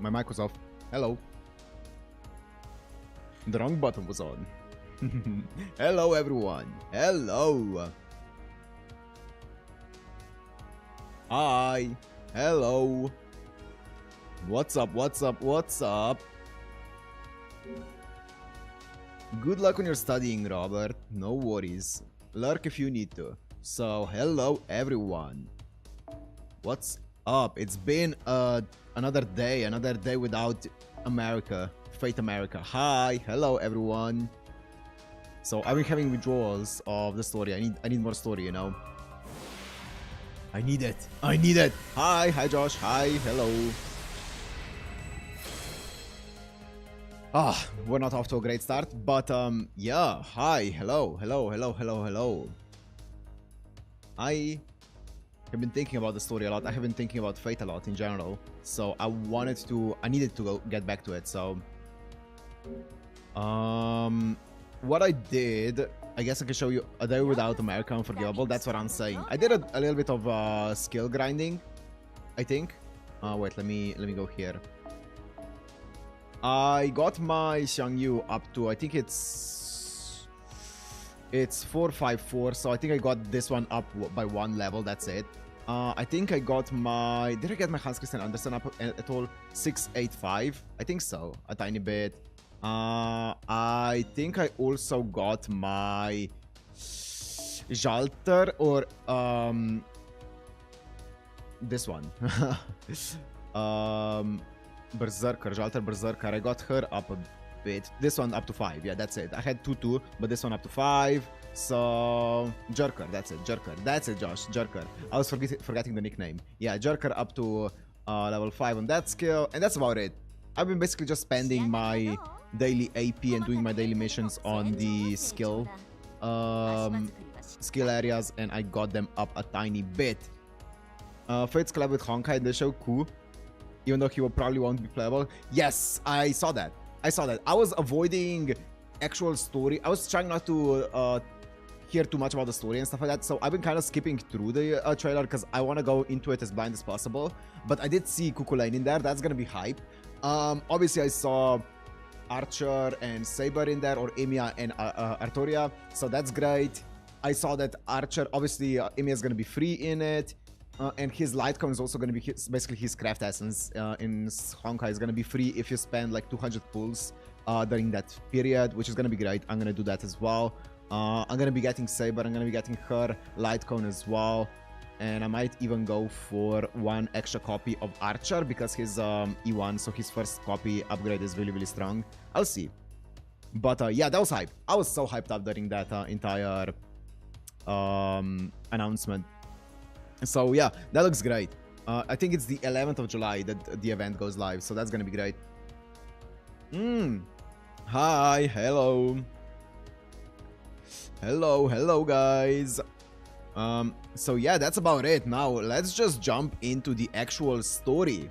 My mic was off. Hello. The wrong button was on. Hello, everyone. Hello. Hi. Hello. What's up? What's up? What's up? Good luck when you're studying, Robert. No worries. Lurk if you need to. So, hello, everyone. What's up? It's been another day without America. Fate America. Hi. Hello, everyone. So, I've been having withdrawals of the story. I need more story, you know. I need it. I need it. Hi. Hi, Josh. Hi. Hello. Ah, we're not off to a great start, but yeah. Hi. Hello. Hello. Hello. Hello. Hello. I have been thinking about the story a lot. I have been thinking about Fate a lot in general. So I needed to get back to it. So, what I did, I guess I can show you a day without America Unforgivable. That's what I'm saying. I did a little bit of skill grinding, I think. Wait, let me go here. I got my Xiangyu up to, I think it's 454, so I think I got this one up by 1 level, that's it. I think I got my, did I get my Hans Christian Andersen up at all? 685, I think so, a tiny bit. I think I also got my Jalter, or this one. Berserker, Jalter Berserker. I got her up a bit. This one up to 5. Yeah, that's it. I had 2, but this one up to 5. So Jerker, that's it. Jerker, that's it, Josh. Jerker. I was forgetting the nickname. Yeah, Jerker up to level 5 on that skill, and that's about it. I've been basically just spending my daily AP and doing my daily missions on the skill areas, and I got them up a tiny bit. Fate's collab with Honkai in the show, cool. Even though he probably won't be playable. Yes, I saw that. I saw that. I was avoiding actual story. I was trying not to hear too much about the story and stuff like that. So I've been kind of skipping through the trailer because I want to go into it as blind as possible. But I did see Cuckoo Lane in there. That's going to be hype. Obviously, I saw Archer and Saber in there, or Emiya and Artoria. So that's great. I saw that Archer, obviously, Emiya is going to be free in it. And his Lightcone is also going to be basically his craft essence in Honkai is going to be free if you spend like 200 pulls during that period, which is going to be great. I'm going to do that as well. I'm going to be getting Saber. I'm going to be getting her Lightcone as well. And I might even go for 1 extra copy of Archer because his E1, so his first copy upgrade is really, really strong. I'll see. But yeah, that was hype. I was so hyped up during that entire announcement. So yeah, that looks great. I think it's the 11th of July that the event goes live, so that's gonna be great. Hi, hello. Hello guys. So yeah, that's about it. Now let's just jump into the actual story.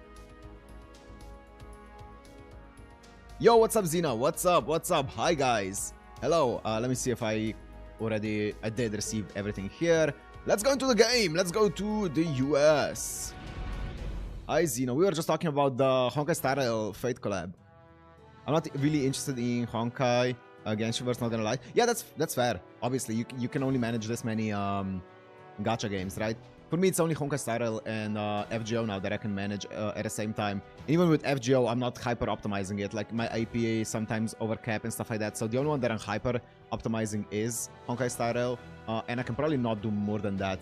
Yo, what's up, Zena? What's up? What's up? Hi guys. Hello. Let me see if I did receive everything here. Let's go into the game. Let's go to the US. Hi, Zeno. We were just talking about the Honkai Star Rail Fate collab. I'm not really interested in Honkai Genshiverse, not gonna lie. Yeah, that's fair. Obviously, you can only manage this many gacha games, right? For me, it's only Honkai Star Rail and FGO now that I can manage at the same time. Even with FGO, I'm not hyper optimizing it. Like my APA sometimes overcap and stuff like that. So the only one that I'm hyper optimizing is Honkai Star Rail. And I can probably not do more than that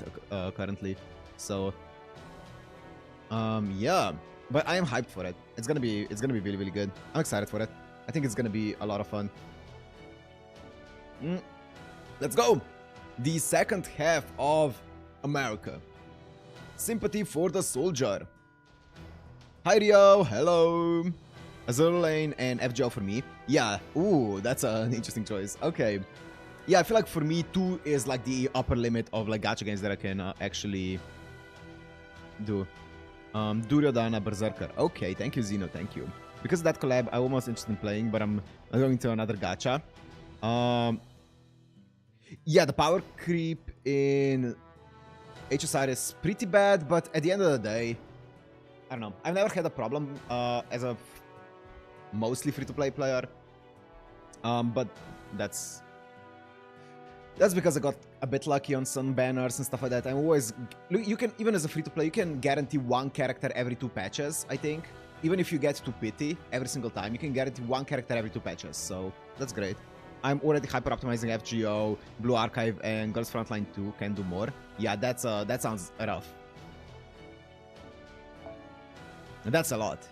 currently. So yeah, but I am hyped for it. It's gonna be really, really good. I'm excited for it. I think it's gonna be a lot of fun. Let's go. The second half of America. Sympathy for the Soldier. Hi Rio, hello. Azure Lane and FGO for me. Yeah, ooh, that's an interesting choice. Okay. Yeah, I feel like for me, 2 is like the upper limit of like gacha games that I can actually do. Duryodhana Berserker. Okay, thank you, Zeno, thank you. Because of that collab, I'm almost interested in playing, but I'm going to another gacha. Yeah, the power creep in HSR is pretty bad, but at the end of the day, I don't know. I've never had a problem as a mostly free-to-play player. But that's because I got a bit lucky on some banners and stuff like that. I'm always... You can, even as a free-to-play, you can guarantee one character every 2 patches, I think. Even if you get to pity every single time, you can guarantee one character every 2 patches, so that's great. I'm already hyper-optimizing FGO, Blue Archive, and Girls Frontline 2 can do more. Yeah, that sounds rough. That's a lot.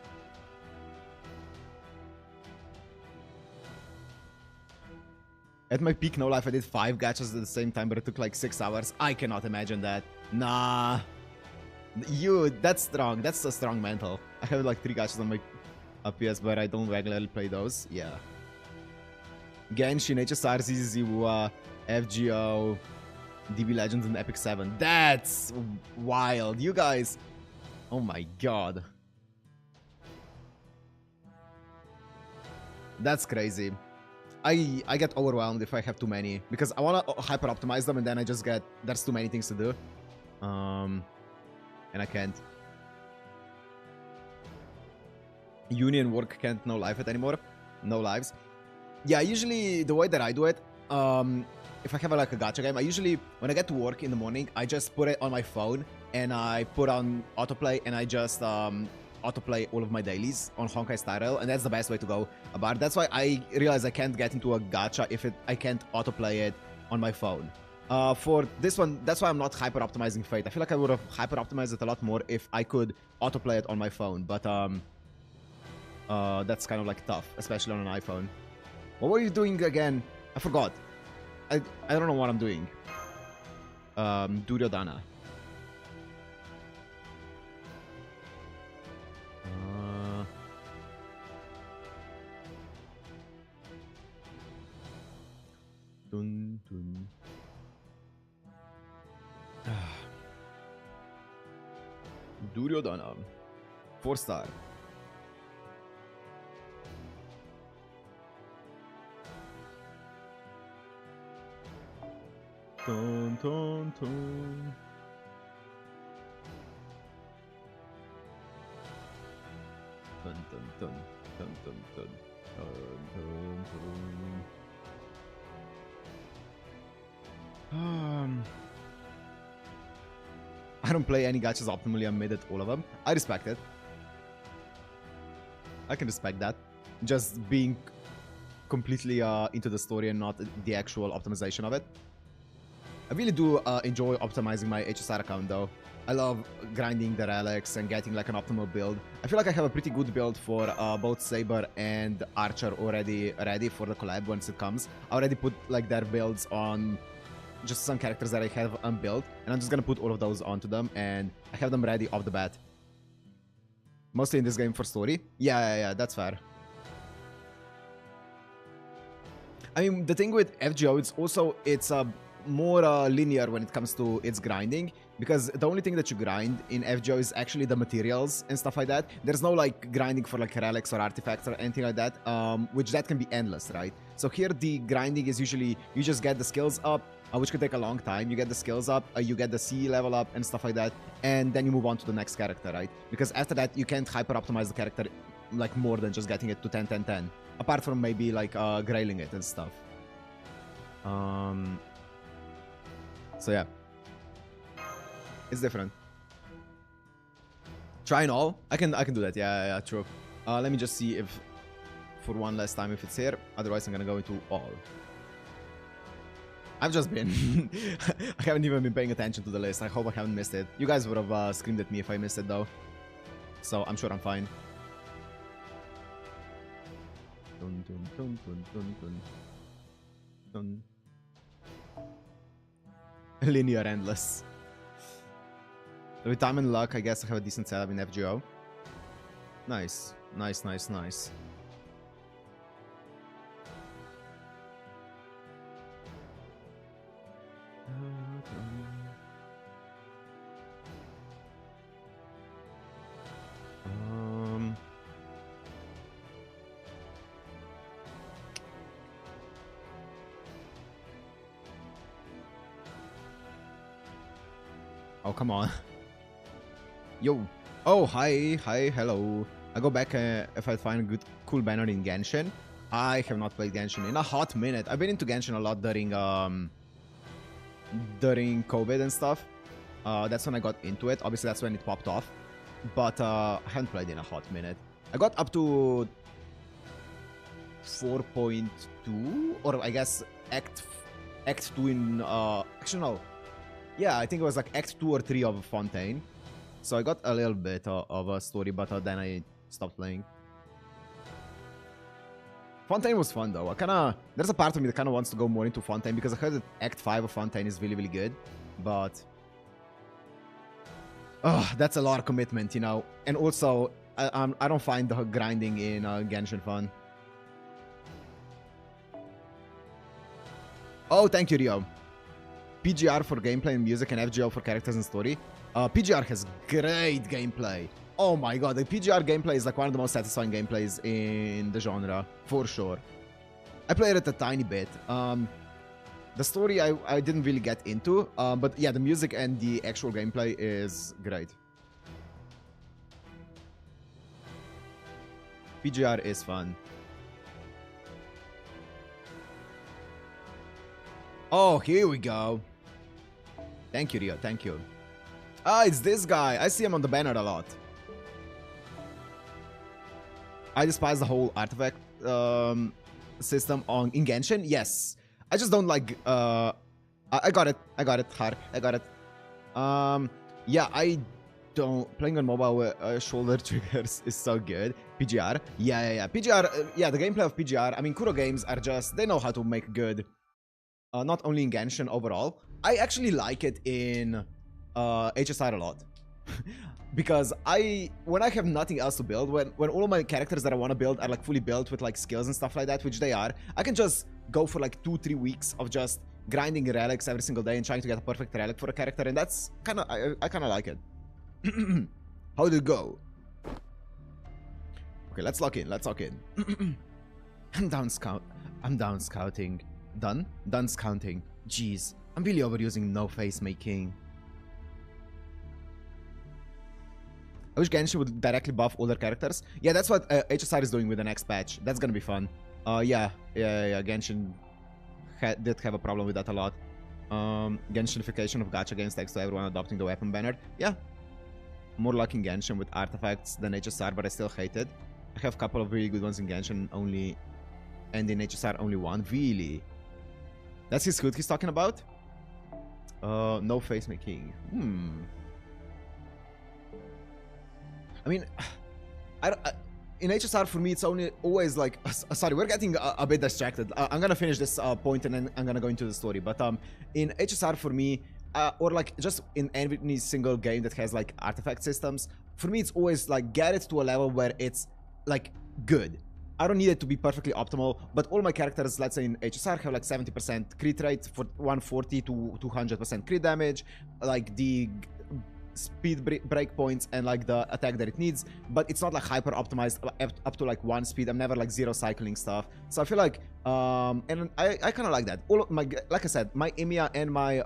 At my peak no life, I did 5 gachas at the same time, but it took like 6 hours. I cannot imagine that. Nah. That's strong. That's a strong mental. I have like 3 gachas on my PS, but I don't regularly play those. Yeah. Genshin, HSR, ZZZ, FGO, DB Legends, and Epic 7. That's wild. You guys... Oh my god. That's crazy. I get overwhelmed if I have too many, because I want to hyper optimize them, and then I just get... There's too many things to do. And I can't. Union work can't no life it anymore. No lives. Yeah, usually the way that I do it, if I have like a gacha game, I usually, when I get to work in the morning, I just put it on my phone, and I put on autoplay, and I just autoplay all of my dailies on Honkai Star Rail, and that's the best way to go about it. That's why I realize I can't get into a gacha if I can't autoplay it on my phone. For this one, that's why I'm not hyper optimizing Fate. I feel like I would have hyper optimized it a lot more if I could autoplay it on my phone, but that's kind of like tough, especially on an iPhone. What were you doing again? I forgot. I don't know what I'm doing. Duryodhana. Dun, dun. Duryodhana. 4-star. Dun, dun, dun. Dun, dun, dun, dun, dun, dun, dun, dun, dun. I don't play any gachas optimally. I'm mid at all of them. I respect it. I can respect that. Just being completely into the story and not the actual optimization of it. I really do enjoy optimizing my HSR account though. I love grinding the relics and getting like an optimal build. I feel like I have a pretty good build for both Saber and Archer already ready for the collab once it comes. I already put like their builds on just some characters that I have unbuilt, and I'm just gonna put all of those onto them, and I have them ready off the bat. Mostly in this game for story. Yeah, that's fair. I mean, the thing with FGO, it's more linear when it comes to its grinding, because the only thing that you grind in FGO is actually the materials and stuff like that. There's no like grinding for like relics or artifacts or anything like that, which that can be endless, right? So here the grinding is usually you just get the skills up, which could take a long time. You get the skills up, you get the C level up and stuff like that, and then you move on to the next character, right? Because after that you can't hyper optimize the character like more than just getting it to 10 10 10, apart from maybe like grailing it and stuff. So yeah, it's different. Try and all. I can do that. Yeah, true. Let me just see if for one last time if it's here. Otherwise, I'm gonna go into all. I've just been... I haven't even been paying attention to the list. I hope I haven't missed it. You guys would have screamed at me if I missed it though. So I'm sure I'm fine. Dun, dun, dun, dun, dun, dun. Dun. Linear endless. With time and luck, I guess I have a decent setup in FGO. Nice. Nice. Oh, come on. Yo. Oh, hi, hello. I go back if I find a good, cool banner in Genshin. I have not played Genshin in a hot minute. I've been into Genshin a lot during COVID and stuff. That's when I got into it. Obviously, that's when it popped off. But I haven't played in a hot minute. I got up to 4.2, or I guess Act 2 in actually no. Yeah, I think it was like Act 2 or 3 of Fontaine. So I got a little bit of a story, but then I stopped playing. Fontaine was fun though. There's a part of me that kind of wants to go more into Fontaine because I heard that Act 5 of Fontaine is really, really good. But that's a lot of commitment, you know. And also, I don't find the grinding in Genshin fun. Oh, thank you, Rio. PGR for gameplay and music and FGO for characters and story. PGR has great gameplay. Oh my god, the PGR gameplay is like one of the most satisfying gameplays in the genre, for sure. I played it a tiny bit. The story I didn't really get into, but yeah, the music and the actual gameplay is great. PGR is fun. Oh, here we go. Thank you, Rio. Thank you. Ah, it's this guy. I see him on the banner a lot. I despise the whole artifact system in Genshin. Yes. I just don't like... I got it. I got it. Hard. I got it. Yeah, I don't... Playing on mobile with shoulder triggers is so good. PGR. Yeah. PGR... yeah, the gameplay of PGR. I mean, Kuro games are just... They know how to make good... not only in Genshin overall. I actually like it in HSR a lot. Because when I have nothing else to build, when all of my characters that I want to build are like fully built with like skills and stuff like that, which they are, I can just go for like 2-3 weeks of just grinding relics every single day and trying to get a perfect relic for a character, and that's kind of I kind of like it. How did it go? Okay, let's lock in. Let's lock in. I'm down scouting. Done scouting. Jeez, I'm really overusing no face making. I wish Genshin would directly buff older characters. Yeah, that's what HSR is doing with the next patch. That's gonna be fun. Yeah. Genshin did have a problem with that a lot. Genshinification of gacha games thanks to everyone adopting the weapon banner. Yeah. More luck in Genshin with artifacts than HSR, but I still hate it. I have a couple of really good ones in Genshin only, and in HSR only one. Really? That's his hood he's talking about? No face making. I mean, in HSR for me, it's always like... sorry, we're getting a bit distracted. I'm gonna finish this point and then I'm gonna go into the story. But in HSR for me, or like just in any single game that has like artifact systems, for me it's always like get it to a level where it's like good. I don't need it to be perfectly optimal, but all my characters, let's say in HSR, have like 70% crit rate, for 140 to 200% crit damage, like the speed breakpoints and like the attack that it needs, but it's not like hyper optimized up to like 1 speed. I'm never like 0 cycling stuff, so I feel like and I kind of like that. All of my, like I said, my Emiya and my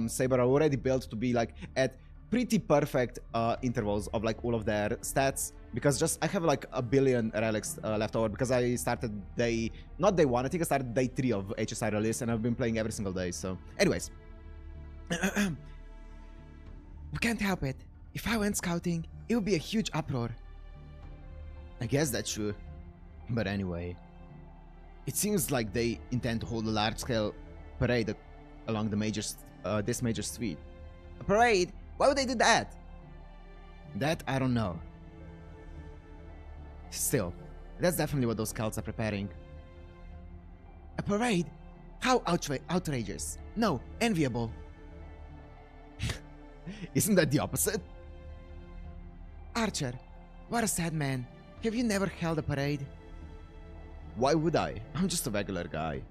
Saber are already built to be like at pretty perfect intervals of like all of their stats, because just I have like a billion relics left over, because I started not day 1, I think I started day 3 of HSI release, and I've been playing every single day. So anyways, we can't help it. If I went scouting, it would be a huge uproar. I guess that's true. But anyway, it seems like they intend to hold a large-scale parade along the this major street. A parade? Why would they do that? That I don't know. Still, that's definitely what those scouts are preparing. A parade? How outrageous. No, enviable. Isn't that the opposite? Archer, what a sad man. Have you never held a parade? Why would I? I'm just a regular guy.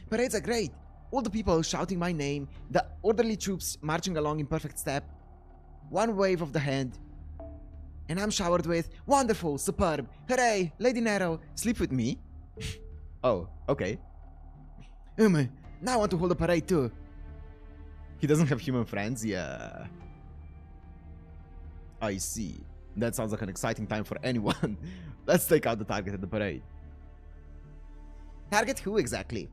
Parades are great. All the people shouting my name, the orderly troops marching along in perfect step. One wave of the hand, and I'm showered with wonderful, superb, hooray, Lady Nero, sleep with me? Oh, okay. Now I want to hold a parade too. He doesn't have human friends? Yeah. I see. That sounds like an exciting time for anyone. Let's take out the target at the parade. Target who exactly?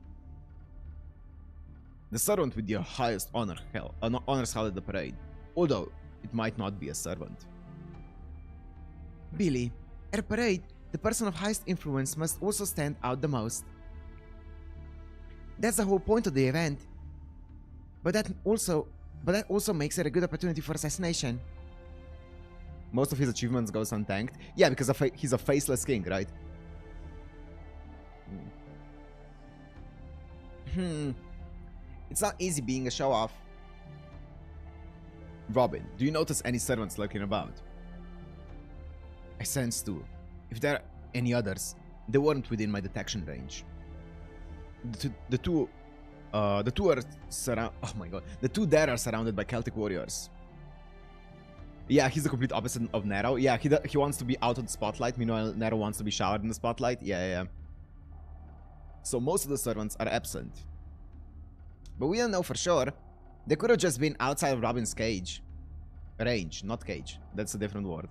The servant with the highest honors held at the parade, although it might not be a servant. Billy, at a parade, the person of highest influence must also stand out the most. That's the whole point of the event. But that also makes it a good opportunity for assassination. Most of his achievements goes unthanked. Yeah, because he's a faceless king, right? It's not easy being a show-off. Robin, do you notice any servants lurking about? I sense two. If there are any others, they weren't within my detection range. The two are there are surrounded by Celtic warriors. Yeah, he's the complete opposite of Nero. Yeah, he wants to be out of the spotlight. Meanwhile, Nero wants to be showered in the spotlight. Yeah. So most of the servants are absent. But we don't know for sure. They could have just been outside of Robin's cage. Range, not cage. That's a different word.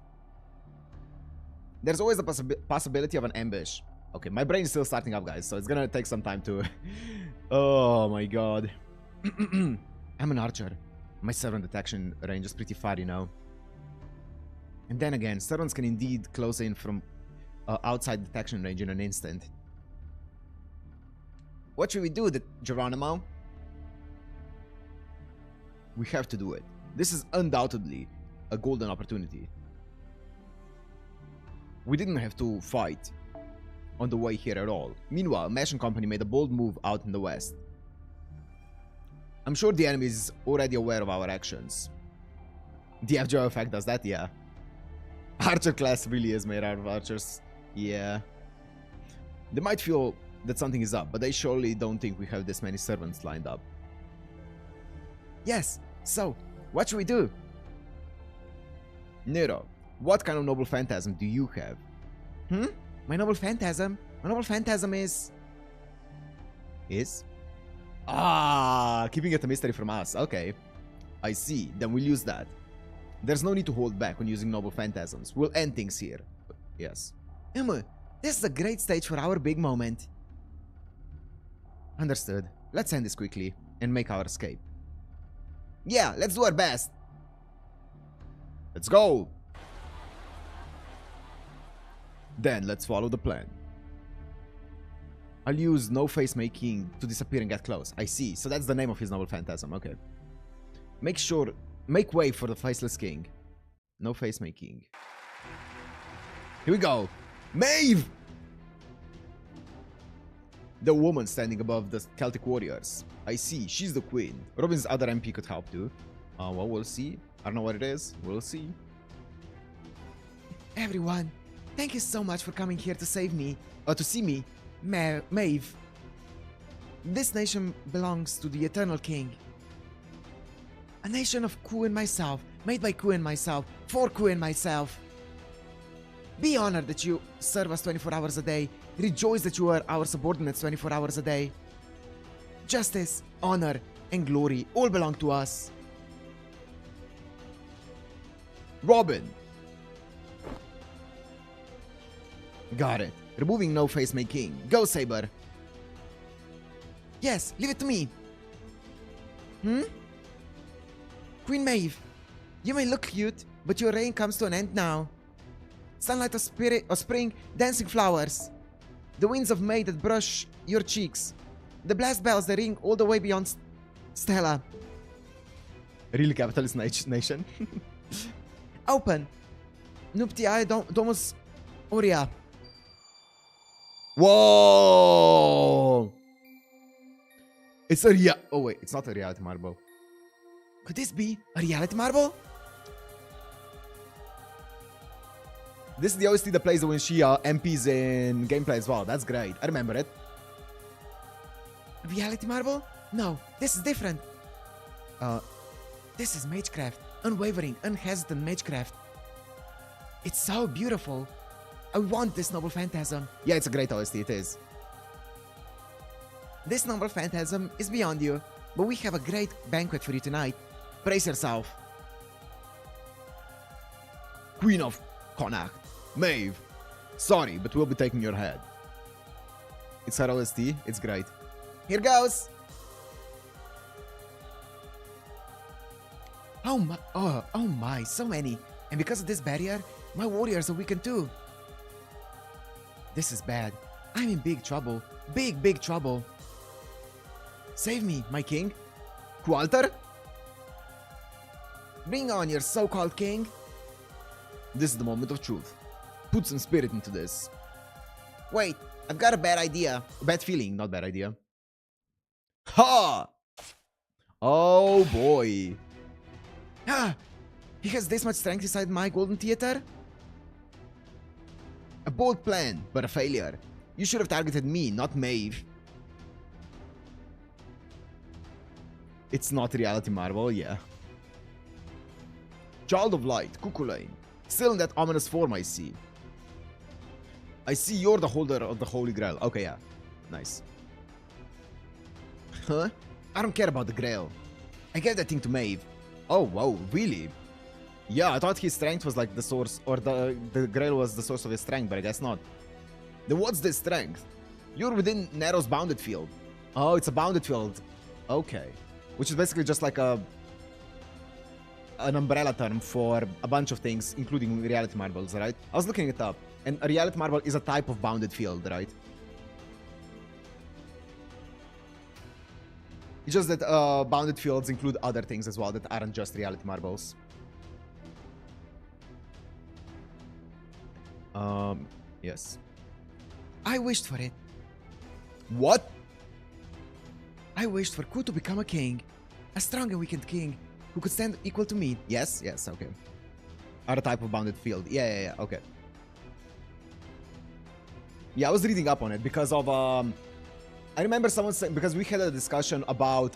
There's always the possibility of an ambush. Okay, my brain is still starting up, guys, so it's gonna take some time to... Oh my god. I'm an archer. My servant detection range is pretty far, you know. And then again, servants can indeed close in from outside detection range in an instant. What should we do, Geronimo? We have to do it. This is undoubtedly a golden opportunity. We didn't have to fight on the way here at all. Meanwhile, Mesh & Company made a bold move out in the west. I'm sure the enemy is already aware of our actions. The FGO effect does that, yeah. Archer class really is made out of archers. Yeah. They might feel that something is up, but they surely don't think we have this many servants lined up. Yes, so, what should we do? Nero, what kind of noble phantasm do you have? My noble phantasm? My noble phantasm is... Is? Ah, keeping it a mystery from us. Okay. I see. Then we'll use that. There's no need to hold back when using noble phantasms. We'll end things here. Yes. Emma, this is a great stage for our big moment. Understood. Let's end this quickly and make our escape. Yeah, let's do our best. Let's go. Then let's follow the plan. I'll use no face making to disappear and get close. I see. So that's the name of his noble phantasm. Okay. Make way for the faceless king. No face making. Here we go. Maeve! The woman standing above the Celtic warriors. I see. She's the queen. Robin's other MP could help too. Well, we'll see. I don't know what it is. We'll see. Everyone, thank you so much for coming here to save me. Or to see me. Maeve. This nation belongs to the Eternal King. A nation of Ku and myself, made by Ku and myself, for Ku and myself. Be honored that you serve us 24 hours a day. Rejoice that you are our subordinates 24 hours a day. Justice, honor, and glory all belong to us. Robin. Got it. Removing no face making. Go, Saber. Yes, leave it to me. Queen Maeve, you may look cute, but your reign comes to an end now. Sunlight of spring, dancing flowers. The winds of May that brush your cheeks. The blast bells that ring all the way beyond Stella. Really capitalist nation? Open. Nuptiae Domus Aurea. Whoa! It's a oh wait, it's not a reality marble. Could this be a reality marble? This is the OST that plays when she MPs in gameplay as well. That's great. I remember it. Reality marble? No, this is different. This is Magecraft. Unwavering, unhesitant Magecraft. It's so beautiful. I want this noble phantasm. Yeah, it's a great OST, it is. This noble phantasm is beyond you, but we have a great banquet for you tonight. Brace yourself. Queen of Connacht. Maeve. Sorry, but we'll be taking your head. It's her OST. It's great. Here goes. Oh my, oh my, so many. And because of this barrier, my warriors are weakened too. This is bad. I'm in big trouble. Big trouble. Save me, my king. Qualter? Bring on your so-called king. This is the moment of truth. Put some spirit into this. Wait, I've got a bad idea. A bad feeling, not bad idea. Ha! Oh boy. Ah! He has this much strength inside my golden theater? A bold plan, but a failure. You should have targeted me, not Maeve. It's not reality marble, yeah. Child of Light, Cuckoo Lane. Still in that ominous form, I see. I see you're the holder of the Holy Grail. Okay, yeah. Nice. Huh? I don't care about the Grail. I gave that thing to Maeve. Oh, wow, really? Yeah, I thought his strength was like the source, or the Grail was the source of his strength, but I guess not. Then what's this strength? You're within Nero's bounded field. Oh, it's a bounded field. Okay. Which is basically just like an umbrella term for a bunch of things, including reality marbles, right? I was looking it up, and a reality marble is a type of bounded field, right? It's just that bounded fields include other things as well that aren't just reality marbles. Yes. I wished for it. What? I wished for Ku to become a king. A strong and weakened king who could stand equal to me. Yes, yes, okay. Other type of bounded field. Yeah, okay. Yeah, I was reading up on it because of I remember someone saying, because we had a discussion about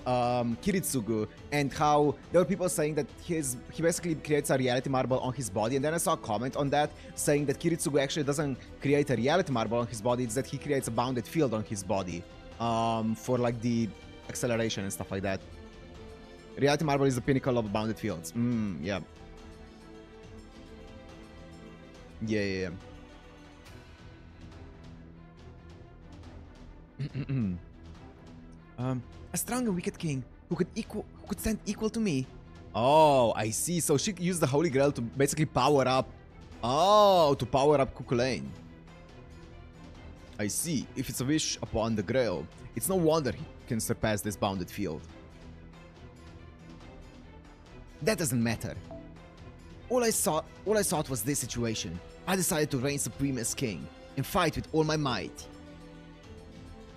Kiritsugu and how there were people saying that he basically creates a reality marble on his body, and then I saw a comment on that saying that Kiritsugu actually doesn't create a reality marble on his body, it's that he creates a bounded field on his body for like the acceleration and stuff like that. Reality marble is the pinnacle of bounded fields. Yeah. Yeah. A strong and wicked king who could stand equal to me. Oh, I see. So she used the Holy Grail to basically power up. Oh, to power up Cuckoo Lane. I see. If it's a wish upon the Grail, it's no wonder he can surpass this bounded field. That doesn't matter. All I sought was this situation. I decided to reign supreme as king and fight with all my might.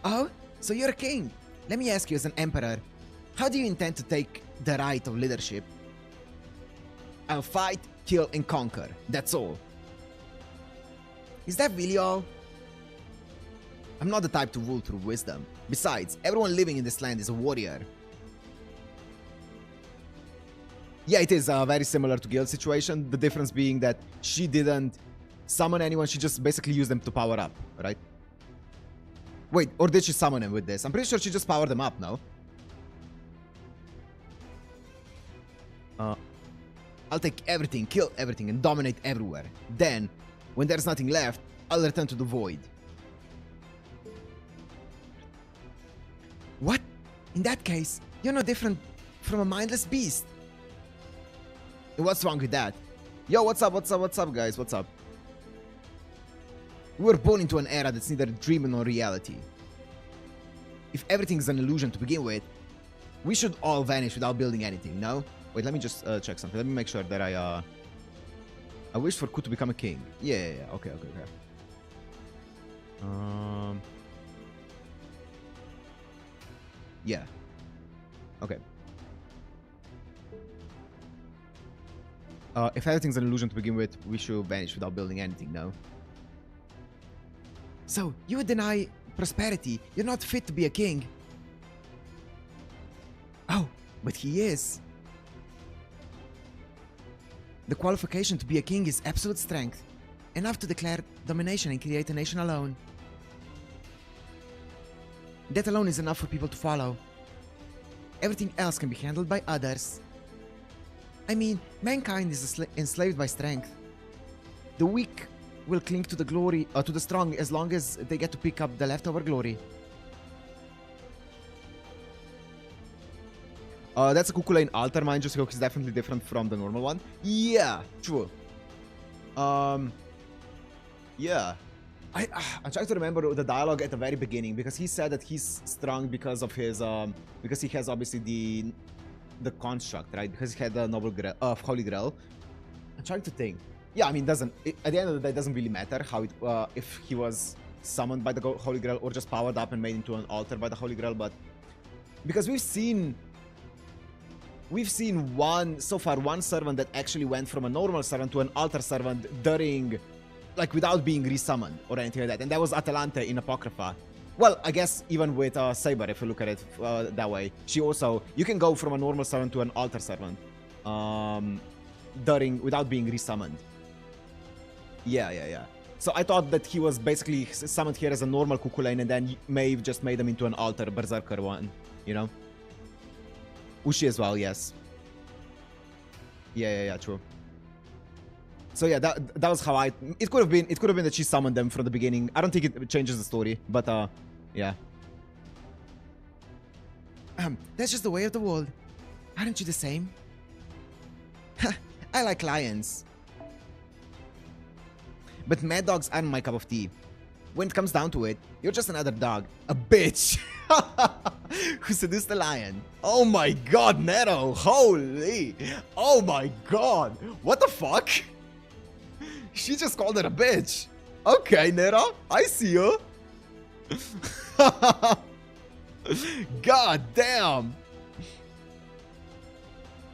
Oh, so you're a king. Let me ask you as an emperor, how do you intend to take the right of leadership? I'll fight, kill, and conquer. That's all. Is that really all? I'm not the type to rule through wisdom. Besides, everyone living in this land is a warrior. Yeah, it is very similar to Gil's situation. The difference being that she didn't summon anyone. She just basically used them to power up, right? Wait, or did she summon him with this? I'm pretty sure she just powered them up, no? I'll take everything, kill everything, and dominate everywhere. Then, when there's nothing left, I'll return to the void. What? In that case, you're no different from a mindless beast. What's wrong with that? Yo, what's up, guys? What's up? We were born into an era that's neither a dream nor reality. If everything is an illusion to begin with, we should all vanish without building anything, no? Wait, let me just check something. Let me make sure that I wish for Ku to become a king. Yeah. Okay. Yeah. Okay. If everything's an illusion to begin with, we should vanish without building anything, no? So, you would deny prosperity. You're not fit to be a king. Oh, but he is. The qualification to be a king is absolute strength, enough to declare domination and create a nation alone. That alone is enough for people to follow. Everything else can be handled by others. I mean, mankind is enslaved by strength. The weak will cling to the glory, to the strong, as long as they get to pick up the leftover glory. That's a Cuchulainn altar, mind you, so it's definitely different from the normal one. Yeah, true. Yeah. I'm trying to remember the dialogue at the very beginning, because he said that he's strong because of his because he has obviously the construct, right? Because he had the noble grail, holy grail. I'm trying to think. Yeah, I mean, at the end of the day, it doesn't really matter how it if he was summoned by the holy grail or just powered up and made into an altar by the holy grail, but because we've seen one servant that actually went from a normal servant to an altar servant during, like, without being resummoned or anything like that, and that was Atalante in Apocrypha. Well, I guess even with Saber, if you look at it that way, she also, you can go from a normal servant to an altar servant without being resummoned. Yeah. So I thought that he was basically summoned here as a normal Cuchulainn, and then Maeve just made him into an altar berserker one, you know? Ushi as well, yes. Yeah, true. So yeah, that was how it could have been that she summoned them from the beginning. I don't think it changes the story, but yeah. That's just the way of the world. Aren't you the same? I like lions. But mad dogs aren't my cup of tea. When it comes down to it, you're just another dog. A bitch! Who seduced a lion. Oh my god, Nero! Holy! Oh my god! What the fuck? She just called her a bitch. Okay, Nero, I see you. God damn!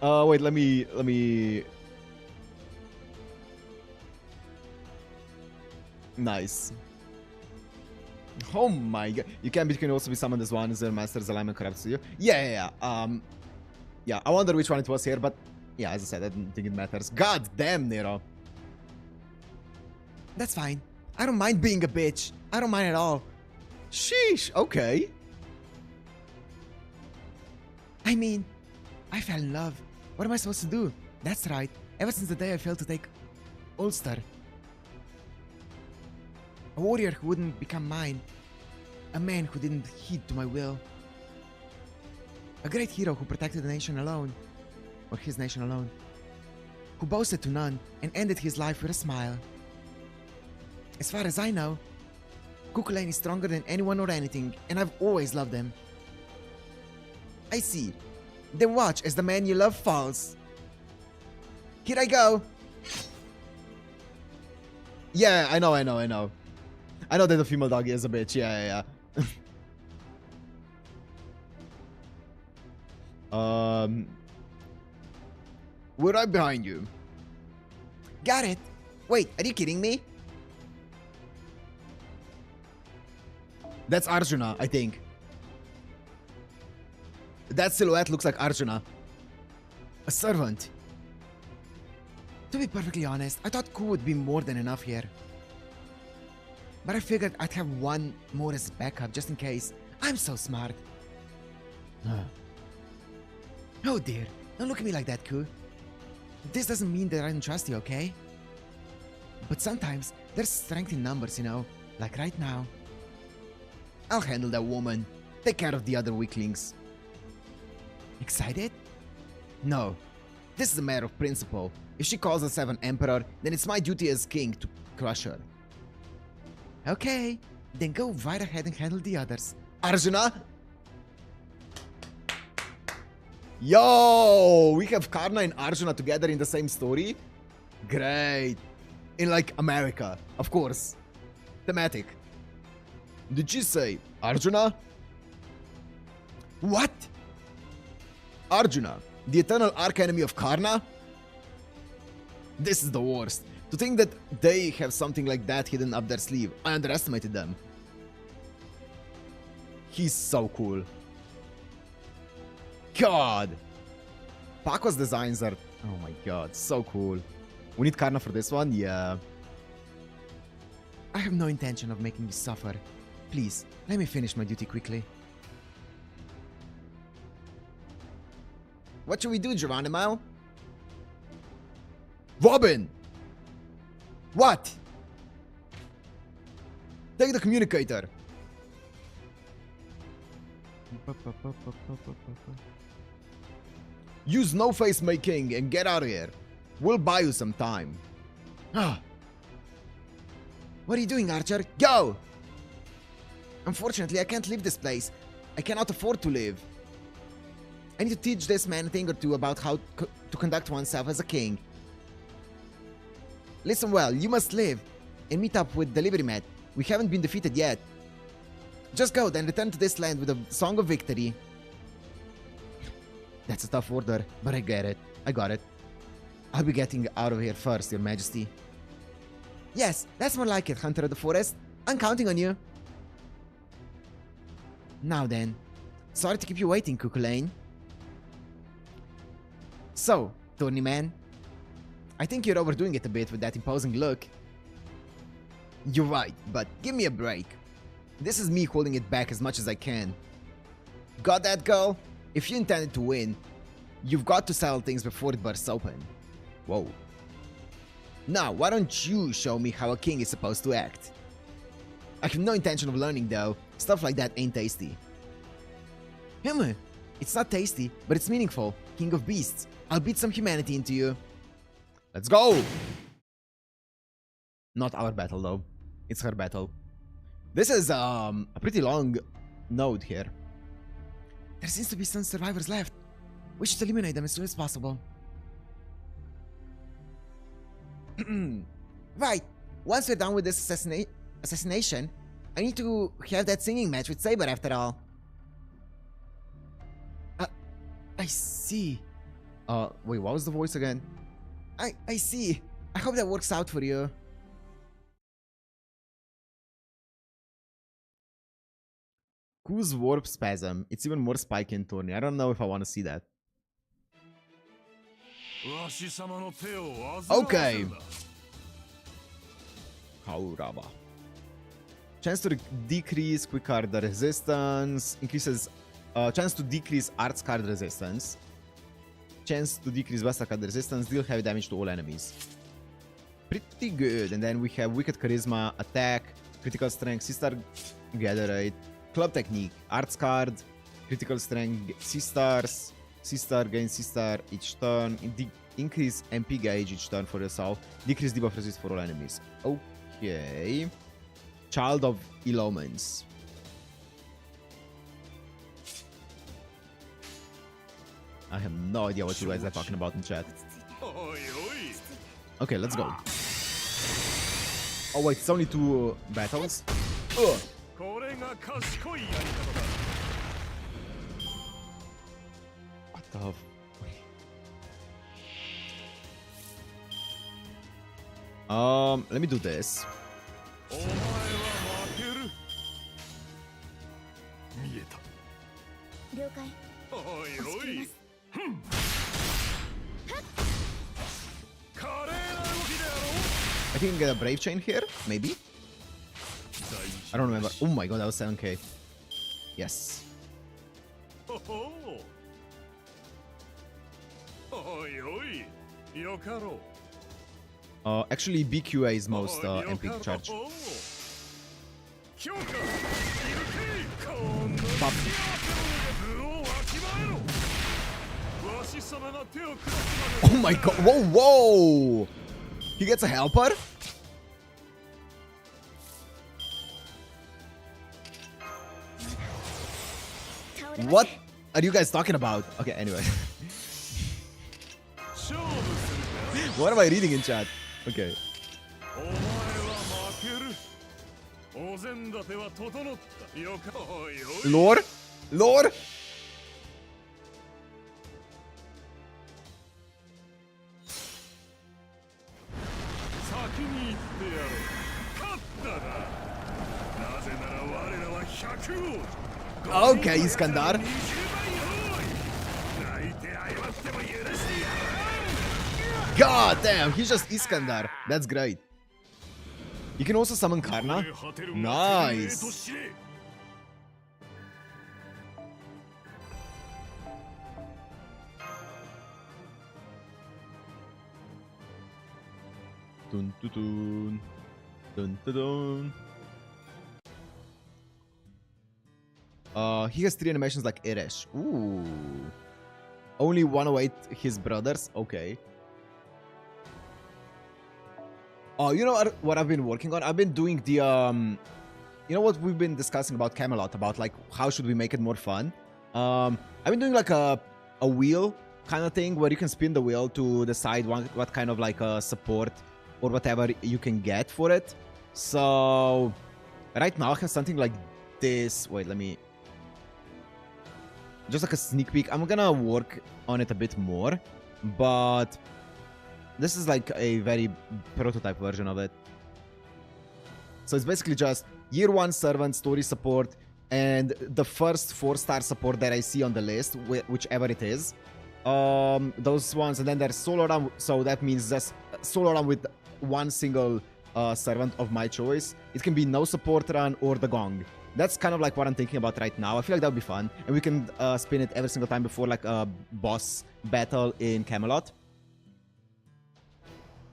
Wait, let me... Nice. Oh my god. You can also be summoned as one as their master's alignment corrupts you. Yeah. Yeah, I wonder which one it was here, but yeah, as I said, I don't think it matters. God damn, Nero. That's fine. I don't mind being a bitch. I don't mind at all. Sheesh, okay. I mean, I fell in love. What am I supposed to do? That's right. Ever since the day I failed to take Ulster. A warrior who wouldn't become mine. A man who didn't heed to my will. A great hero who protected the nation alone. Or his nation alone. Who boasted to none and ended his life with a smile. As far as I know, Cuchulainn is stronger than anyone or anything, and I've always loved him. I see. Then watch as the man you love falls. Here I go. Yeah, I know. I know that the female doggy is a bitch. Yeah. We're right behind you. Got it. Wait, are you kidding me? That's Arjuna, I think. That silhouette looks like Arjuna. A servant. To be perfectly honest, I thought Ku would be more than enough here. But I figured I'd have one more as backup just in case. I'm so smart. Oh dear, don't look at me like that, Ku. This doesn't mean that I don't trust you, okay? But sometimes there's strength in numbers, you know, like right now. I'll handle that woman. Take care of the other weaklings. Excited? No. This is a matter of principle. If she calls herself an emperor, then it's my duty as king to crush her. Okay, then go right ahead and handle the others. Arjuna? Yo, we have Karna and Arjuna together in the same story? Great. In, like, America, of course. Thematic. Did she say Arjuna? What? Arjuna, the eternal archenemy of Karna? This is the worst. To think that they have something like that hidden up their sleeve. I underestimated them. He's so cool. God. Paco's designs are... Oh my god, so cool. We need Karna for this one? Yeah. I have no intention of making you suffer. Please, let me finish my duty quickly. What should we do, Geronimo? Robin! What? Take the communicator. Use no face making and get out of here. We'll buy you some time. What are you doing, Archer? Go! Unfortunately, I can't leave this place. I cannot afford to live. I need to teach this man a thing or two about how to conduct oneself as a king. Listen well, you must live and meet up with Delivery Mat. We haven't been defeated yet. Just go, then return to this land with a song of victory. That's a tough order, but I get it. I got it. I'll be getting out of here first, Your Majesty. Yes, that's more like it, Hunter of the Forest. I'm counting on you. Now then. Sorry to keep you waiting, Cuckoo Lane. So, Tourneyman, I think you're overdoing it a bit with that imposing look. You're right, but give me a break. This is me holding it back as much as I can. Got that, girl? If you intended to win, you've got to settle things before it bursts open. Whoa. Now, why don't you show me how a king is supposed to act? I have no intention of learning, though. Stuff like that ain't tasty. It's not tasty, but it's meaningful. King of Beasts, I'll beat some humanity into you. Let's go! Not our battle, though. It's her battle. This is a pretty long node here. There seems to be some survivors left. We should eliminate them as soon as possible. Right. Once we're done with this assassination, I need to have that singing match with Saber after all. I see. Wait, what was the voice again? I see. I hope that works out for you. Ku's Warp Spasm. It's even more spiky in Tourney. I don't know if I want to see that. Okay. Kauraba. Chance to decrease quick card resistance. Increases chance to decrease arts card resistance. Chance to decrease Vesta card resistance. Deal heavy damage to all enemies. Pretty good. And then we have Wicked Charisma, Attack, Critical Strength, Sistar Gatherite, Club Technique, Arts card, Critical Strength, C-Stars, C-Star gains C-Star each turn, increase MP gauge each turn for yourself, decrease debuff resist for all enemies. Okay. Child of Illomens. I have no idea what you guys are talking about in chat. Okay, let's go. Oh wait, it's only 2 battles? Ugh. What the f... let me do this. I think I can get a Brave Chain here, maybe? I don't remember. Oh my god, that was 7k. Yes. Actually, BQA is most MP charge. Pop. Oh my god, whoa, whoa! He gets a helper? What are you guys talking about? Okay, anyway. What am I reading in chat? Okay. Lore? Lore? Okay, Iskandar. God damn, he's just Iskandar. That's great. You can also summon Karna. Nice. Dun, dun, dun. Dun, dun, dun. He has 3 animations like Irish. Ooh. Only 108 his brothers? Okay. Oh, you know what I've been working on? I've been doing the, you know what we've been discussing about Camelot, about like how should we make it more fun? I've been doing like a wheel kind of thing where you can spin the wheel to decide what kind of like support or whatever you can get for it. So right now I have something like this. Wait, let me... Just like a sneak peek. I'm gonna work on it a bit more, but this is like a very prototype version of it. So it's basically just year 1 servant, story support, and the first 4-star support that I see on the list, whichever it is. Those ones, and then there's solo run, so that means just solo run with 1 single servant of my choice. It can be no support run or the gong. That's kind of like what I'm thinking about right now. I feel like that would be fun. And we can spin it every single time before like a boss battle in Camelot.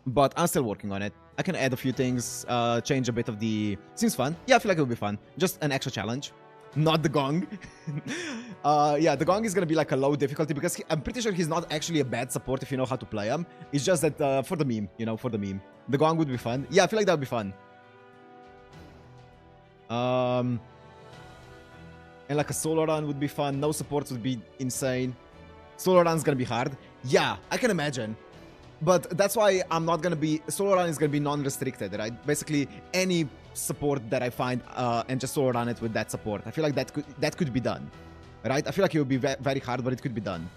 But I'm still working on it. I can add a few things, change a bit of the... Seems fun. Yeah, I feel like it would be fun. Just an extra challenge. Not the gong. Yeah, the gong is going to be like a low difficulty because I'm pretty sure he's not actually a bad support if you know how to play him. It's just that for the meme, you know, for the meme. The gong would be fun. Yeah, I feel like that would be fun. And like a solo run would be fun. No supports would be insane. Solo run's gonna be hard. Yeah, I can imagine. But that's why I'm not gonna be... Solo run is gonna be non-restricted, right? Basically, any support that I find and just solo run it with that support. I feel like that could be done, right? I feel like it would be very hard, but it could be done.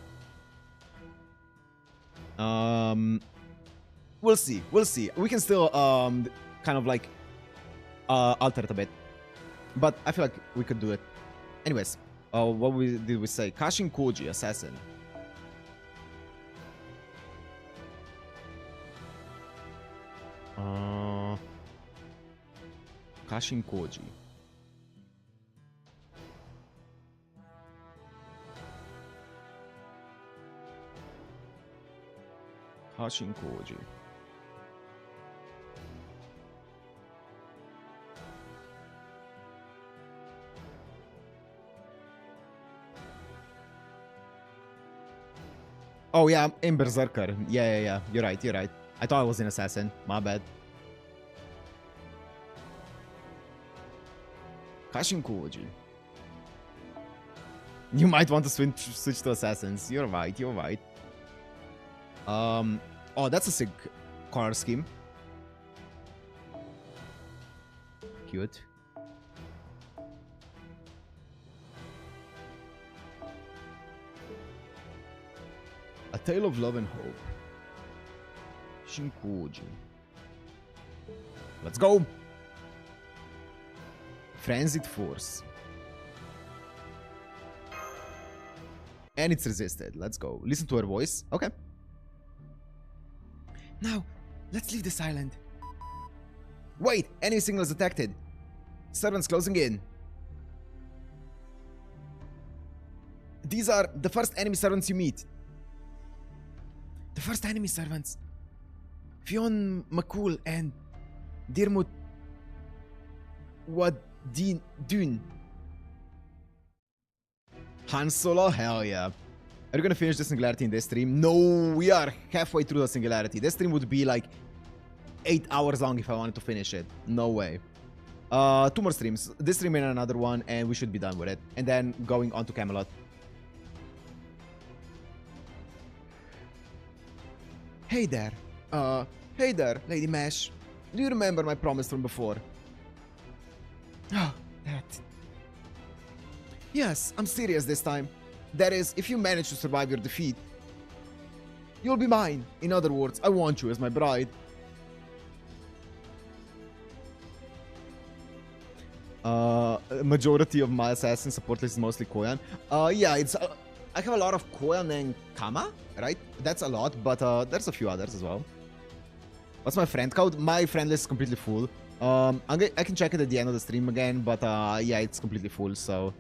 We'll see. We'll see. We can still kind of like alter it a bit. But I feel like we could do it. Anyways, what did we say? Kashin Koji, assassin. Kashin Koji. Kashin Koji. Oh yeah, I'm in Berserker. Yeah. You're right. I thought I was an assassin. My bad. Kashin Koji. You might want to switch to assassins. You're right. Oh, that's a sick color scheme. Cute. A Tale of Love and Hope. Shinkoji. Let's go! Frenzied Force. And it's resisted. Let's go. Listen to her voice. Okay. Now, let's leave this island. Wait! Enemy signals detected. Servants closing in. These are the first enemy servants you meet. The first enemy servants. Fionn McCool and Diarmuid Dune. Han Solo? Hell yeah. Are you gonna finish the Singularity in this stream? No, we are halfway through the Singularity. This stream would be like 8 hours long if I wanted to finish it. No way. 2 more streams. This stream and another one, and we should be done with it. And then going on to Camelot. Hey there, Lady Mesh. Do you remember my promise from before? Oh, that. Yes, I'm serious this time. That is, if you manage to survive your defeat, you'll be mine. In other words, I want you as my bride. Majority of my assassin support list is mostly Koyan. Yeah, it's... I have a lot of Koyan and Kama, right? That's a lot, but there's a few others as well. What's my friend count? My friend list is completely full. I can check it at the end of the stream again, but yeah, it's completely full, so...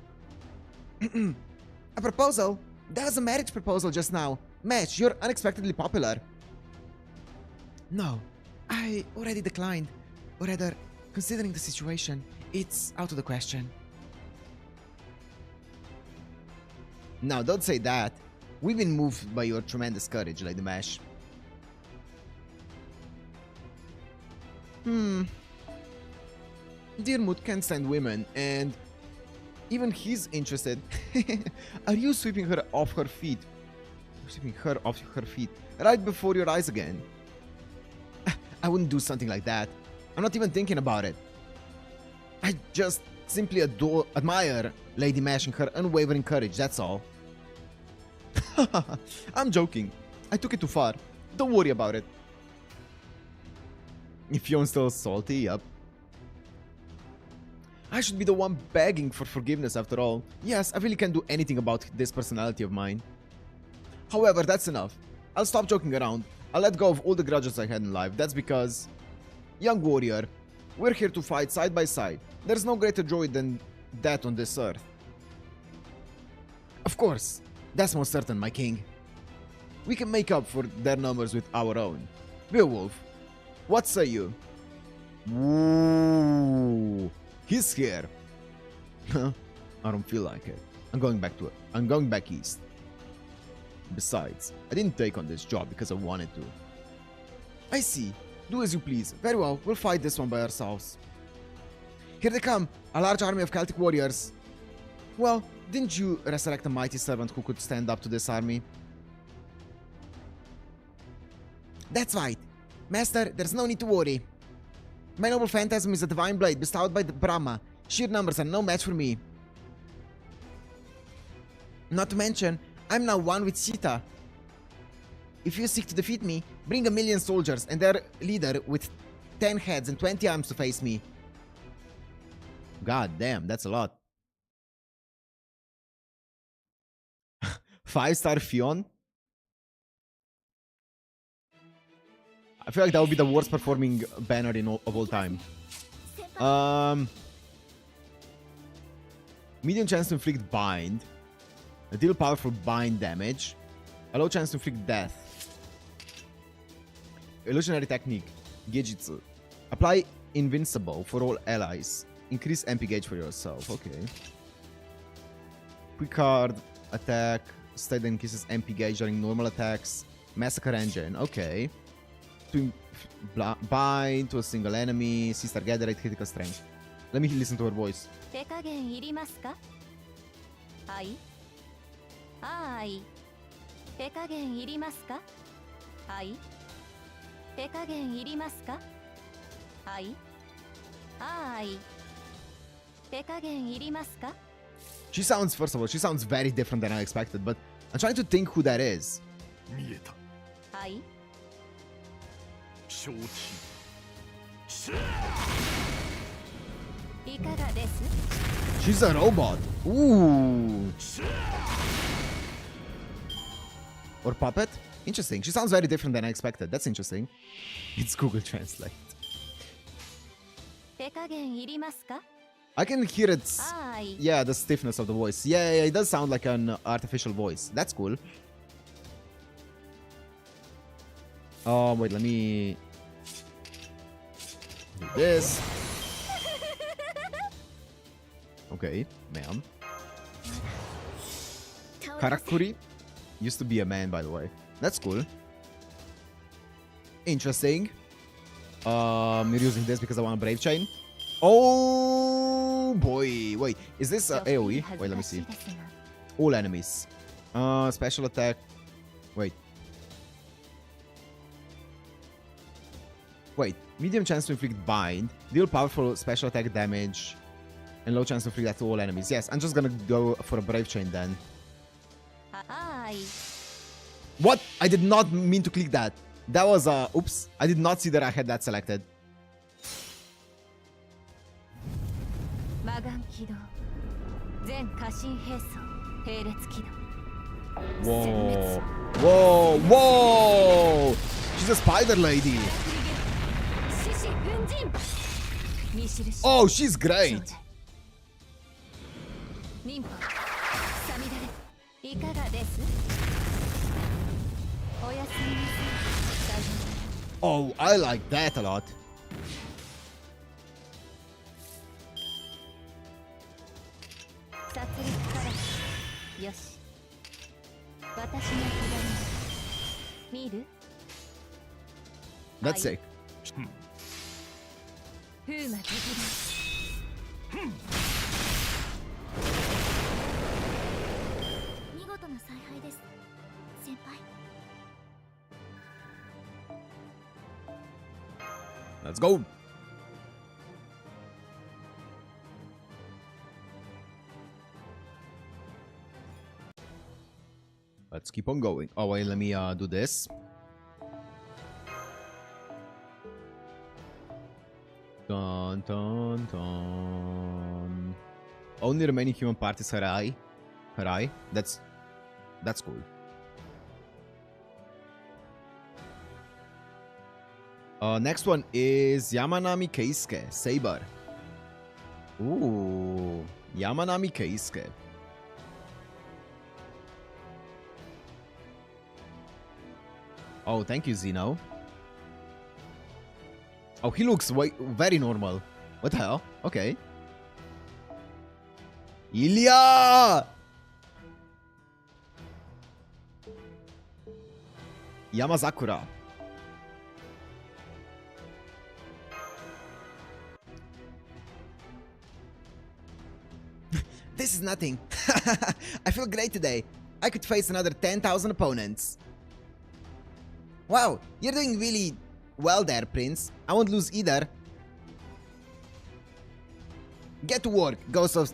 A proposal? That was a marriage proposal just now. Mesh, you're unexpectedly popular. No, I already declined. Or rather, considering the situation, it's out of the question. Now, don't say that. We've been moved by your tremendous courage, Lady Mash. Diarmuid can't stand women, and even he's interested. Are you sweeping her off her feet? Sweeping her off her feet right before your eyes again? I wouldn't do something like that. I'm not even thinking about it. I just simply admire Lady Mash and her unwavering courage, that's all. I'm joking. I took it too far. Don't worry about it. If Fion's still salty, yup. I should be the one begging for forgiveness after all. Yes, I really can't do anything about this personality of mine. However, that's enough. I'll stop joking around. I'll let go of all the grudges I had in life. That's because, young warrior, we're here to fight side by side. There's no greater joy than that on this earth. Of course, that's most certain, my king. We can make up for their numbers with our own. Beowulf, what say you? Ooh, he's here. I don't feel like it. I'm going back east. Besides, I didn't take on this job because I wanted to. I see. Do as you please. Very well, we'll fight this one by ourselves. Here they come, a large army of Celtic warriors. Well, didn't you resurrect a mighty servant who could stand up to this army? That's right. Master, there's no need to worry. My noble phantasm is a divine blade bestowed by the Brahma. Sheer numbers are no match for me. Not to mention, I'm now one with Sita. If you seek to defeat me, bring 1,000,000 soldiers and their leader with 10 heads and 20 arms to face me. God damn, that's a lot. 5-star Fionn? I feel like that would be the worst performing banner of all time. Medium chance to inflict bind. Deal powerful bind damage. A low chance to inflict death. Illusionary technique. Gejitsu. Apply invincible for all allies. Increase MP gauge for yourself. Okay. Quick card. Attack. State that increases MP gauge during normal attacks. Massacre engine. Okay. To bind to a single enemy. Sister Gatherate critical strength. Let me listen to her voice. She sounds, first of all, she sounds very different than I expected, but I'm trying to think who that is. She's a robot. Ooh. Or puppet? Interesting. She sounds very different than I expected. That's interesting. It's Google Translate. I can hear it. Yeah, the stiffness of the voice. Yeah, it does sound like an artificial voice. That's cool. Oh, wait, let me do this. Okay, ma'am. Karakuri used to be a man, by the way. That's cool. Interesting. You're using this because I want a Brave Chain. Oh boy. Wait, is this AoE? Wait, let me see. All enemies. Special attack. Wait. Medium chance to inflict bind. Deal powerful special attack damage. And low chance to inflict that to all enemies. Yes, I'm just gonna go for a Brave Chain then. What? I did not mean to click that. That was oops. I did not see that I had that selected. Whoa. Whoa. Whoa. She's a spider lady. Oh, she's great. Oh, I like that a lot. 殺戮からよし私の左見る That's sick. 風魔的見事な采配です先輩 Let's go. Let's keep on going. Oh wait, let me do this. Dun dun dun. Only remaining human part is Harai. Harai. That's cool. Next one is Yamanami Keisuke, Saber. Ooh, Yamanami Keisuke. Oh, thank you, Zeno. Oh, he looks very normal. What the hell? Okay. Ilya! Yamazakura. This is nothing. I feel great today. I could face another 10,000 opponents. Wow, you're doing really well there, Prince. I won't lose either. Get to work, Ghost of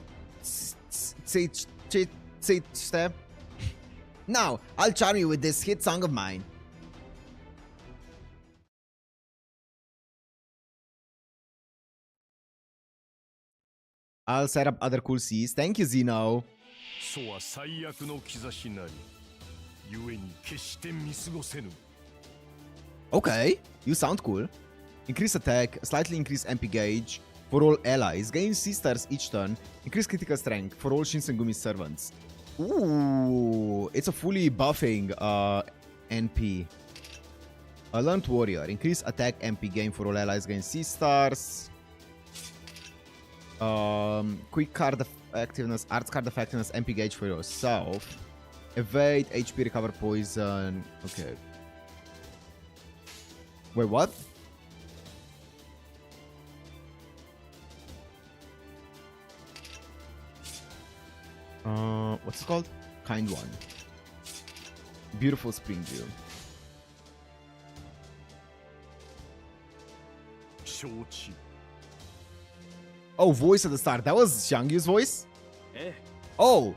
Step. Now, I'll charm you with this hit song of mine. I'll set up other cool Cs. Thank you, Zeno. Okay, you sound cool. Increase attack, slightly increase MP gauge for all allies, gain C-stars each turn, increase critical strength for all Shinsengumi servants. Ooh, it's a fully buffing NP. Learned Warrior, increase attack MP gain for all allies, gain C-stars. Quick card effectiveness, arts card effectiveness, MP gauge for yourself. Evade, HP recover poison. Okay. Wait, what? What's it called? Kind One. Beautiful Spring View. Oh, voice at the start. That was Xiangyu's voice? Oh!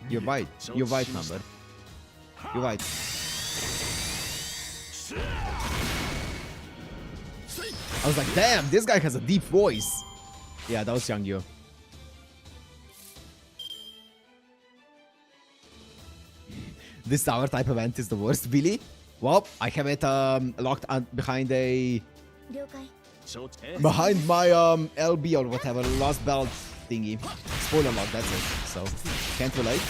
You're right. You're right, number. You're right. I was like, damn, this guy has a deep voice. Yeah, that was Xiangyu. This tower type event is the worst, Billy. Well, I have it locked behind a... Behind my LB or whatever, lost belt thingy. Spoiler lock, that's it. So, can't relate.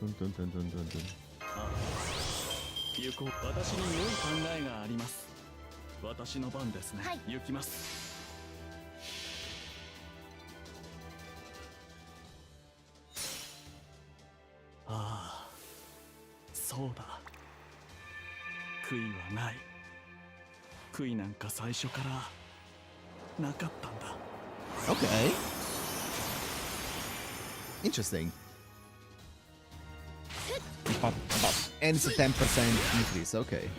Dun, dun, dun, dun, dun, dun. 私に良い考えがあります。私の番ですね。はい。行きます。ああ、そうだ。悔いはない。悔いなんか最初からなかったんだ。Okay. Interesting. And it's a 10% increase, okay.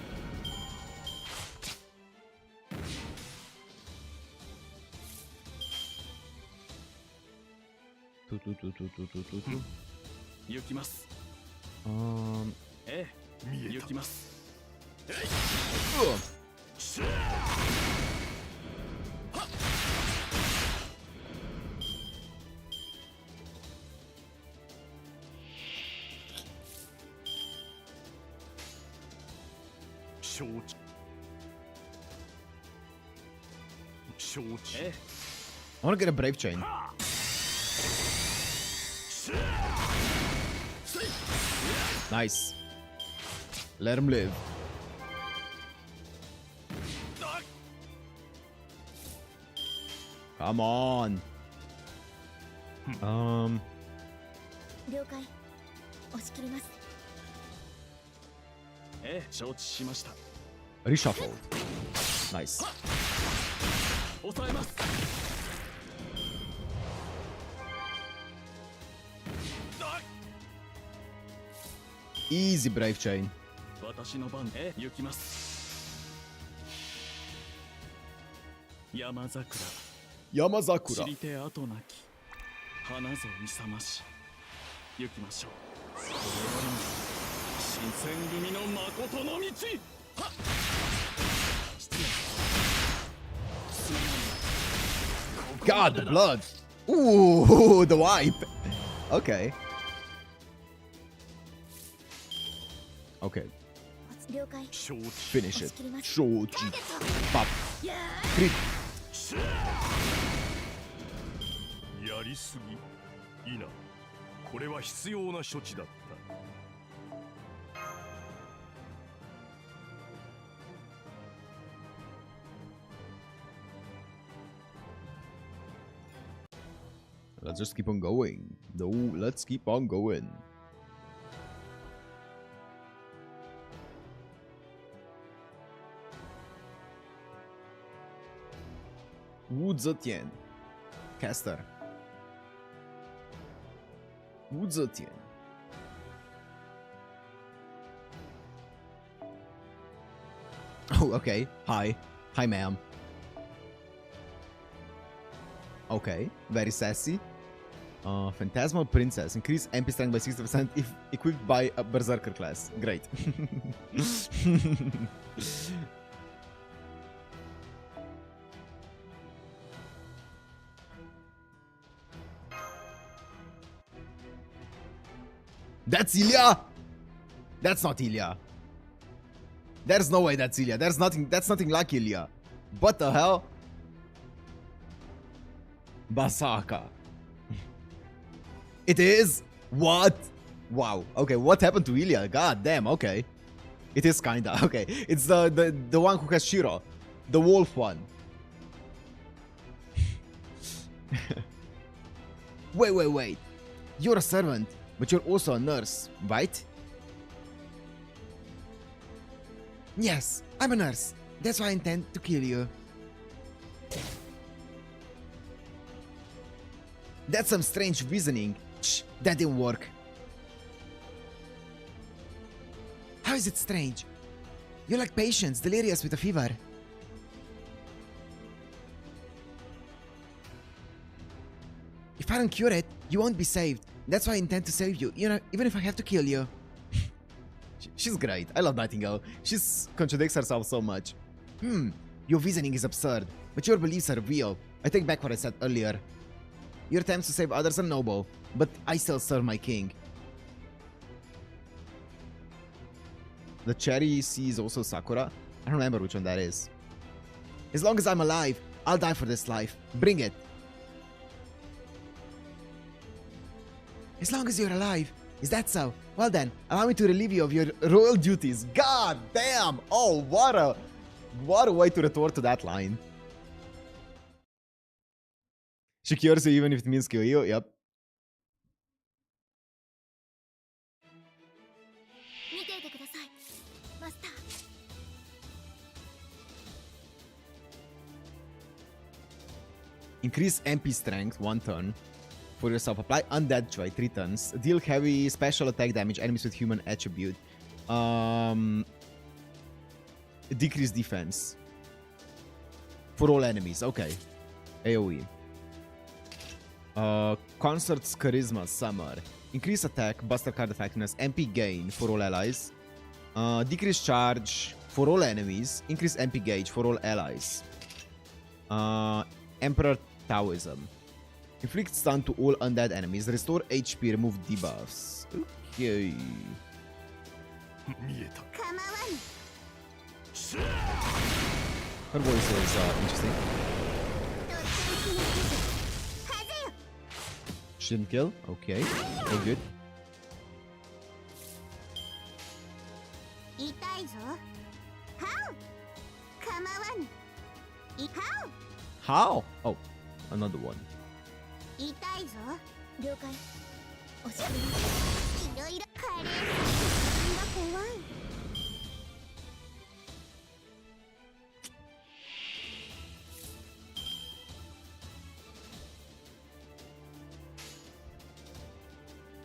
I want to get a Brave Chain. Nice. Let him live. Come on. 了解押し切ります 承知しました。 Reshuffle. Nice. 抑えます。 Easy Brave Chain. 私の番へ行きます。山桜 Yamazakura. 知り手後なき花ぞ勇まし行きましょう。これよりも新選組の誠の道。はっ失礼。 God, the blood. Ooh, the wipe. Okay. Okay. 了解 Finish it. Shoji. Pop. Crit. やりすぎいいな。これは必要な処置だった。 Let's just keep on going. No, let's keep on going. Wu Zetian. Caster. Wu Zetian. Oh, okay. Hi. Hi, ma'am. Okay. Very sassy. Phantasmal Princess. Increase MP strength by 60% if equipped by a Berserker class. Great. That's Ilya! That's not Ilya. There's no way that's Ilya. That's nothing like Ilya. What the hell? Basaka. It is? What? Wow. Okay, what happened to Ilya? God damn, okay. It is kinda. Okay. It's the one who has Shiro. The wolf one. Wait. You're a servant, but you're also a nurse, right? Yes, I'm a nurse. That's why I intend to kill you. That's some strange reasoning. Shh, that didn't work. How is it strange? You're like patients, delirious with a fever. If I don't cure it, you won't be saved. That's why I intend to save you, even if I have to kill you. She's great. I love Nightingale. She contradicts herself so much. Your reasoning is absurd, but your beliefs are real. I take back what I said earlier. Your attempts to save others are noble, but I still serve my king. The cherry sees also Sakura. I don't remember which one that is. As long as I'm alive, I'll die for this life. Bring it. As long as you're alive. Is that so? Well then, allow me to relieve you of your royal duties. God damn! Oh, what a way to retort to that line. She cures you even if it means kill you. Yep. 見ていてくださいマスター Increase MP strength 1 turn for yourself. Apply undead trait 3 turns. Deal heavy special attack damage enemies with human attribute. Decrease defense for all enemies. Okay. AoE. Concert's Charisma Summer. Increase attack, Buster card effectiveness, MP gain for all allies. Decrease charge for all enemies. Increase MP gauge for all allies. Emperor Taoism. Inflict stun to all undead enemies. Restore HP, remove debuffs. Okay. 見えた。構わぬ Her voice is interesting. はぜよ She didn't kill. Okay. Oh, good. 痛いぞはう構わぬいは How? Oh, another one. う痛いぞ了解おしくりいろいろカレーが怖い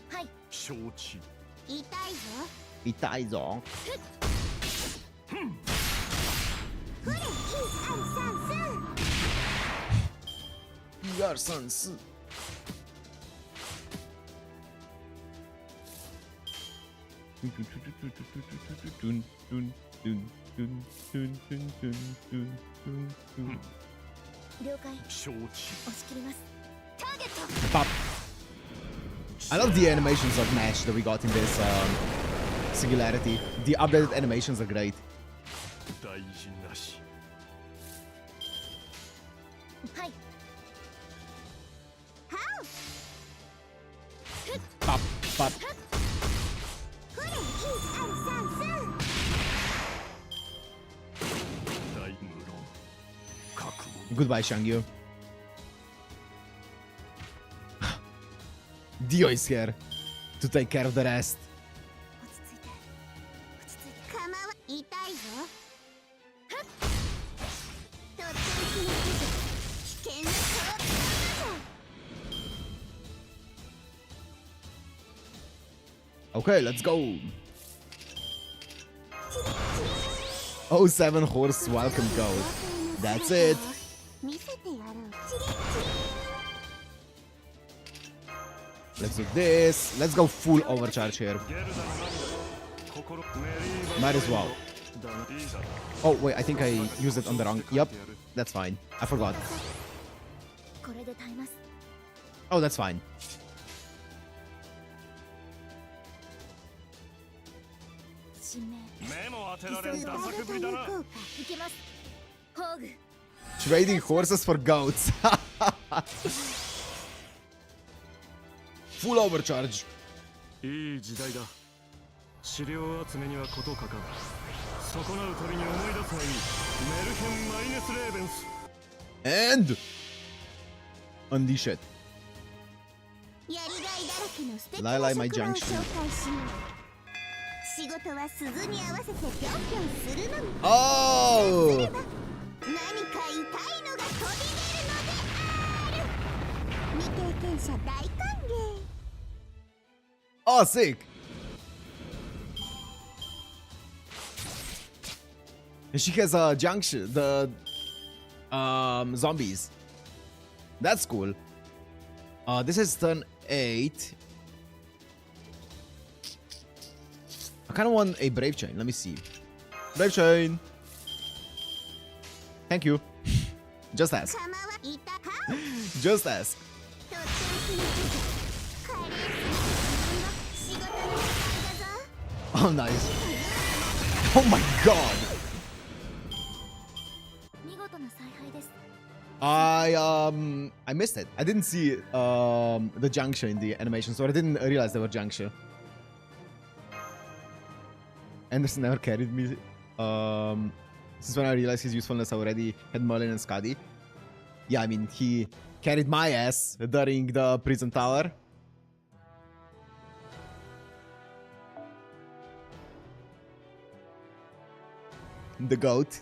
はい承知。痛いぞ Itaizo. ふれ1、2、3、4 Yarsansı. Dun, dun, dun, dun, dun, dun, dun, dun, dun, dun. 了解承知。押し切りますターゲット Pop. I love the animations of Nash that we got in this Singularity. The updated animations are great. 大事なし。はい Pop, pop. ふれ1、2、3、4大無論。覚悟。 Goodbye, Shangyu. Dio is here to take care of the rest. 落ち着いて落ち着いて構わ痛いぞはっとっておきの危険な川 Okay, let's go. Oh, 7 horse welcome goat. That's it. 見せてやろう Let's do this. Let's go full overcharge here. ゲルダの涙。心メリー Might as well. だないいだろ Oh, wait, I think I used it on the wrong. Yep, that's fine. I forgot. これで耐えます Oh, that's fine. 新名目も当てられん打作ぶりだな。いけますホーグ Trading horses for goats. Full overcharge. いい時代だ。資料集めにはことかかる。損なう鳥に思い出すがいい。メルヘン・マイネス・レーベンス。 And unleash it. やりがいだらけの素敵ライライマイな職場を紹介ジしよう仕事は鈴に合わせてぴょんぴょんするのみ Oh! 何か痛いのが飛び出るのである未経験者大歓迎 Oh, sick. She has a junction, the zombies. That's cool. This is turn 8. I kind of want a brave chain. Let me see. Brave chain. Thank you. Just ask. 構わいたは Just ask. とっておきのカレー仕事の時間だぞ Oh, nice. Oh my god. 見事な采配です I missed it. I didn't see the juncture in the animation, so I didn't realize there were juncture. Anderson never carried me. Since when I realized his usefulness, I already had Merlin and Skadi. Yeah, I mean, he carried my ass during the prison tower. The goat.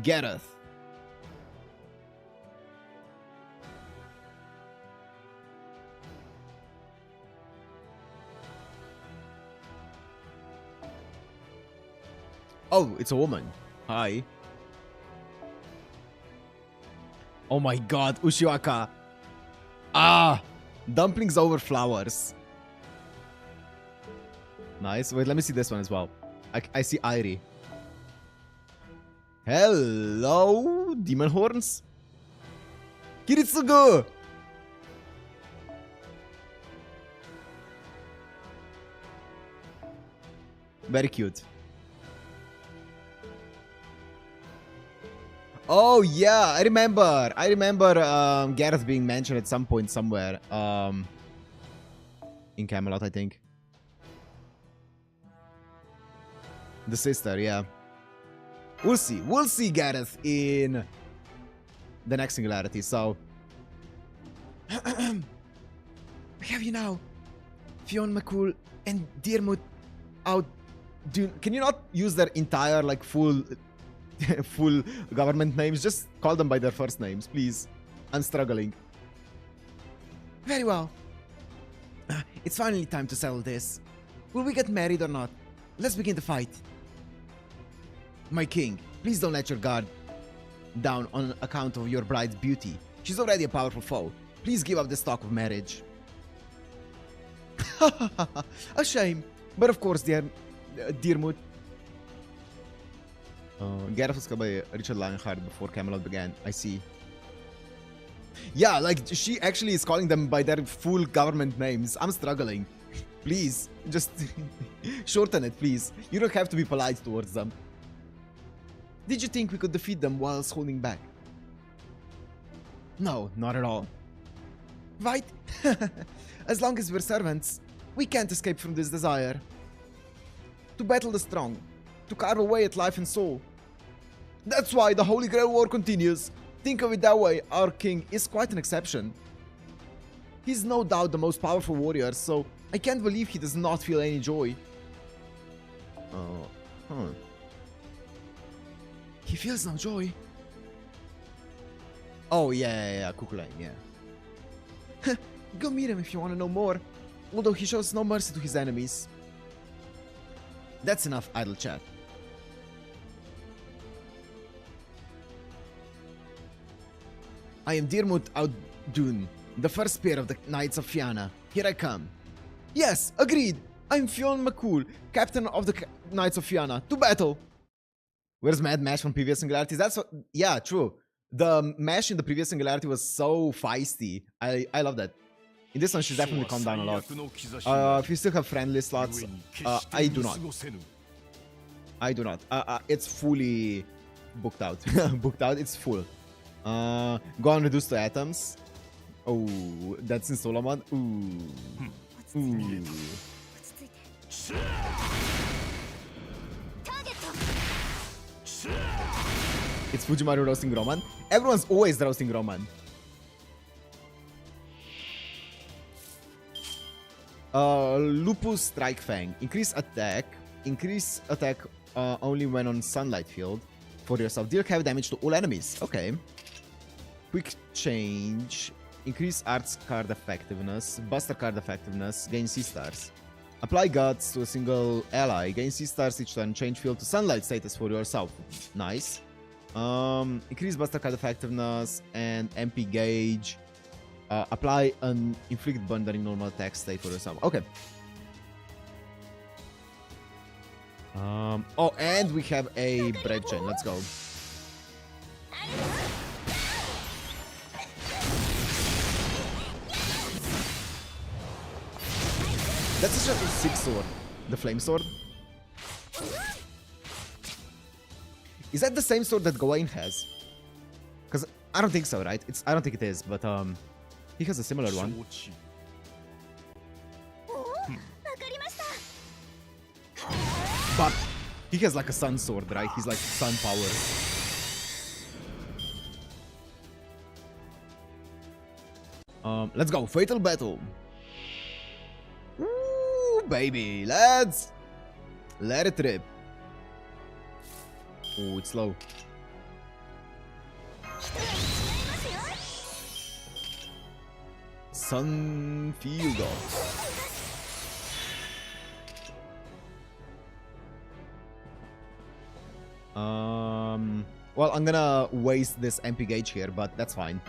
Gareth. Oh, it's a woman. Hi. Oh my god, Ushiwaka. Ah! Dumplings over flowers. Nice. Wait, let me see this one as well. I see Airi. Hello, Demon Horns. Kiritsugu! Very cute. Oh yeah, I remember. Gareth being mentioned at some point somewhere. In Camelot, I think. The sister, yeah. We'll see. We'll see Gareth in the next Singularity. So we have you now, Fionn McCool and Diarmuid out. Can you not use their entire like full government names? Just call them by their first names, please. I'm struggling. Very well. It's finally time to settle this. Will we get married or not? Let's begin the fight. My king, please don't let your guard down on account of your bride's beauty. She's already a powerful foe. Please give up this talk of marriage. A shame. But of course, Diarmuid. Gareth was killed by Richard Lionheart before Camelot began. I see. Yeah, like, she actually is calling them by their full government names. I'm struggling. Please, just shorten it, please. You don't have to be polite towards them. Did you think we could defeat them whilst holding back? No, not at all. Right? As long as we're servants, we can't escape from this desire. To battle the strong, to carve away at life and soul. That's why the Holy Grail War continues. Think of it that way, our king is quite an exception. He's no doubt the most powerful warrior, so I can't believe he does not feel any joy. He feels no joy. Oh, yeah, Cuchulainn, yeah. Go meet him if you want to know more. Although he shows no mercy to his enemies. That's enough idle chat. I am Diarmuid Audun, the first spear of the Knights of Fianna. Here I come. Yes, agreed. I'm Fionn McCool, captain of the Knights of Fianna. To battle. Where's Mad Mash from previous Singularities? That's what, yeah, true. The Mash in the previous Singularity was so feisty. I love that. In this one, she's definitely calmed down a lot. If you still have friendly slots, I do not. I do not. It's fully booked out. Booked out, it's full. Go on, reduce to atoms. Oh, that's in Solomon. Ooh. Ooh. It's Fujimaru roasting Roman. Everyone's always roasting Roman. Lupus Strike Fang. Increase attack. Increase attack only when on sunlight field. For yourself. Deal heavy damage to all enemies. Okay. Quick change. Increase arts card effectiveness. Buster card effectiveness. Gain C-stars. Apply guts to a single ally. Gain C-stars each turn. Change field to sunlight status for yourself. Nice. Increase Buster card effectiveness and MP gauge. Apply an inflict burn during normal attack state for yourself. Okay. Oh, and we have a break chain. Let's go. That's just a 6 sword. The flame sword. Is that the same sword that Gawain has? Because I don't think so, right? I don't think it is, but he has a similar one. But he has like a sun sword, right? He's like sun power. Let's go. Fatal battle. Ooh, baby. Let's let it rip. Oh, it's slow. Sun field off. Well, I'm gonna waste this MP gauge here, but that's fine.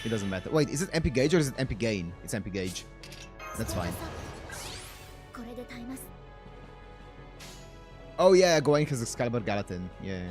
It doesn't matter. Wait, is it MP gauge or is it MP gain? It's MP gauge. That's fine. Oh yeah, Gawain has Excalibur Gallatin. Yeah.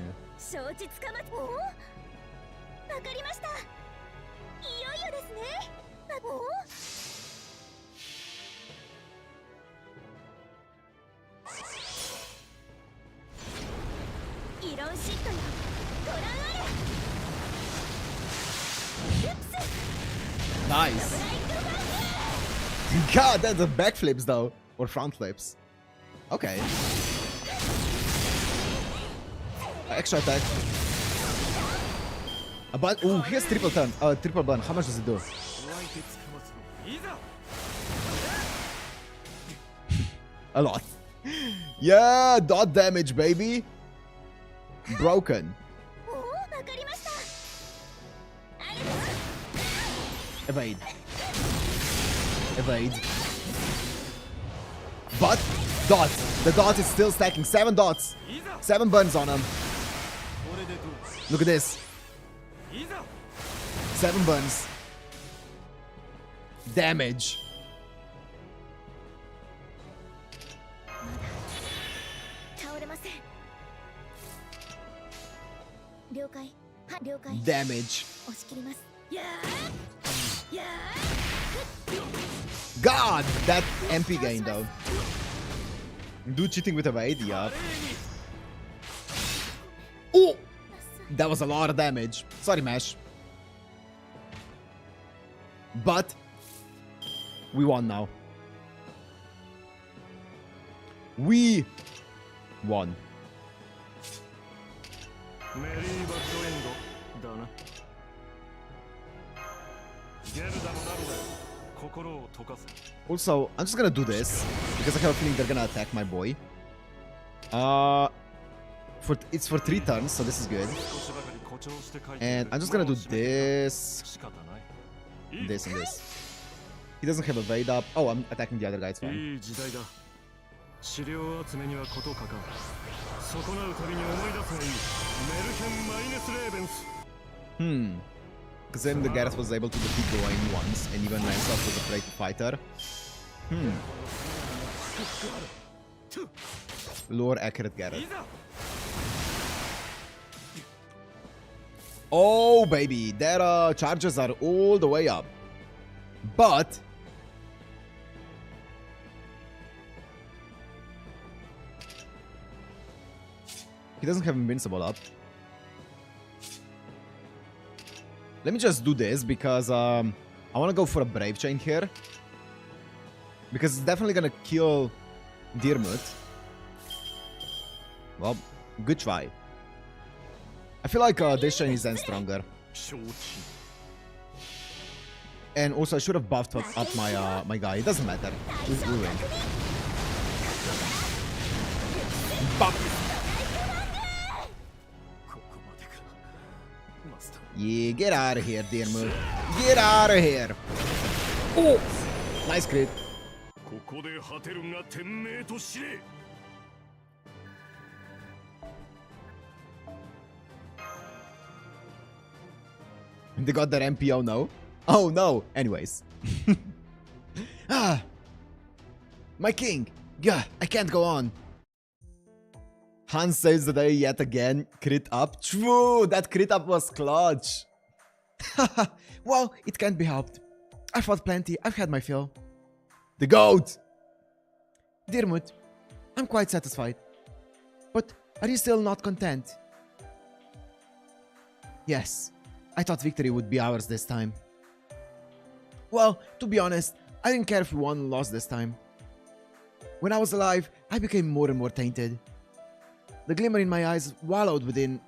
Nice. God, that's the backflips though. Or front flips. Okay. Extra attack. But ooh, here's triple turn. Triple burn. How much does it do? A lot. Yeah, dot damage, baby. Broken. Evade. Evade. But dot. The dot is still stacking. 7 dots. 7 burns on him. Look at this. 7 burns. Damage. Damage. God, that MP gain though. Dude cheating with evade, yeah. Oh! That was a lot of damage. Sorry, Mesh. But we won now. We won. Also, I'm just gonna do this because I have a feeling they're gonna attack my boy. It's for 3 turns, so this is good. And I'm just gonna do this, this, and this. He doesn't have evade up. Oh, I'm attacking the other guy. It's fine. Because then the Gareth was able to defeat Gawain once, and even Lancelot was afraid to fight her. Lore accurate Gareth. Oh, baby, their charges are all the way up. But he doesn't have invincible up. Let me just do this because I want to go for a Brave Chain here. Because it's definitely going to kill Diarmuid. Well, good try. I feel like this chain is then stronger. And also I should have buffed up my my guy. It doesn't matter. We win. Buff. Yeah, get out of here, Diarmuid. Get out of here. Oh, nice crit. They got their MPO now. Oh no. Anyways. My king. Yeah, I can't go on. Hans saves the day yet again. Crit up. True, that crit up was clutch. Well, it can't be helped. I fought plenty. I've had my fill. The GOAT. Diarmuid, I'm quite satisfied. But are you still not content? Yes. I thought victory would be ours this time. Well, to be honest, I didn't care if we won or lost this time. When I was alive, I became more and more tainted. The glimmer in my eyes wallowed within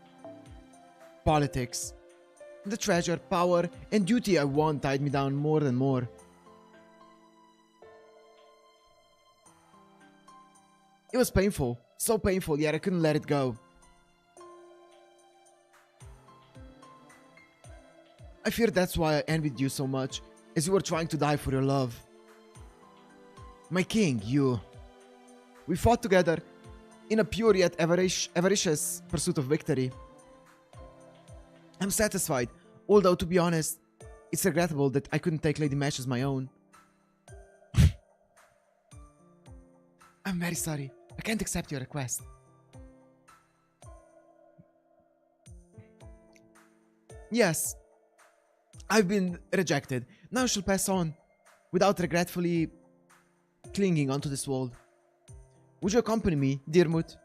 politics. The treasure, power, and duty I won tied me down more and more. It was painful, so painful, yet I couldn't let it go. I fear that's why I envied you so much, as you were trying to die for your love. My king, you. We fought together in a pure yet avaricious pursuit of victory. I'm satisfied, although to be honest, it's regrettable that I couldn't take Lady Mesh as my own. I'm very sorry. I can't accept your request. Yes. I've been rejected. Now I shall pass on, without regretfully clinging onto this world. Would you accompany me, Diarmuid?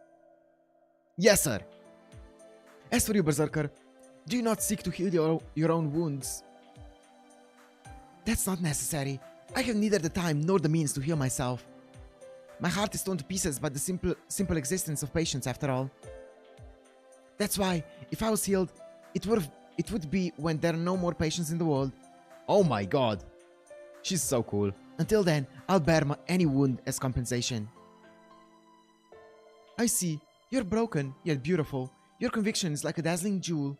Yes, sir. As for you, Berserker, do you not seek to heal your own wounds? That's not necessary. I have neither the time nor the means to heal myself. My heart is torn to pieces by the simple existence of patience, after all. That's why, if I was healed, it would be when there are no more patients in the world. Oh my god. She's so cool. Until then, I'll bear any wound as compensation. I see. You're broken, yet beautiful. Your conviction is like a dazzling jewel.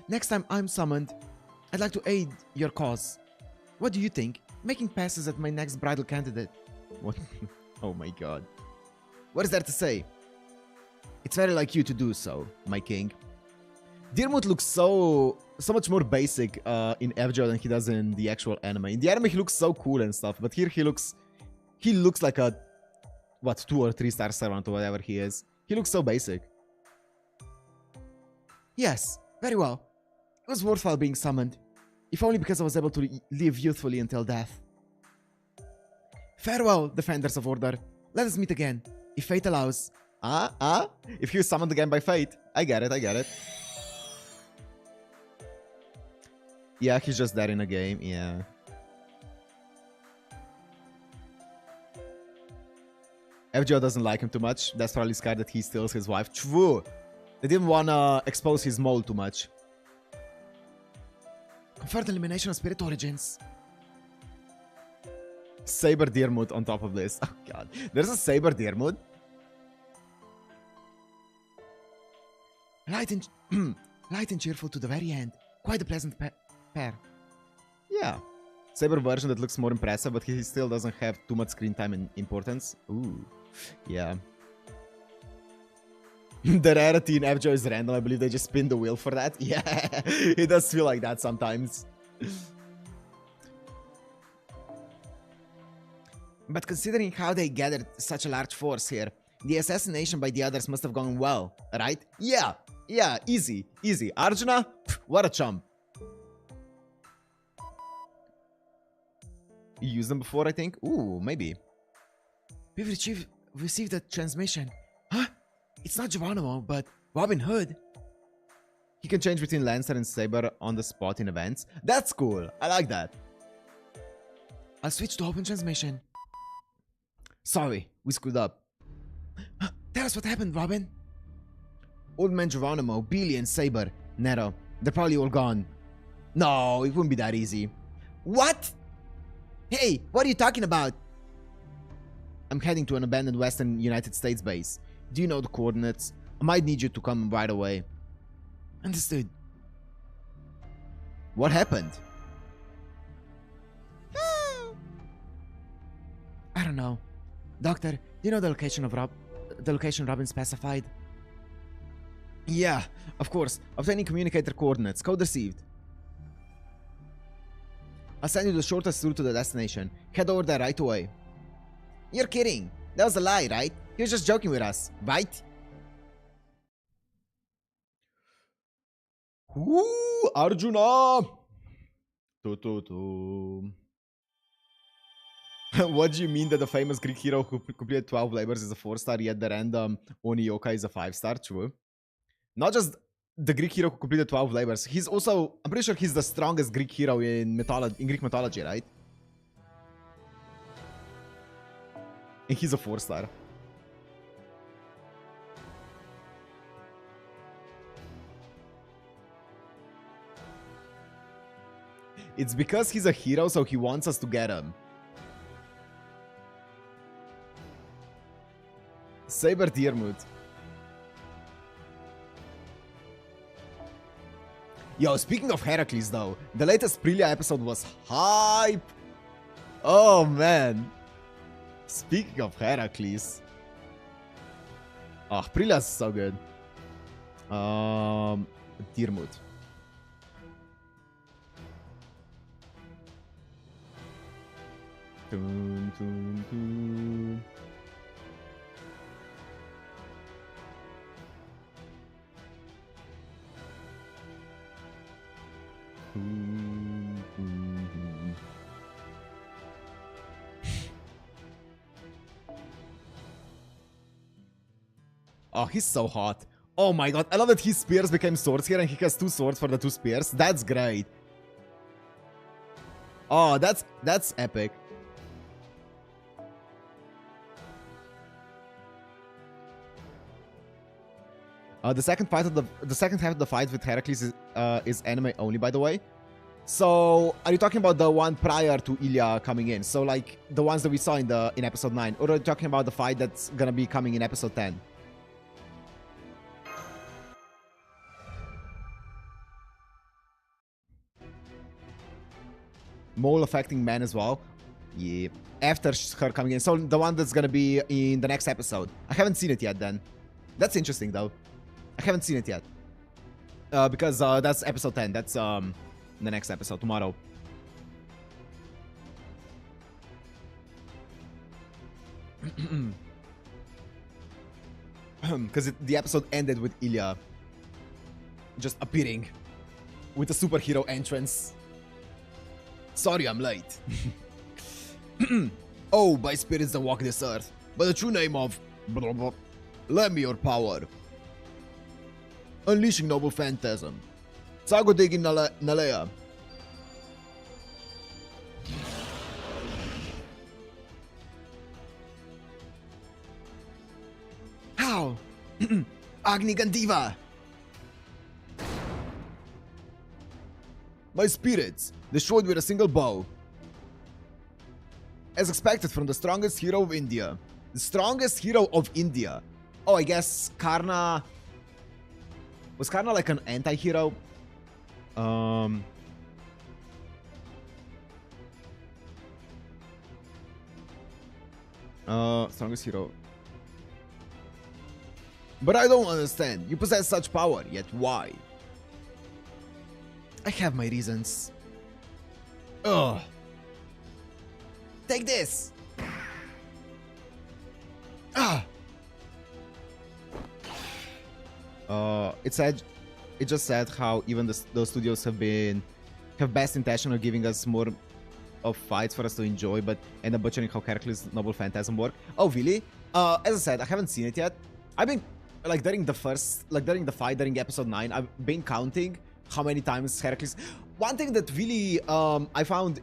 Next time I'm summoned, I'd like to aid your cause. What do you think? Making passes at my next bridal candidate. What? Oh my god. What is there to say? It's very like you to do so, my king. Diarmuid looks so much more basic in FGO than he does in the actual anime. In the anime he looks so cool and stuff, but here he looks like a, what, 2 or 3 star servant or whatever he is. He looks so basic. Yes, very well. It was worthwhile being summoned, if only because I was able to live youthfully until death. Farewell, defenders of order. Let us meet again, if fate allows. If he was summoned again by fate. I get it. Yeah, he's just there in a game, yeah. FGO doesn't like him too much. That's probably scared that he steals his wife. True. They didn't want to expose his mole too much. Conferred elimination of spirit origins. Saber Diarmuid on top of this. Oh god. There's a Saber Diarmuid. Light and cheerful to the very end. Quite a pleasant pair. Yeah. Saber version that looks more impressive, but he still doesn't have too much screen time and importance. Ooh. Yeah. The rarity in FGO is random. I believe they just spin the wheel for that. Yeah. It does feel like that sometimes. But considering how they gathered such a large force here, the assassination by the others must have gone well, right? Yeah, easy. Arjuna, what a chump. You used them before, I think? Ooh, maybe. We've received a transmission. Huh? It's not Geronimo, but Robin Hood. He can change between Lancer and Saber on the spot in events. That's cool. I like that. I'll switch to open transmission. Sorry, we screwed up. Tell us what happened, Robin. Old Man Geronimo, Billy and Saber, Nero. They're probably all gone. No, it wouldn't be that easy. What? Hey, what are you talking about? I'm heading to an abandoned Western United States base. Do you know the coordinates? I might need you to come right away. Understood. What happened? I don't know. Doctor, do you know the location of Robin specified? Yeah, of course. Obtaining communicator coordinates. Code received. I'll send you the shortest route to the destination. Head over there right away. You're kidding. That was a lie, right? He was just joking with us, right? Ooh, Arjuna! What do you mean that the famous Greek hero who completed 12 labors is a 4-star, yet the random Onioka is a 5-star? True. Not just the Greek hero who completed 12 labors. He's also, I'm pretty sure he's the strongest Greek hero in Greek mythology, right? And he's a 4-star. It's because he's a hero, so he wants us to get him. Saber Diarmuid. Yo, speaking of Heracles though, the latest Prilia episode was hype. Oh man. Speaking of Heracles. Oh, Prilia is so good. Diarmuid. Dun, dun, dun. Oh, he's so hot. Oh my god, I love that his spears became swords here and he has 2 swords for the 2 spears. That's great. Oh, that's epic. The second half of the fight with Heracles is anime only, by the way. So, are you talking about the one prior to Ilya coming in? So, like the ones that we saw in episode 9, or are you talking about the fight that's gonna be coming in episode 10? Mole affecting man as well. Yeah. After her coming in. So, the one that's gonna be in the next episode. I haven't seen it yet then. That's interesting though. I haven't seen it yet. Because that's episode 10. That's the next episode tomorrow. Because the episode ended with Ilya just appearing with a superhero entrance. Sorry, I'm late. Oh, by spirits that walk this earth, by the true name of blah, blah, lend me your power. Unleashing noble phantasm. Sago digging Nalea. How? Agni Gandiva. My spirits, destroyed with a single bow. As expected from the strongest hero of India. The strongest hero of India. Oh, I guess Karna... Was Karna like an anti-hero? Strongest hero. But I don't understand. You possess such power, yet why? I have my reasons. Ugh. Take this! Ah! It just said how even those studios have best intention of giving us more of fights for us to enjoy, but end up butchering how Heracles Noble Phantasm work. Oh, really? As I said, I haven't seen it yet. I've been during the fight during episode 9, I've been counting how many times Heracles. One thing that really I found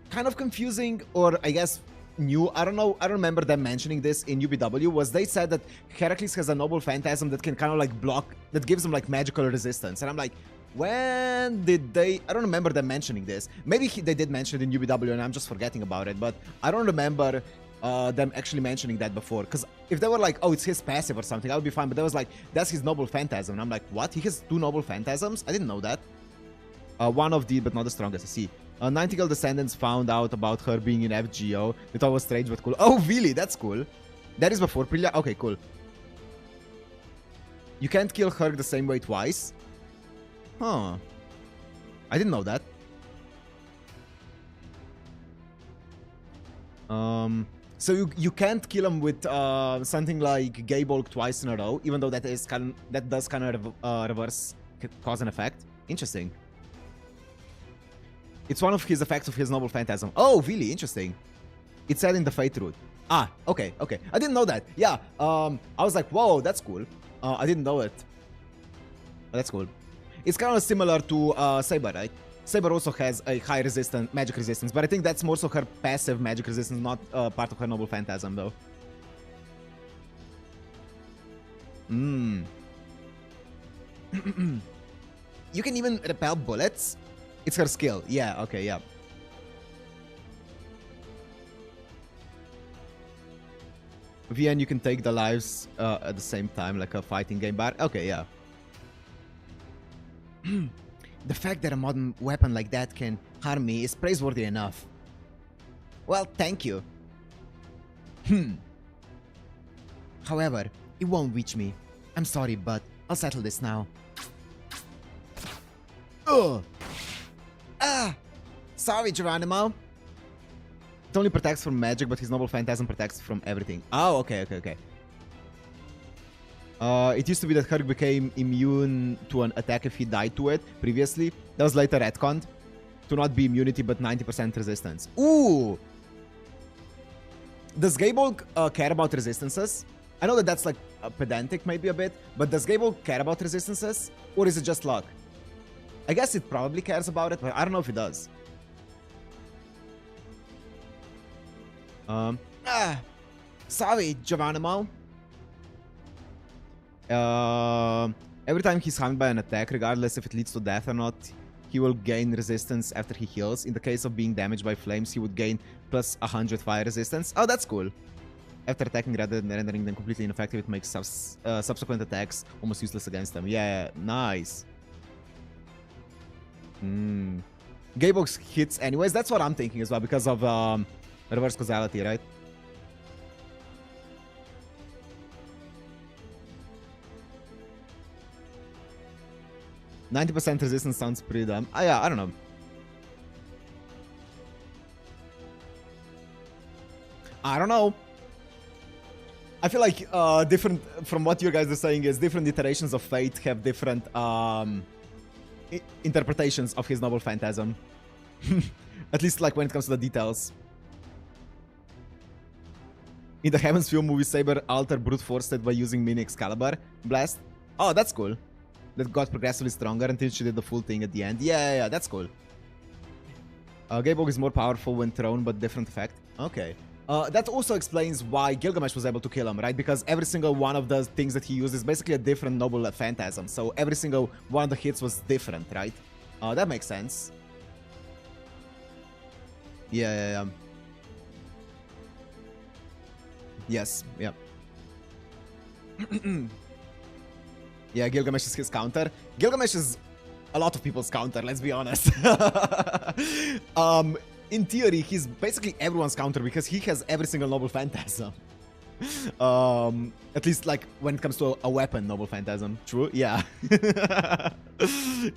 kind of confusing, or I guess new, I don't know, I don't remember them mentioning this in UBW, was they said that Heracles has a Noble Phantasm that can kind of like block, that gives him like magical resistance. And I'm like, when did they, I don't remember them mentioning this. Maybe they did mention it in UBW and I'm just forgetting about it, but I don't remember them actually mentioning that before. Because if they were like, oh, it's his passive or something, I would be fine. But they was like, that's his Noble Phantasm. And I'm like, what? He has 2 Noble Phantasms? I didn't know that. One of the, but not the strongest, I see. Nightingale Descendants found out about her being in FGO. They thought it was strange but cool. Oh, really? That's cool. That is before Prilya? Okay, cool. You can't kill Herc the same way twice? Huh. I didn't know that. So you can't kill him with something like Gaybolg twice in a row, even though that does kind of reverse cause and effect. Interesting. It's one of his effects of his Noble Phantasm. Oh, really? Interesting. It said in the Fate route. Ah, okay, okay. I didn't know that. Yeah, I was like, whoa, that's cool. I didn't know it. That's cool. It's kind of similar to Saber, right? Saber also has a high resistance, magic resistance, but I think that's more so her passive magic resistance, not part of her Noble Phantasm, though. You can even repel bullets? It's her skill. Yeah, okay, yeah. VN, you can take the lives at the same time, like a fighting game bar. Okay, yeah. The fact that a modern weapon like that can harm me is praiseworthy enough. Well, thank you. However, it won't reach me. I'm sorry, but I'll settle this now. Ugh! Ah! Sorry, Geronimo. It only protects from magic, but his Noble Phantasm protects from everything. Oh, okay, okay, okay. It used to be that Herc became immune to an attack if he died to it previously. That was later retconned to not be immunity, but 90% resistance. Ooh! Does Gaybolg care about resistances? I know that that's like pedantic maybe a bit, but does Gaybolg care about resistances? Or is it just luck? I guess it probably cares about it, but I don't know if it does. Um, Sorry, Geronimo. Every time he's harmed by an attack, regardless if it leads to death or not, he will gain resistance after he heals. In the case of being damaged by flames, he would gain plus 100 fire resistance. Oh, that's cool. After attacking rather than rendering them completely ineffective, it makes subsequent attacks almost useless against them. Yeah, nice. Gaybox hits anyways. That's what I'm thinking as well, because of reverse causality, right? %90 resistance sounds pretty dumb. Yeah, I don't know. I don't know. I feel like different from what you guys are saying is different iterations of Fate have different interpretations of his noble phantasm. At least like when it comes to the details. In the Heaven's Fuel movie, Saber altered brute forced it by using mini Excalibur blast. Oh, that's cool. That got progressively stronger until she did the full thing at the end. Yeah, that's cool. Gaybog is more powerful when thrown, but different effect. Okay. That also explains why Gilgamesh was able to kill him, right? Because every single one of the things that he used is basically a different noble phantasm. So every single one of the hits was different, right? That makes sense. Yeah. Yes, yeah. Yeah, Gilgamesh is his counter. Gilgamesh is a lot of people's counter, let's be honest. In theory, he's basically everyone's counter because he has every single noble phantasm. At least like when it comes to a weapon noble phantasm. True? Yeah.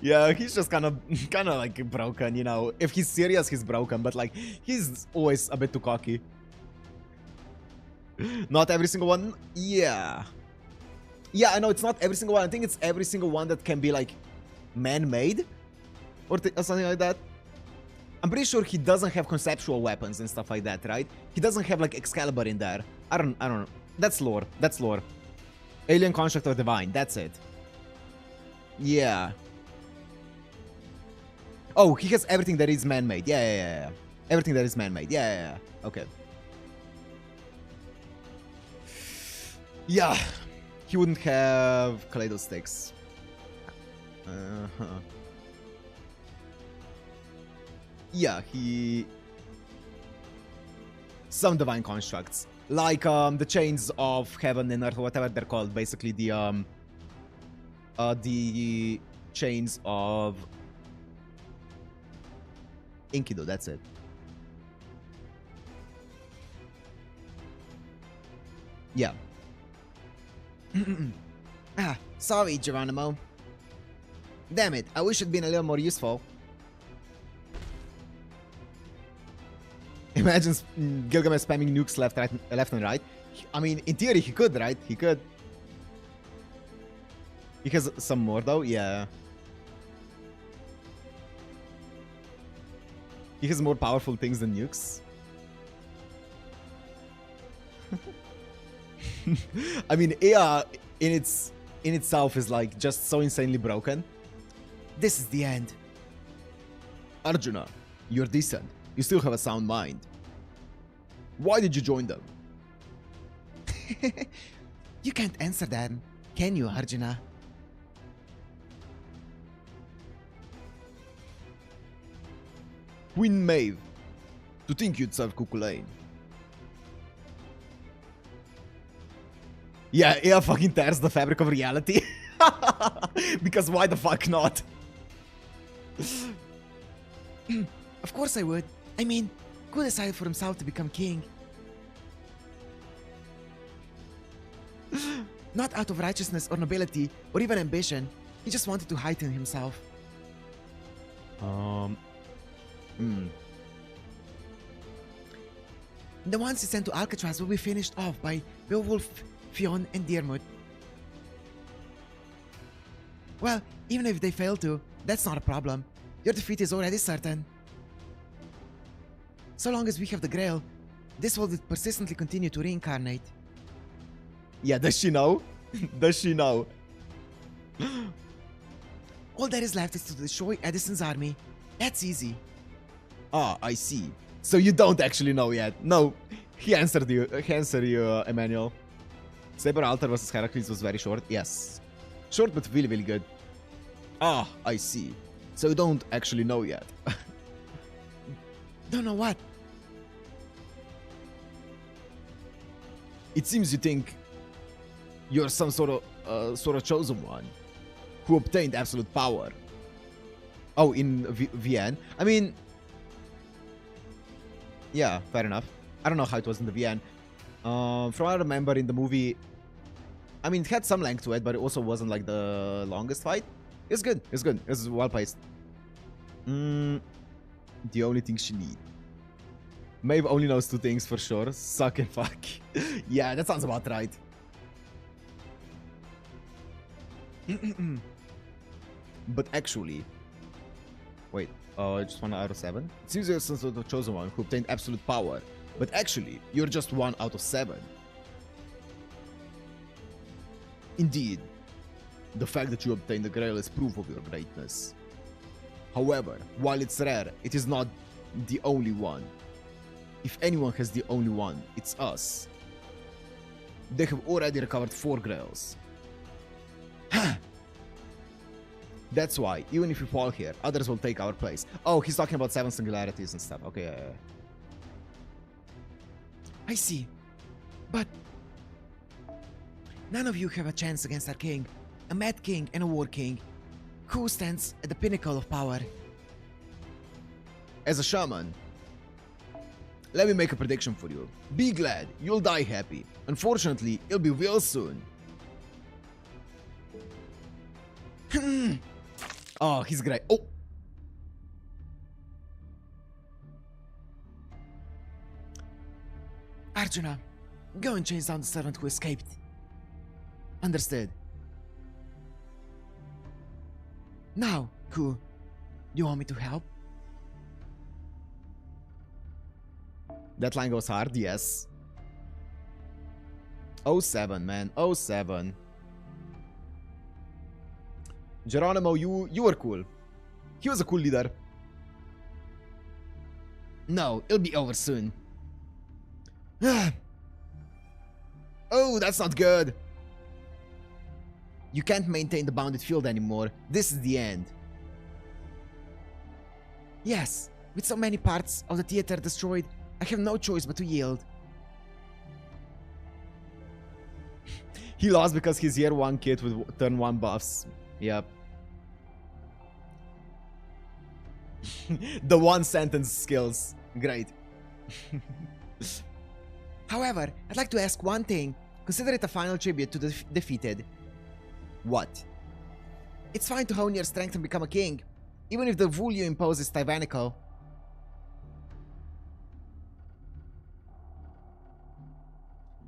Yeah, he's just kind of like broken, you know. If he's serious, he's broken, but like he's always a bit too cocky. Not every single one. Yeah, I know it's not every single one. I think it's every single one that can be like man-made or something like that. I'm pretty sure he doesn't have conceptual weapons and stuff like that, right? He doesn't have like Excalibur in there. I don't know. That's lore. Alien Construct or Divine. That's it. Yeah. Oh, he has everything that is man-made. Yeah. Everything that is man-made. Yeah. Okay. Yeah. He wouldn't have Kaleido sticks. Yeah, some divine constructs. Like the chains of heaven and earth, or whatever they're called. Basically the chains of Enkidu, that's it. Yeah. Sorry, Geronimo. Damn it, I wish it'd been a little more useful. Imagine Gilgamesh spamming nukes left and right. I mean, in theory, he could, right? He could. He has some more, though. Yeah. He has more powerful things than nukes. I mean, AI in itself is like just so insanely broken. This is the end. Arjuna, you're decent. You still have a sound mind. Why did you join them? You can't answer that, can you, Arjuna? Queen Maeve. To think you'd serve Cuchulainn. Yeah, Ea fucking tears the fabric of reality. Because why the fuck not? Of course I would. I mean, Ku decided for himself to become king. Not out of righteousness or nobility or even ambition. He just wanted to heighten himself. The ones he sent to Alcatraz will be finished off by Beowulf, Fionn, and Diarmuid. Well, even if they fail to, that's not a problem. Your defeat is already certain. So long as we have the Grail, this will persistently continue to reincarnate. Yeah, does she know? Does she know? All that is left is to destroy Edison's army. That's easy. Ah, I see. So you don't actually know yet. No, He answered you, Emmanuel. Saber Alter versus Heracles was very short. Yes. Short, but really, really good. Ah, I see. So you don't actually know yet. Don't know what? It seems you think you're some sort of chosen one who obtained absolute power. Oh, in VN? I mean, yeah, fair enough. I don't know how it was in the VN. From what I remember in the movie, I mean, it had some length to it, but it also wasn't like the longest fight. It's good. It's good. It's well paced. The only thing she needs. Maeve only knows 2 things for sure. Suck and fuck. Yeah, that sounds about right. But actually... Wait, just 1 out of 7? It seems you're some sort of chosen one who obtained absolute power. But actually, you're just 1 out of 7. Indeed, the fact that you obtained the Grail is proof of your greatness. However, while it's rare, it is not the only one. If anyone has the only one, it's us. They have already recovered 4 Grails. That's why, even if we fall here, others will take our place. Oh, he's talking about 7 singularities and stuff. Okay, yeah. I see. But... none of you have a chance against our king. A mad king and a war king. Who stands at the pinnacle of power? As a shaman, let me make a prediction for you. Be glad, you'll die happy. Unfortunately, it'll be real soon. Oh, he's great. Oh! Arjuna, go and chase down the servant who escaped. Understood. Now, Ku, you want me to help? That line goes hard, yes. 07, man. 07. Geronimo, you were cool. He was a cool leader. No, it'll be over soon. Oh, that's not good. You can't maintain the bounded field anymore. This is the end. Yes, with so many parts of the theater destroyed, I have no choice but to yield. He lost because he's year 1 kid with turn 1 buffs. Yep. The 1 sentence skills. Great. However, I'd like to ask one thing. Consider it a final tribute to the defeated. What? It's fine to hone your strength and become a king, even if the rule you impose is tyrannical.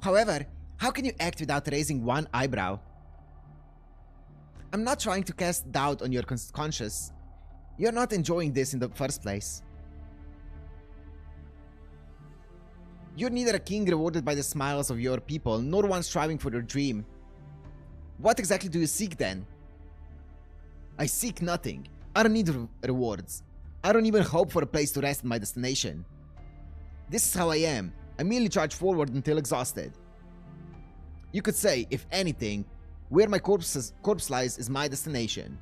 However, how can you act without raising 1 eyebrow? I'm not trying to cast doubt on your conscience. You're not enjoying this in the first place. You're neither a king rewarded by the smiles of your people, nor one striving for your dream. What exactly do you seek then? I seek nothing. I don't need rewards. I don't even hope for a place to rest in my destination. This is how I am. I merely charge forward until exhausted. You could say, if anything, where my corpse lies is my destination.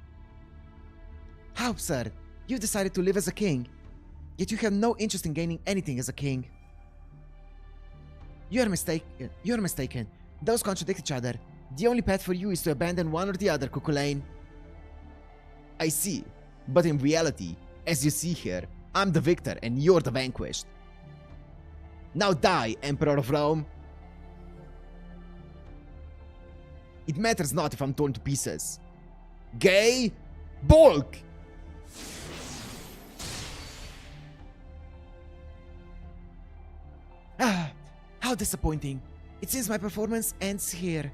How absurd. You've decided to live as a king, yet you have no interest in gaining anything as a king. You're mistaken. Those contradict each other. The only path for you is to abandon one or the other, Cucu Lane. I see. But in reality, as you see here, I'm the victor and you're the vanquished. Now die, Emperor of Rome. It matters not if I'm torn to pieces. Gay bulk! Ah, how disappointing. It seems my performance ends here.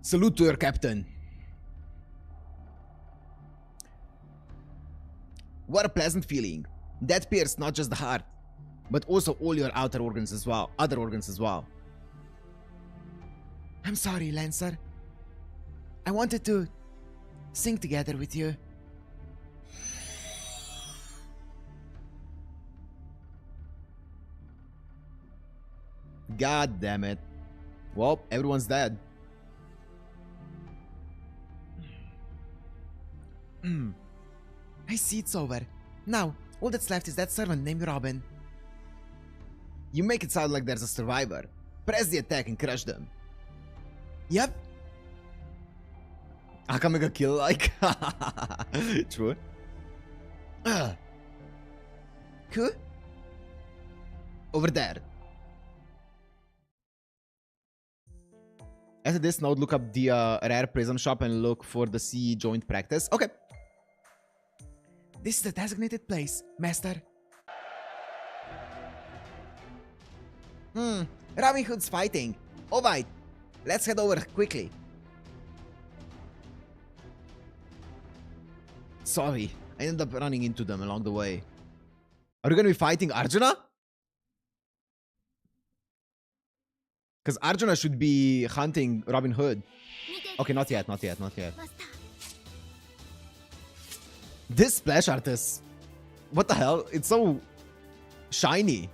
Salute to your captain. What a pleasant feeling. That pierced not just the heart, but also all your outer organs as well, other organs as well. I'm sorry, Lancer. I wanted to sing together with you. God damn it. Well, everyone's dead. I see it's over. Now, all that's left is that servant named Robin. You make it sound like there's a survivor. Press the attack and crush them. Yep. Akamega kill like. True. Cool. Over there. After this node, look up the rare prism shop and look for the CE joint practice. Okay. This is the designated place, master. Robin Hood's fighting. Alright, let's head over quickly. Sorry, I ended up running into them along the way. Are we gonna be fighting Arjuna? Because Arjuna should be hunting Robin Hood. Okay, not yet, not yet, not yet. This splash art is... What the hell? It's so... shiny.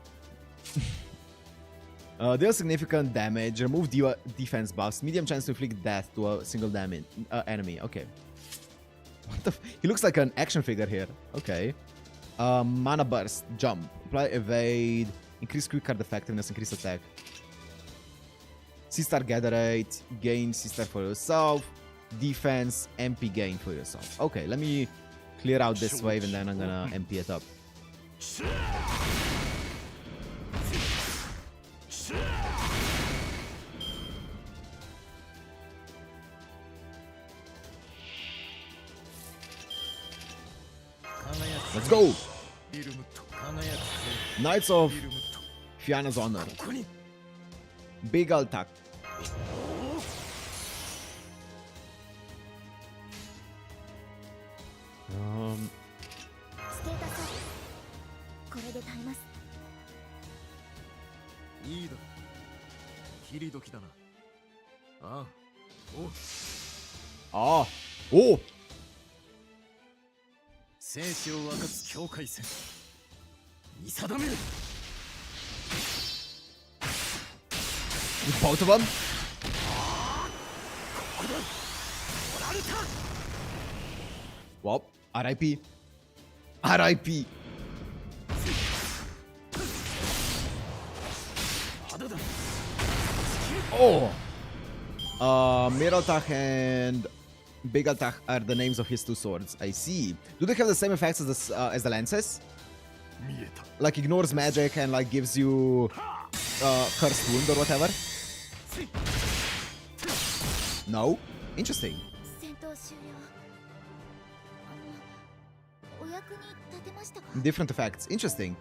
Deal significant damage, remove defense buffs, medium chance to inflict death to a single enemy. Okay. What the he looks like an action figure here. Okay. Mana burst, jump, apply evade, increase quick card effectiveness, increase attack. C-star gather rate, gain C-star for yourself, defense, MP gain for yourself. Okay, let me clear out this wave and then I'm gonna MP it up. Let's go! Knights of Fianna's Honor. Big attack. Oh! 生死を分かつ境界線見定める With both of them? Well, RIP. RIP. Oh! Mirotach and Bigaltach are the names of his two swords. I see. Do they have the same effects as the lances? Like ignores magic and like gives you cursed wound or whatever? No? Interesting. Different effects. Interesting.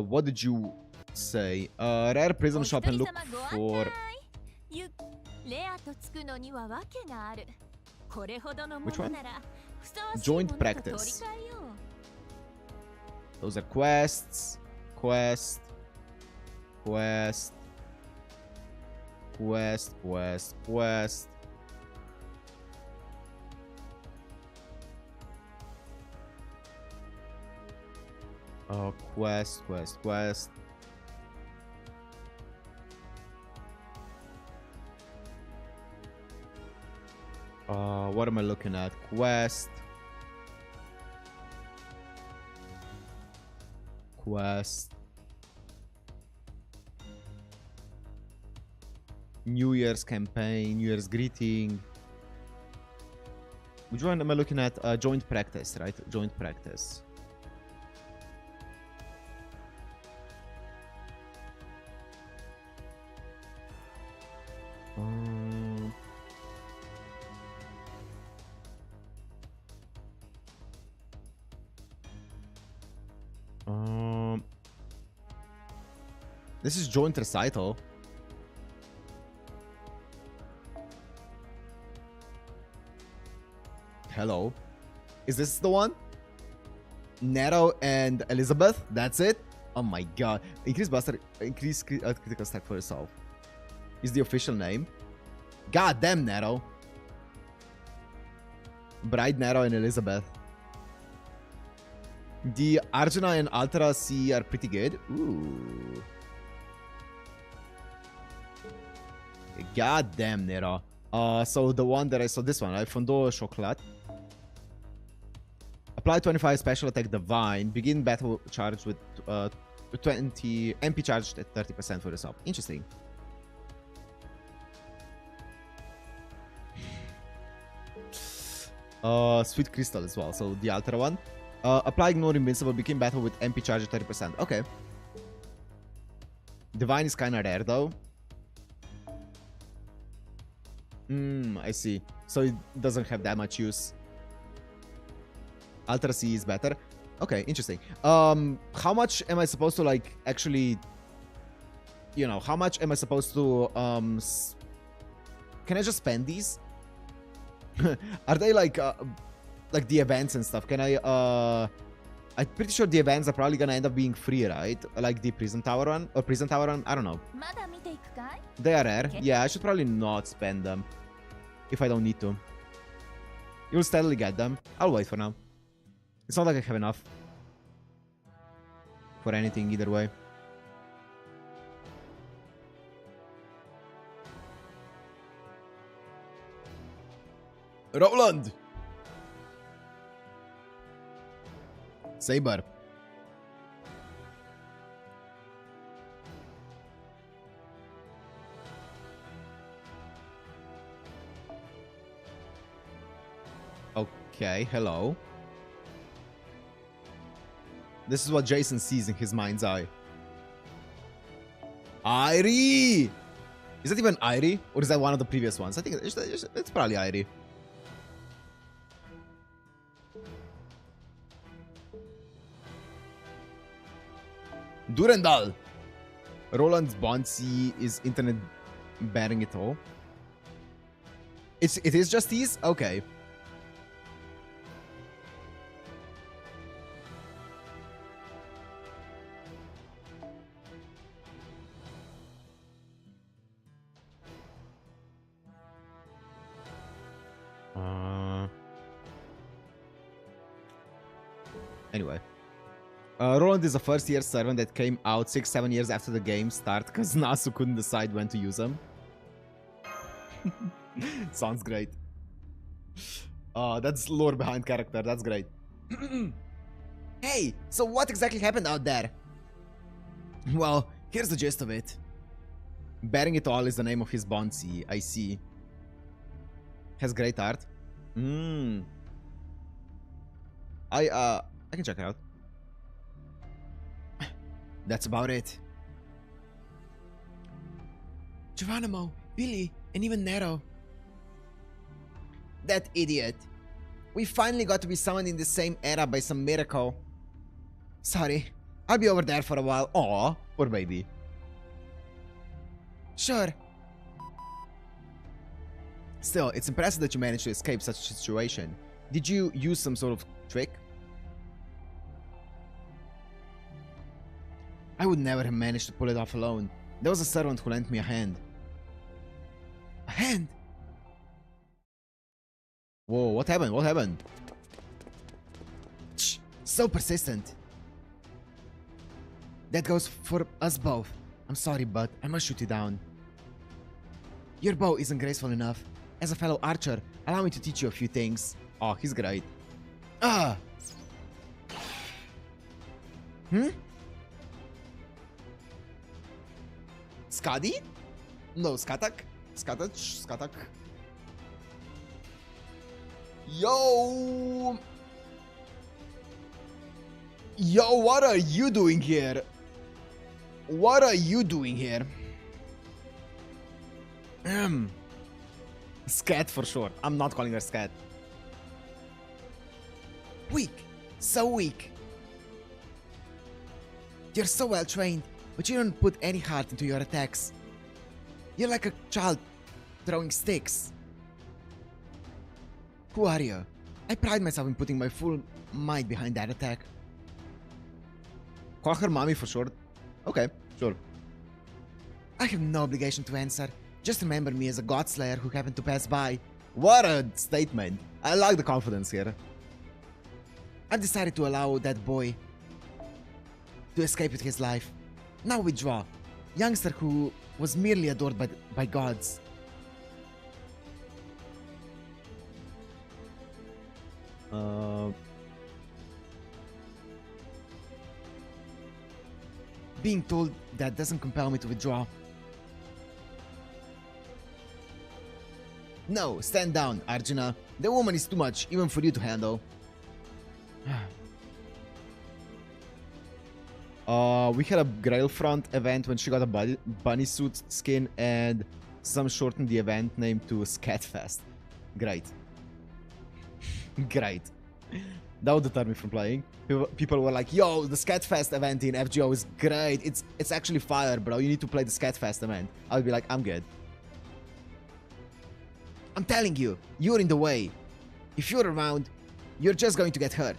What did you say? Rare prism shop and look for... Which one? Joint practice. Those are quests. Quest. Quest. Quest. Quest. Quest. Quest, quest, quest. What am I looking at? Quest. Quest. New Year's campaign, New Year's greeting. Which one am I looking at? Joint practice, right? Joint practice. This is joint recital. Hello. Is this the one? Nero and Elizabeth. That's it. Oh my god. Increase buster. Increase critical stack for yourself. Is the official name. God damn, Nero. Bride, Nero, and Elizabeth. The Arjuna and Ultra C are pretty good. Ooh. God damn, Nero. So the one that I saw, this one, right? Fondant Chocolat. Apply 25 special attack Divine. Begin battle charge with 20 MP charged at 30% for yourself. Interesting. Sweet Crystal as well. So the Ultra one. Apply Ignore Invincible. Begin battle with MP charge at 30%. Okay. Divine is kind of rare though. I see. So it doesn't have that much use. Ultra C is better. Okay, interesting. How much am I supposed to like actually, you know, how much am I supposed to can I just spend these? Are they like the events and stuff? Can I I'm pretty sure the events are probably gonna end up being free, right? Like the Prison Tower one or Prison Tower one, I don't know. They are rare. Yeah, I should probably not spend them if I don't need to. You'll steadily get them. I'll wait for now. It's not like I have enough for anything either way. Roland! Saber. Okay, hello. This is what Jason sees in his mind's eye. Irie! Is that even Irie? Or is that one of the previous ones? I think it's probably Irie. Durandal! Roland's Bonsi is internet bearing it all. It is just these? Okay. Anyway. Roland is a first-year servant that came out 6-7 years after the game start because Nasu couldn't decide when to use them. Sounds great. That's lore behind character. That's great. Hey, so what exactly happened out there? Well, here's the gist of it. Bearing It All is the name of his Bonsi. I see. Has great art. I can check it out. That's about it. Geronimo, Billy, and even Nero. That idiot. We finally got to be summoned in the same era by some miracle. Sorry, I'll be over there for a while. Aw, poor baby. Sure. Still, it's impressive that you managed to escape such a situation. Did you use some sort of trick? I would never have managed to pull it off alone. There was a servant who lent me a hand. A hand? Whoa, what happened? What happened? Shh, so persistent. That goes for us both. I'm sorry, but I must shoot you down. Your bow isn't graceful enough. As a fellow archer, allow me to teach you a few things. Oh, he's great. Ah! Skadi? No, Skatak? Skatak? Yo! Yo, what are you doing here? What are you doing here? Scat for sure. I'm not calling her Scat. Weak. So weak. You're so well trained, but you don't put any heart into your attacks. You're like a child throwing sticks. Who are you? I pride myself in putting my full might behind that attack. Call her mommy for short. Okay, sure. I have no obligation to answer. Just remember me as a god slayer who happened to pass by. What a statement. I like the confidence here. I've decided to allow that boy to escape with his life. Now withdraw. Youngster who was merely adored by gods. Being told that doesn't compel me to withdraw. No, stand down, Arjuna. The woman is too much, even for you to handle. We had a Grailfront event when she got a bunny suit skin, and some shortened the event name to Scatfest. Great. Great. That would deter me from playing. People were like, yo, the Scatfest event in FGO is great. It's actually fire, bro. You need to play the Scatfest event. I would be like, I'm good. I'm telling you, you're in the way. If you're around, you're just going to get hurt.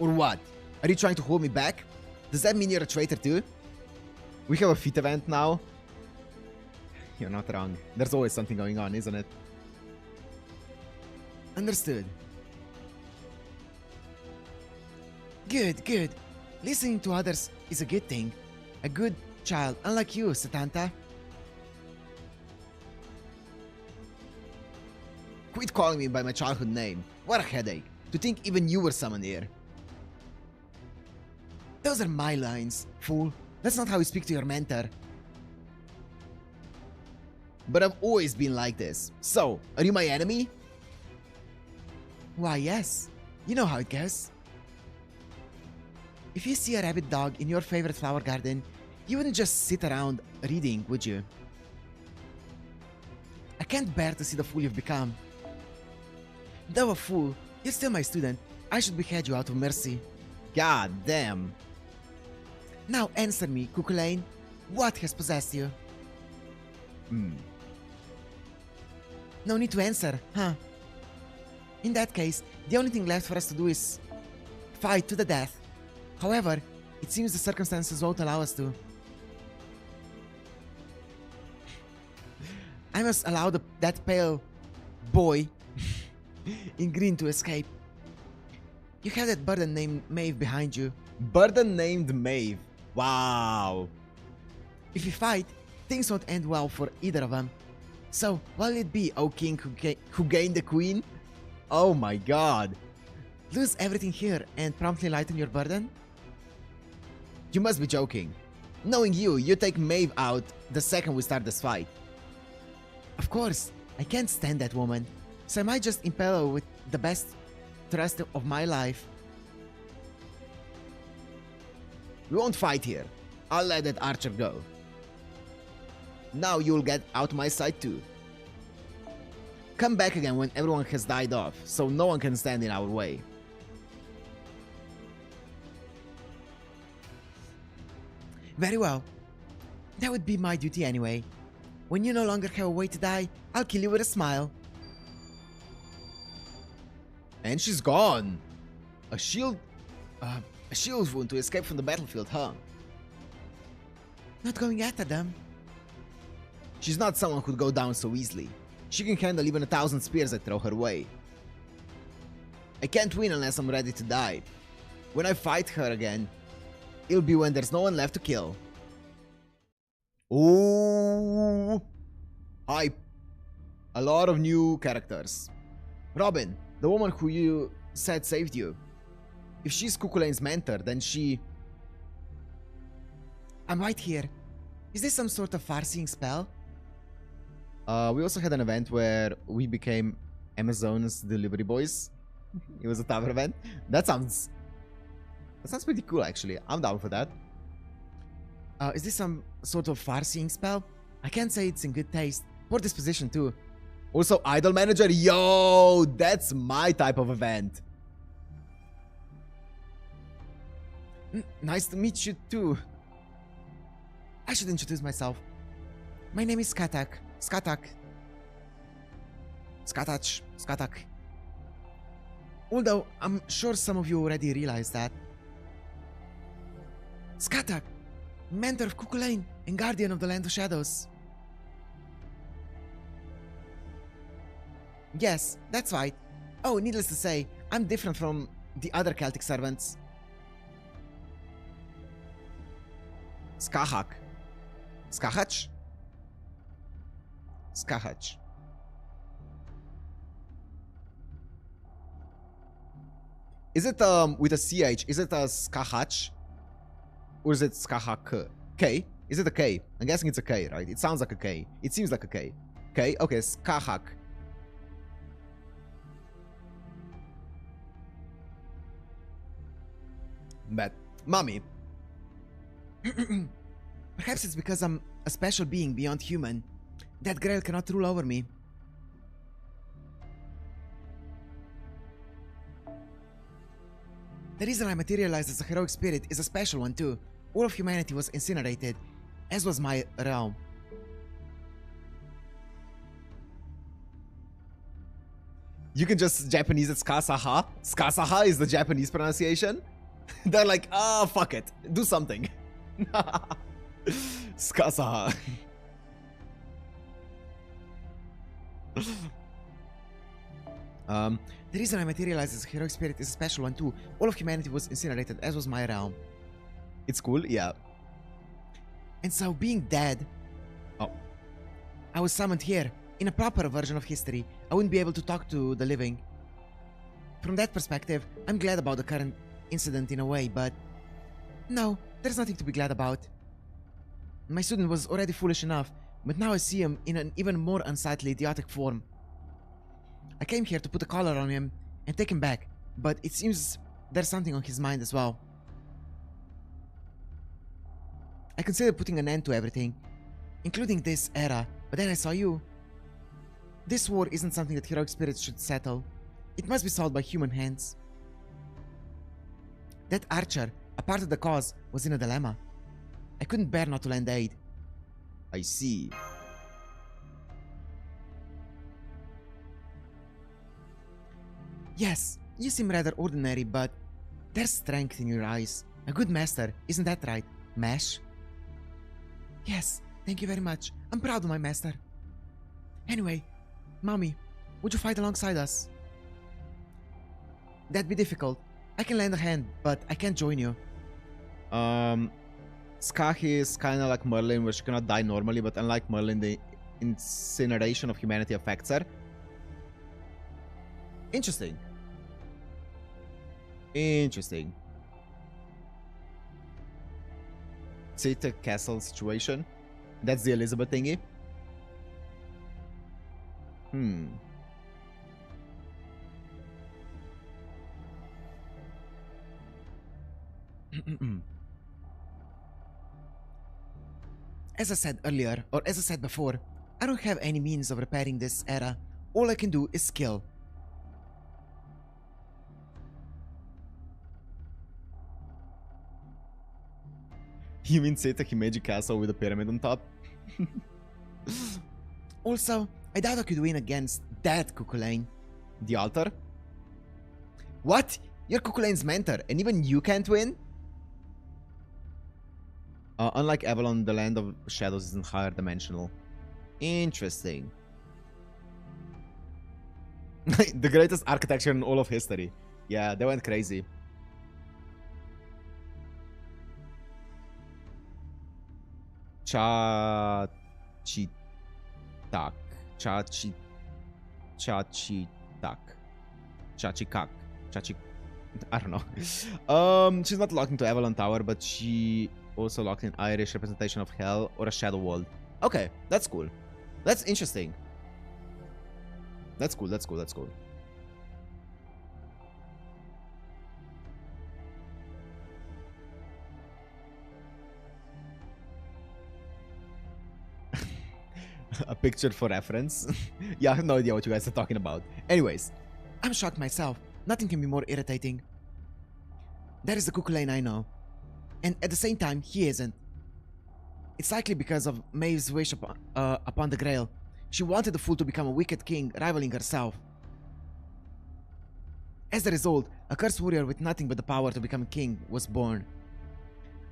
Or what? Are you trying to hold me back? Does that mean you're a traitor too? We have a feat event now. You're not wrong. There's always something going on, isn't it? Understood. Good, good. Listening to others is a good thing. A good child, unlike you, Satanta. Quit calling me by my childhood name. What a headache. To think even you were summoned here. Those are my lines, fool. That's not how you speak to your mentor. But I've always been like this. So, are you my enemy? Why, yes. You know how it goes. If you see a rabbit dog in your favorite flower garden, you wouldn't just sit around reading, would you? I can't bear to see the fool you've become. Though a fool, you're still my student. I should behead you out of mercy. God damn. Now answer me, Cuchulainn. What has possessed you? No need to answer, huh? In that case, the only thing left for us to do is fight to the death. However, it seems the circumstances won't allow us to. I must allow that pale boy in green to escape. You have that burden named Maeve behind you. Burden named Maeve. Wow. If we fight, things won't end well for either of them. So, what will it be, O king who gained the queen? Oh my god. Lose everything here and promptly lighten your burden? You must be joking. Knowing you take Maeve out the second we start this fight. Of course, I can't stand that woman, so I might just impale her with the best thrust of my life. We won't fight here. I'll let that archer go. Now you'll get out my sight too. Come back again when everyone has died off, so no one can stand in our way. Very well. That would be my duty anyway. When you no longer have a way to die, I'll kill you with a smile. And she's gone. A shield wound to escape from the battlefield, huh? Not going after them. She's not someone who'd go down so easily. She can handle even 1,000 spears I throw her way. I can't win unless I'm ready to die. When I fight her again, it'll be when there's no one left to kill. Ooh, hype. A lot of new characters. Robin, the woman who you said saved you. If she's Cuchulainn's mentor, then she... I'm right here. Is this some sort of far-seeing spell? We also had an event where we became Amazon's delivery boys. It was a tower event. That sounds pretty cool, actually. I'm down for that. Is this some sort of far-seeing spell? I can't say it's in good taste. Poor disposition, too. Also, Idol Manager. Yo, that's my type of event. Nice to meet you, too. I should introduce myself. My name is Skatak. Skatak. Although, I'm sure some of you already realized that. Skatak, mentor of Kukulain and guardian of the Land of Shadows. Yes, that's right. Oh, needless to say, I'm different from the other Celtic servants. Skahak. Skahach? Skahach. Is it with a CH? Is it a Skahach? Or is it Skahak? K? Is it a K? I'm guessing it's a K, right? It sounds like a K. It seems like a K. K? Okay, Skahak. But, mommy. Perhaps it's because I'm a special being beyond human. That Grail cannot rule over me. The reason I materialized as a heroic spirit is a special one too. All of humanity was incinerated, as was my realm. You can just Japanese it Skasaha. Skasaha is the Japanese pronunciation. They're like, ah, fuck it. Do something. Skasaha. The reason I materialized as a heroic spirit is a special one too. All of humanity was incinerated, as was my realm. It's cool, yeah. And so, being dead... Oh. I was summoned here. In a proper version of history, I wouldn't be able to talk to the living. From that perspective, I'm glad about the current incident in a way, but... No, there's nothing to be glad about. My student was already foolish enough, but now I see him in an even more unsightly, idiotic form. I came here to put a collar on him and take him back, but it seems there's something on his mind as well. I considered putting an end to everything, including this era, but then I saw you. This war isn't something that heroic spirits should settle. It must be solved by human hands. That archer, a part of the cause, was in a dilemma. I couldn't bear not to lend aid. I see. Yes, you seem rather ordinary, but there's strength in your eyes. A good master, isn't that right, Mesh? Yes, thank you very much. I'm proud of my master. Anyway, Mommy, would you fight alongside us? That'd be difficult. I can lend a hand, but I can't join you. Skahi is kind of like Merlin, where she cannot die normally, but unlike Merlin, the incineration of humanity affects her. Interesting. Interesting. City castle situation. That's the Elizabeth thingy. As I said earlier, or as I said before, I don't have any means of repairing this era. All I can do is skill. You mean Seta Himeji Castle with a pyramid on top? Also, I doubt I could win against that Kukulain. The altar? What? You're Kukulain's mentor, and even you can't win? Unlike Avalon, the Land of Shadows isn't higher dimensional. Interesting. The greatest architecture in all of history. Yeah, they went crazy. Chachitak. Chachikak. Chachikak. I don't know. She's not locked into Avalon Tower, but she also locked in Irish representation of Hell or a Shadow World. Okay, that's cool. That's interesting. That's cool, that's cool, that's cool. A picture for reference. Yeah, I have no idea what you guys are talking about. Anyways, I'm shocked myself. Nothing can be more irritating. That is the Kukulain I know. And at the same time, he isn't. It's likely because of Maeve's wish upon the Grail. She wanted the fool to become a wicked king, rivaling herself. As a result, a cursed warrior with nothing but the power to become a king was born.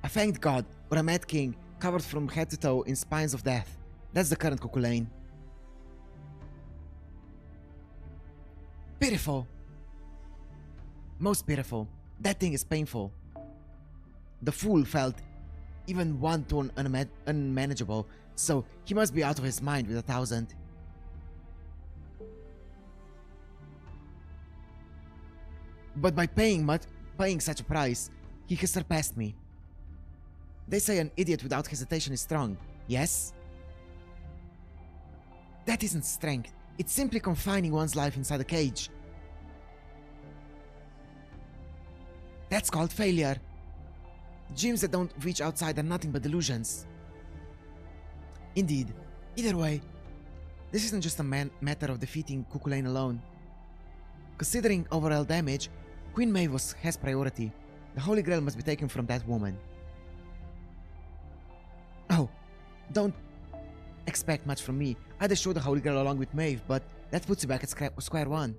A fanged god or a mad king covered from head to toe in spines of death. That's the current Cuckoo Lane. Pitiful. Most pitiful. That thing is painful. The fool felt even one tone unmanageable, so he must be out of his mind with 1,000. But by paying such a price, he has surpassed me. They say an idiot without hesitation is strong, yes? That isn't strength. It's simply confining one's life inside a cage. That's called failure. Dreams that don't reach outside are nothing but delusions. Indeed, either way, this isn't just a matter of defeating Cuckoo Lane alone. Considering overall damage, Queen Maeve has priority. The Holy Grail must be taken from that woman. Oh, don't expect much from me. I destroyed the Holy Grail along with Maeve, but that puts you back at square one.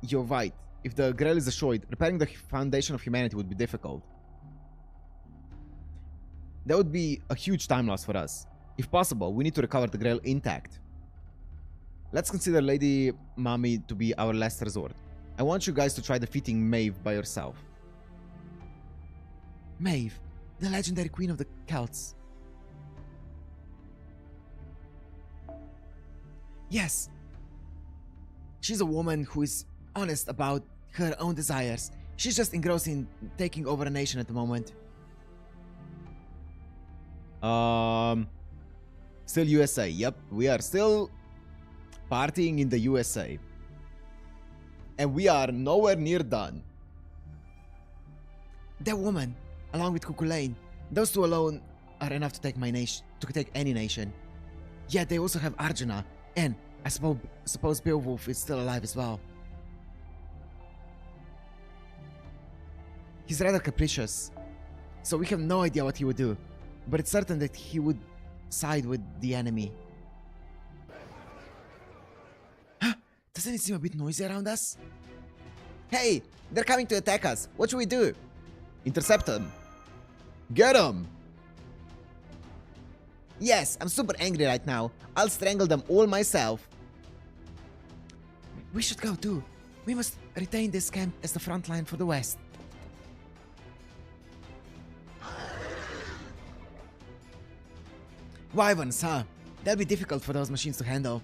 You're right. If the Grail is destroyed, repairing the foundation of humanity would be difficult. That would be a huge time loss for us. If possible, we need to recover the Grail intact. Let's consider Lady Mami to be our last resort. I want you guys to try defeating Maeve by yourself. Maeve, the legendary queen of the Celts. Yes. She's a woman who is honest about her own desires. She's just engrossed in taking over a nation at the moment. Still USA. Yep, we are still partying in the USA. And we are nowhere near done. That woman, along with Cuckoo Lane, those two alone are enough to take my nation, to take any nation. Yet they also have Arjuna, and I suppose Beowulf is still alive as well. He's rather capricious, so we have no idea what he would do, but it's certain that he would side with the enemy. Huh? Doesn't it seem a bit noisy around us? Hey, they're coming to attack us. What should we do? Intercept them. Get them! Yes, I'm super angry right now. I'll strangle them all myself. We should go too. We must retain this camp as the front line for the West. Wyverns, huh? That'll be difficult for those machines to handle.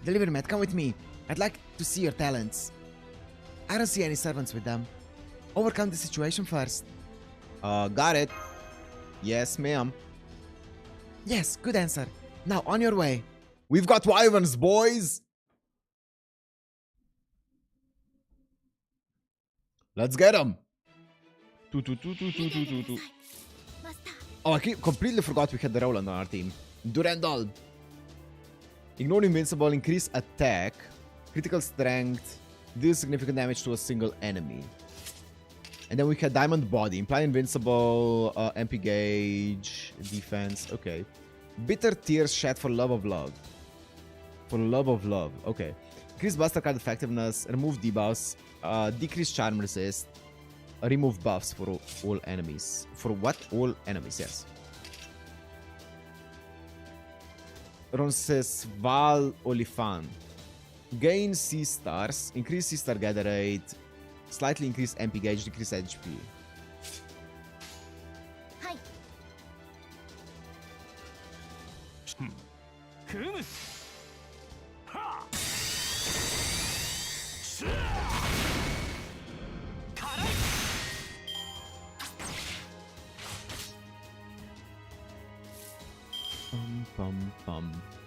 Delivery Matt, come with me. I'd like to see your talents. I don't see any servants with them. Overcome the situation first. Got it. Yes, ma'am. Yes, good answer. Now, on your way. We've got wyverns, boys! Let's get them! Oh, I completely forgot we had the Roland on our team. Durandal. Ignore invincible, increase attack, critical strength, deal significant damage to a single enemy. And then we had Diamond Body, imply invincible, MP gauge, defense, okay. Bitter Tears shed for love of love. For love of love, okay. Increase Buster Card effectiveness, remove debuffs, decrease charm resist, remove buffs for all enemies. For what? All enemies, yes. Roncesvalles Oliphant. Gain C stars, increase C star gather rate, slightly increase MP gauge, decrease HP. Hi.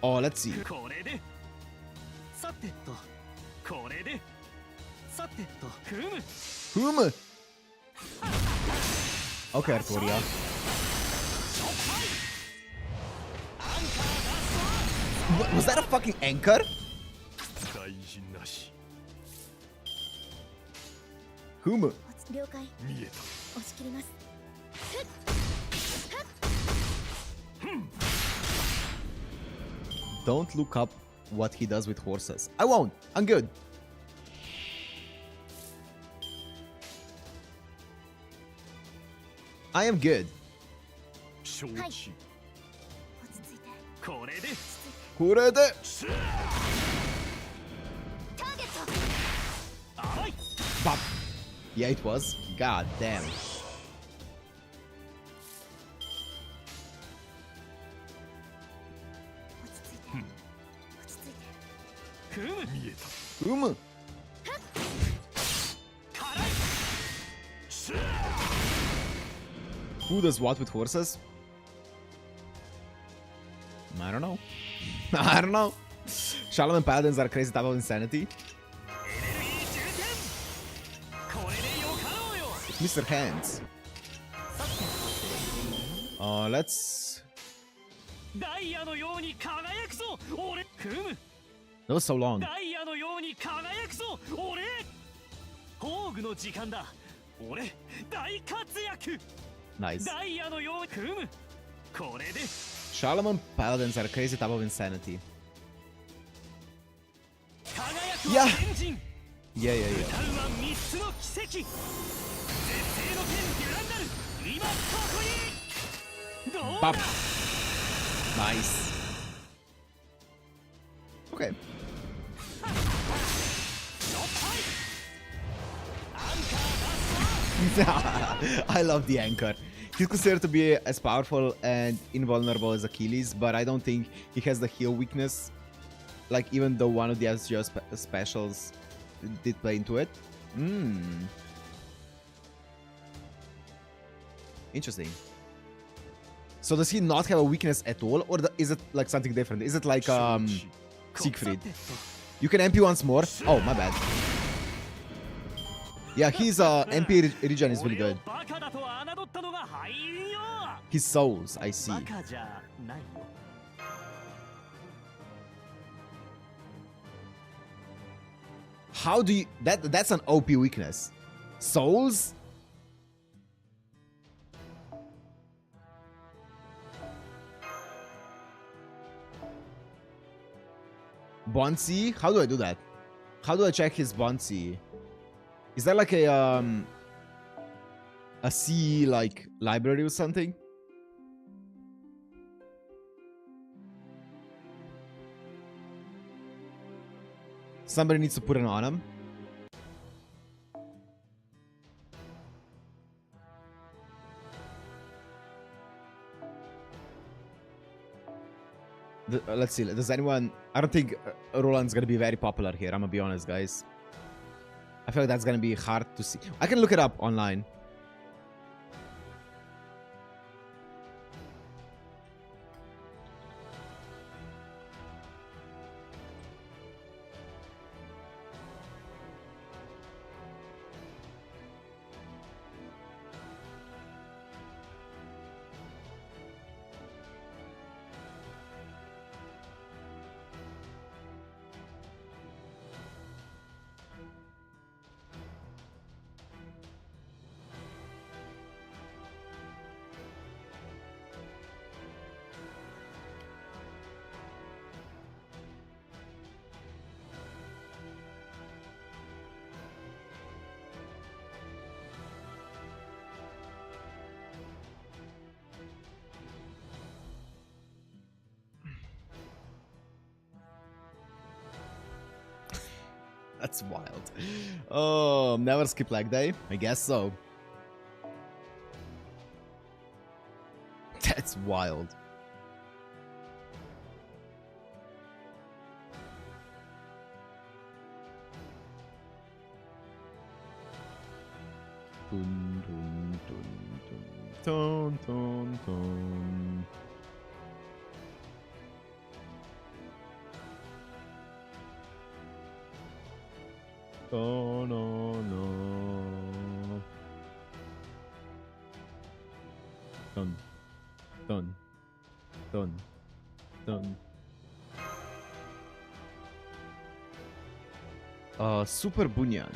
Oh, let's see. Whom? Okay, Arturia. Was that a fucking anchor? Whom? 了解。押し切ります。 Don't look up what he does with horses. I won't. I'm good. I am good. 承知落ち着いてこれでこれでターゲット甘い Bop. Yeah, it was. God damn. 落ち着いて落ち着いてふむ見えた 辛い Who does what with horses? I don't know. I don't know. Shaman paladins are crazy type of insanity. エネルギー充填これでよかろうよ Mr. Hands. Let's. ダイヤのように輝くぞ俺ふむ That was so long. ダイヤのように輝くぞ俺宝具の時間だ俺大活躍 Nice. ダイヤのようにふむこれで Shaman paladins are crazy type of insanity. 輝くいやは天神 Yeah, yeah, yeah. 歌うは三つの奇跡絶世の剣デュランダル今ここにどうだ Bop. Nice. Okay. よっはいアンカー出すわ I love the anchor. He's considered to be as powerful and invulnerable as Achilles, but I don't think he has the heal weakness. Like, even though one of the SGO specials did play into it. Interesting. So does he not have a weakness at all, or is it like something different? Is it like Siegfried? You can MP once more. Oh, my bad. Yeah, his MP regen is really 俺を good. バカだと侮ったのが敗因よ His souls, I see. バカじゃないよ How do you... That's an OP weakness. Souls? Bonsi? How do I do that? How do I check his Bonsi? Is there like a C like library or something? Somebody needs to put it on him. Let's see. Does anyone... I don't think Roland's gonna be very popular here. I'm gonna be honest, guys. I feel like that's gonna be hard to see. I can look it up online. That's wild. Oh, never skip leg day? I guess so. That's wild. Dun, dun, dun, dun, dun, dun. Oh, no, no. Dun, dun, dun, dun. Super Bunyan.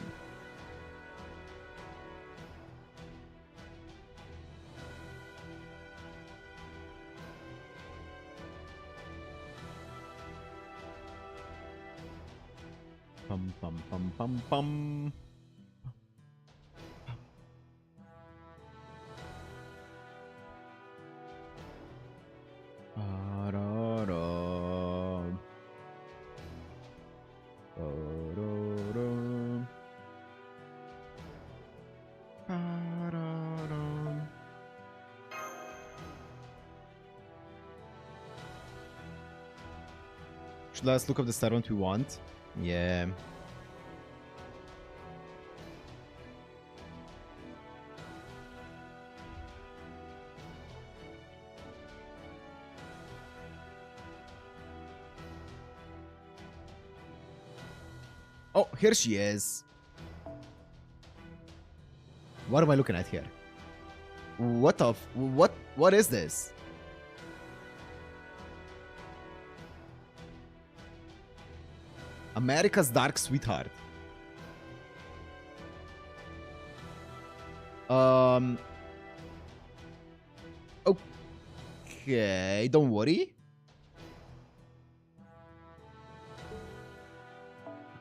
Pum pum pum pum pum. Let's look up the servant we want. Yeah. Oh, here she is. What am I looking at here? What is this? America's Dark Sweetheart. Okay, don't worry.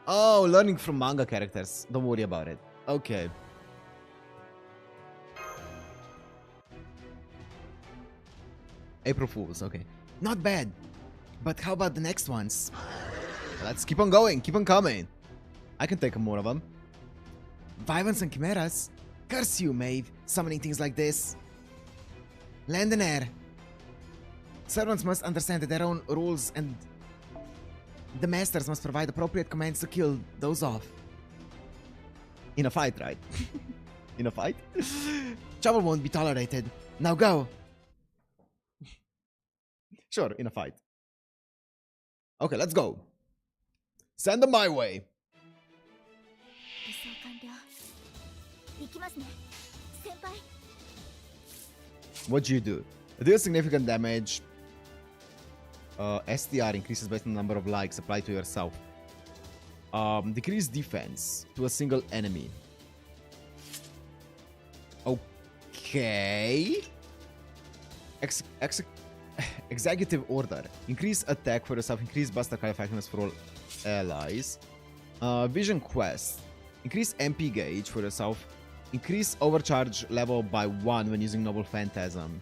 Oh, learning from manga characters. Don't worry about it. Okay. April Fools, okay. Not bad. But how about the next ones? Let's keep on going, keep on coming. I can take more of them. Vyvanse and Chimeras. Curse you, Maeve, summoning things like this. Land and air. Servants must understand their own rules and the masters must provide appropriate commands to kill those off. In a fight, right? In a fight? Trouble won't be tolerated. Now go. Sure, in a fight. Okay, let's go. Send them my way. What do you do? Deal significant damage. STR increases based on the number of likes applied to yourself. Decrease defense to a single enemy. Okay. Executive order. Increase attack for yourself. Increase burst attack effectiveness for all allies. Vision quest. Increase MP gauge for yourself. Increase overcharge level by 1 when using Noble Phantasm.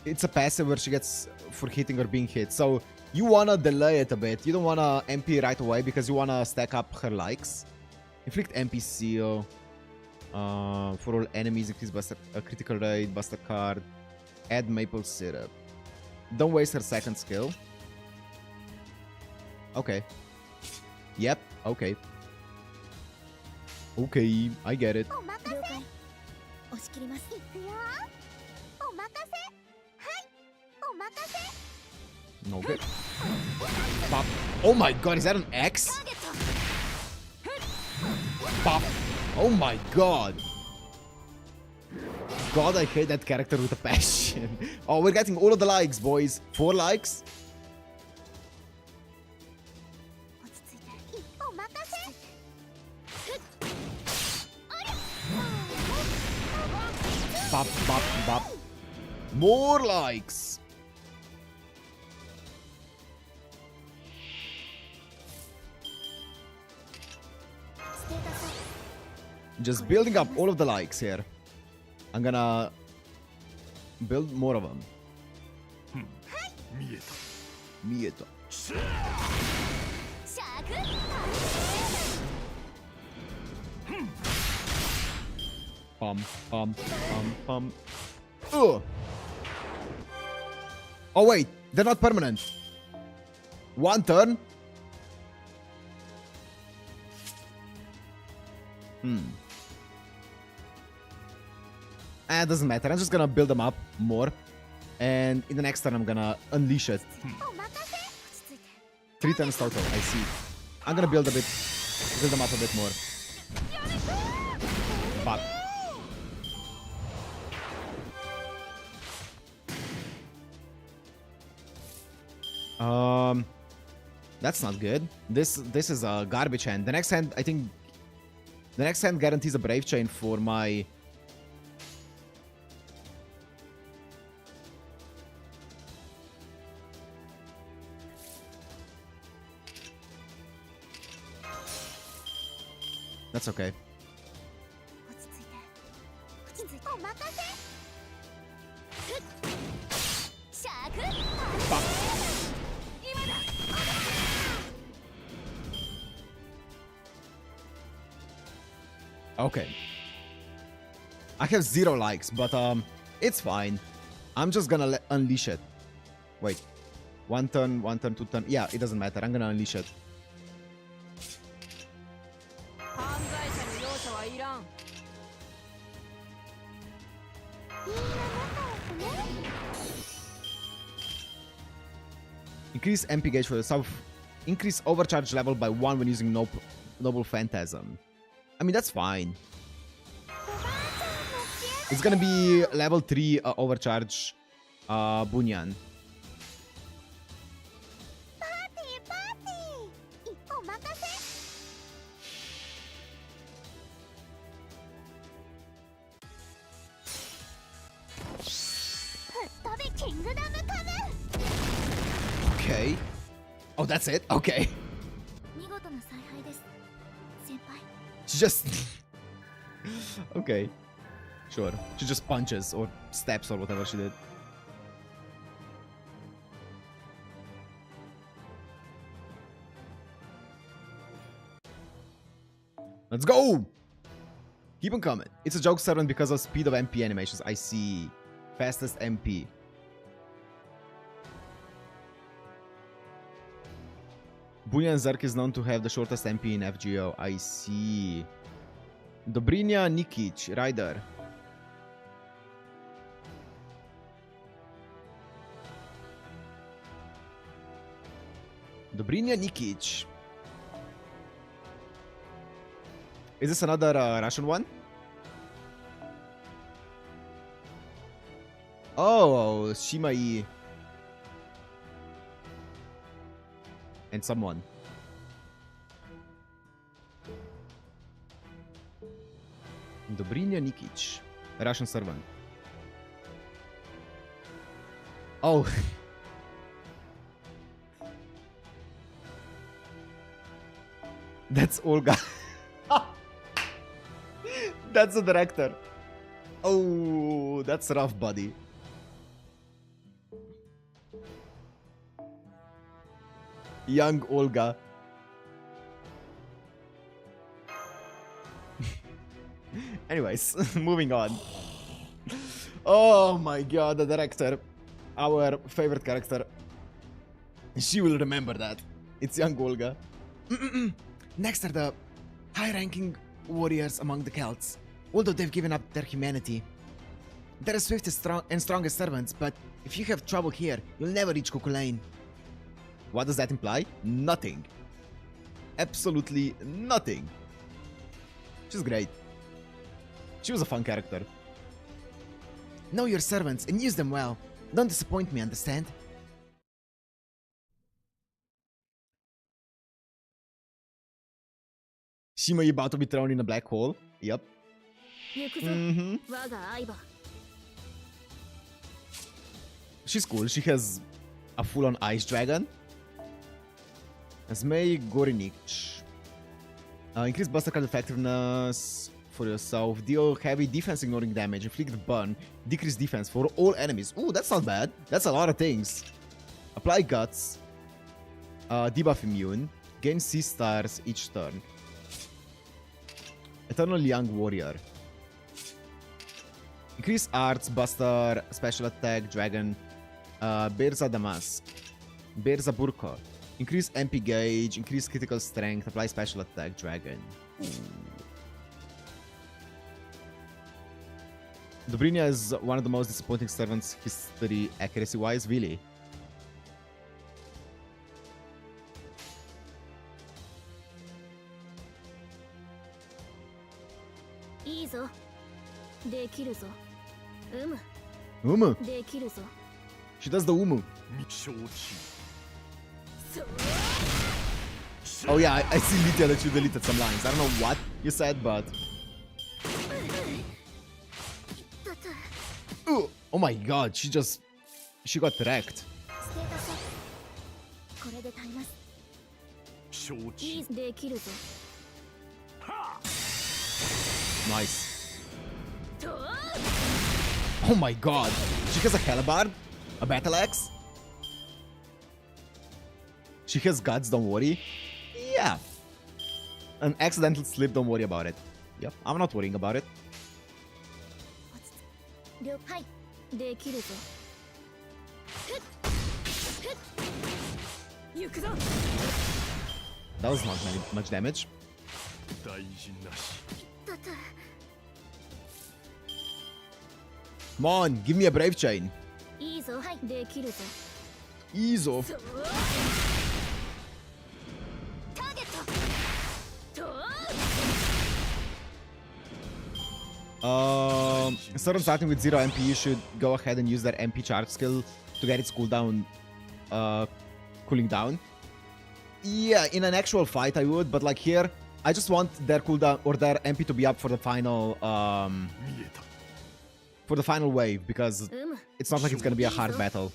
It's a passive where she gets for hitting or being hit. So you wanna delay it a bit. You don't wanna MP right away because you wanna stack up her likes. Inflict MP seal. For all enemies, increase buster, critical rate, buster card. Add maple syrup. Don't waste her second skill. Okay. Yep, okay. Okay, I get it. Okay. Pop. Oh my god, is that an X? Pop. Oh my god. God, I hate that character with a passion. Oh, we're getting all of the likes, boys. 4 likes. Bop, bop, bop. More likes. Just building up all of the likes here. I'm gonna build more of them. Mieto. Pum, pum, pum, pum. Ugh. Oh wait, they're not permanent. 1 turn. It doesn't matter. I'm just gonna build them up more. And in the next turn, I'm gonna unleash it. 3 turns total, I see. I'm gonna build them up a bit more. But that's not good. This is a garbage hand. The next hand, I think, the next hand guarantees a Brave Chain for my. That's okay. Pop. Okay. I have 0 likes, but it's fine. I'm just gonna unleash it. Wait. 1 turn, 2 turn. Yeah, it doesn't matter. I'm gonna unleash it. 犯罪者に容赦はいらん。みんな仲良くね。 Increase MP gauge for yourself. Increase overcharge level by 1 when using Noble Phantasm. I mean, that's fine. おばあちゃんも消え It's gonna be level 3 overcharge Bunyan. パーティーパーティー。お任せ。吹っ飛びキングダムカム。 Okay. Oh, that's it? Okay. 見事な采配です。先輩。 She just... okay. Sure. She just punches or steps or whatever she did. Let's go! Keep on coming. It's a joke servant because of speed of MP animations. I see. Fastest MP. Bunyan Zerk is known to have the shortest MP in FGO. I see. Dobrynia Nikic, Rider. Dobrynia Nikic. Is this another Russian one? Oh, Shimai. And someone. Dobrynia Nikic. A Russian servant. Oh. That's Olga. That's the director. Oh, that's rough, buddy. Young Olga. Anyways, moving on. Oh my god, the director. Our favorite character. She will remember that. It's young Olga. Next are the high-ranking warriors among the Celts. Although they've given up their humanity. They're the swiftest and strongest servants, but if you have trouble here, you'll never reach Cuckoo Lane. What does that imply? Nothing. Absolutely nothing. She's great. She was a fun character. Know your servants and use them well. Don't disappoint me, understand? Shima about to be thrown in a black hole. Yep. 行くぞ、我が相棒。 She's cool. She has a full-on ice dragon. Zmei Gorinic. Increase Buster Card effectiveness for yourself. Deal heavy defense ignoring damage. Inflict burn. Decrease defense for all enemies. Ooh, that's not bad. That's a lot of things. Apply Guts. Debuff immune. Gain C stars each turn. Eternal Young Warrior. Increase Arts, Buster, Special Attack, Dragon. Berza Damask. Berza Burka. Increase MP gauge, increase critical strength, apply special attack, Dragon. Dobrynia is one of the most disappointing servants history accuracy-wise, really. Easy. できるぞ。Umu. できるぞ。 She does the Umu. 承知 Oh yeah, I see Lydia that you deleted some lines. I don't know what you said, but... Ooh, oh my god, she got wrecked. ステータスアップ。これで足ります。承知いいできるぞ。 Nice. Oh my god, she has a halberd? A battle axe? She has guts, don't worry. Yeah. An accidental slip, don't worry about it. Yep, I'm not worrying about it. 了はいできるぞ行くぞ That was not much damage. 大事なし。だと Come on, give me a Brave Chain. いいぞはいできるぞ Ezo. ターゲットと Instead of starting with 0 MP, you should go ahead and use their MP charge skill to get its cooldown cooling down. Yeah, in an actual fight I would, but like here, I just want their cooldown or their MP to be up for the final 見えた。 for the final wave because うむ it's not like it's gonna be a hard battle.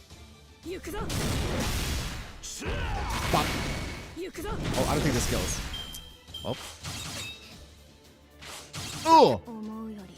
行くぞ Fuck. 行くぞ Oh, I don't think this kills. Oh. Oh! 思うより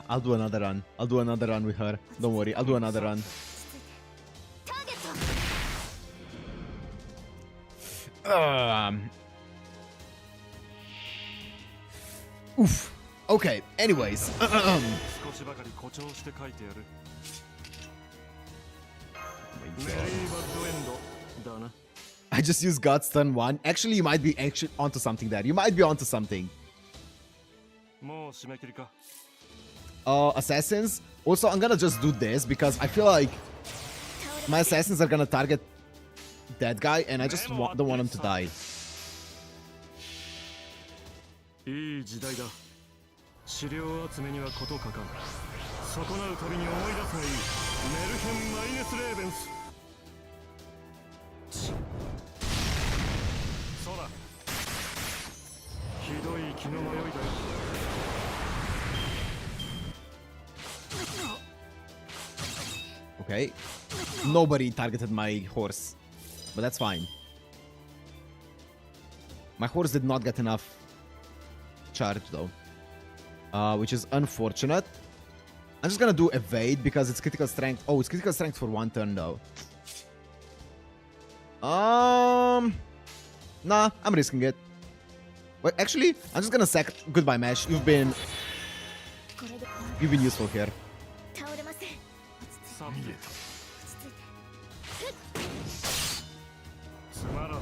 I'll do another run. I'll do another run with her. Don't worry, I'll do another run. ターゲット Oof. Okay, anyways. 少しばかり誇張して書いてやる。メリーバッドエンドだな。 I just used Guts turn 1. Actually, you might be onto something there. You might be onto something. もう締め切りか。 Assassins. Also, I'm gonna just do this because I feel like my assassins are gonna target that guy and I just don't want him to die. いい時代だ。資料集めには事欠かん。損なうたびに思い出すがいい。メルヘン・マイネス・レーベンス。そうだ。ひどい気の迷いだよ。 Okay. Nobody targeted my horse. But that's fine. My horse did not get enough charge though. Which is unfortunate. I'm just gonna do evade because it's critical strength. Oh, it's critical strength for 1 turn though. Nah, I'm risking it. Wait, actually, I'm just gonna sack. Goodbye, Mesh. You've been これで useful here. 倒れませんさ見えた。落ち着いてつまらん。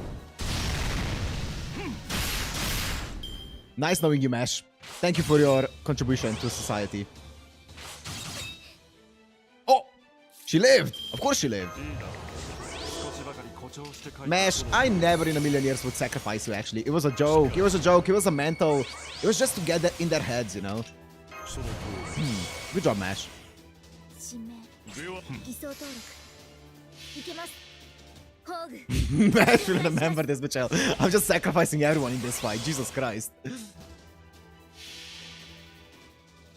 Nice knowing you, Mesh. Thank you for your contribution to society. Oh! She lived! Of course she lived. いいだ。少しばかり誇張して書いて。 Mesh, I never in a million years would sacrifice you, actually. It was a joke. It was a joke. It was a mental. It was just to get that in their heads, you know? その通 Good job, Mesh. 新名り。では、偽装登録いけますホーグ Mesh will remember this, but chill. I'm just sacrificing everyone in this fight. Jesus Christ.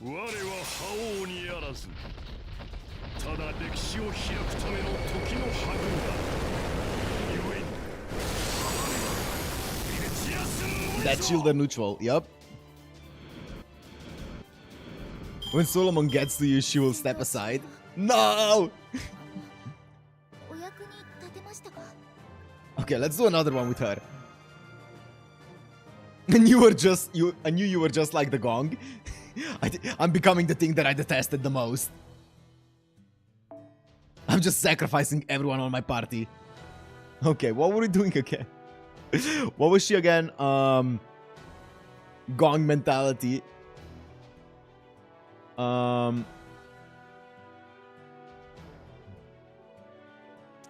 我は覇王にあらず。ただ歴史を開くための時の運んだ。ゆえに。蹴散らすんの That shield are neutral. Yup. When Solomon gets to you, she will step aside. No! お役に立てましたか Okay, let's do another one with her. And you were just I knew you were just like the gong. I'm becoming the thing that I detested the most. I'm just sacrificing everyone on my party. Okay, what were we doing again? What was she again? Gong mentality.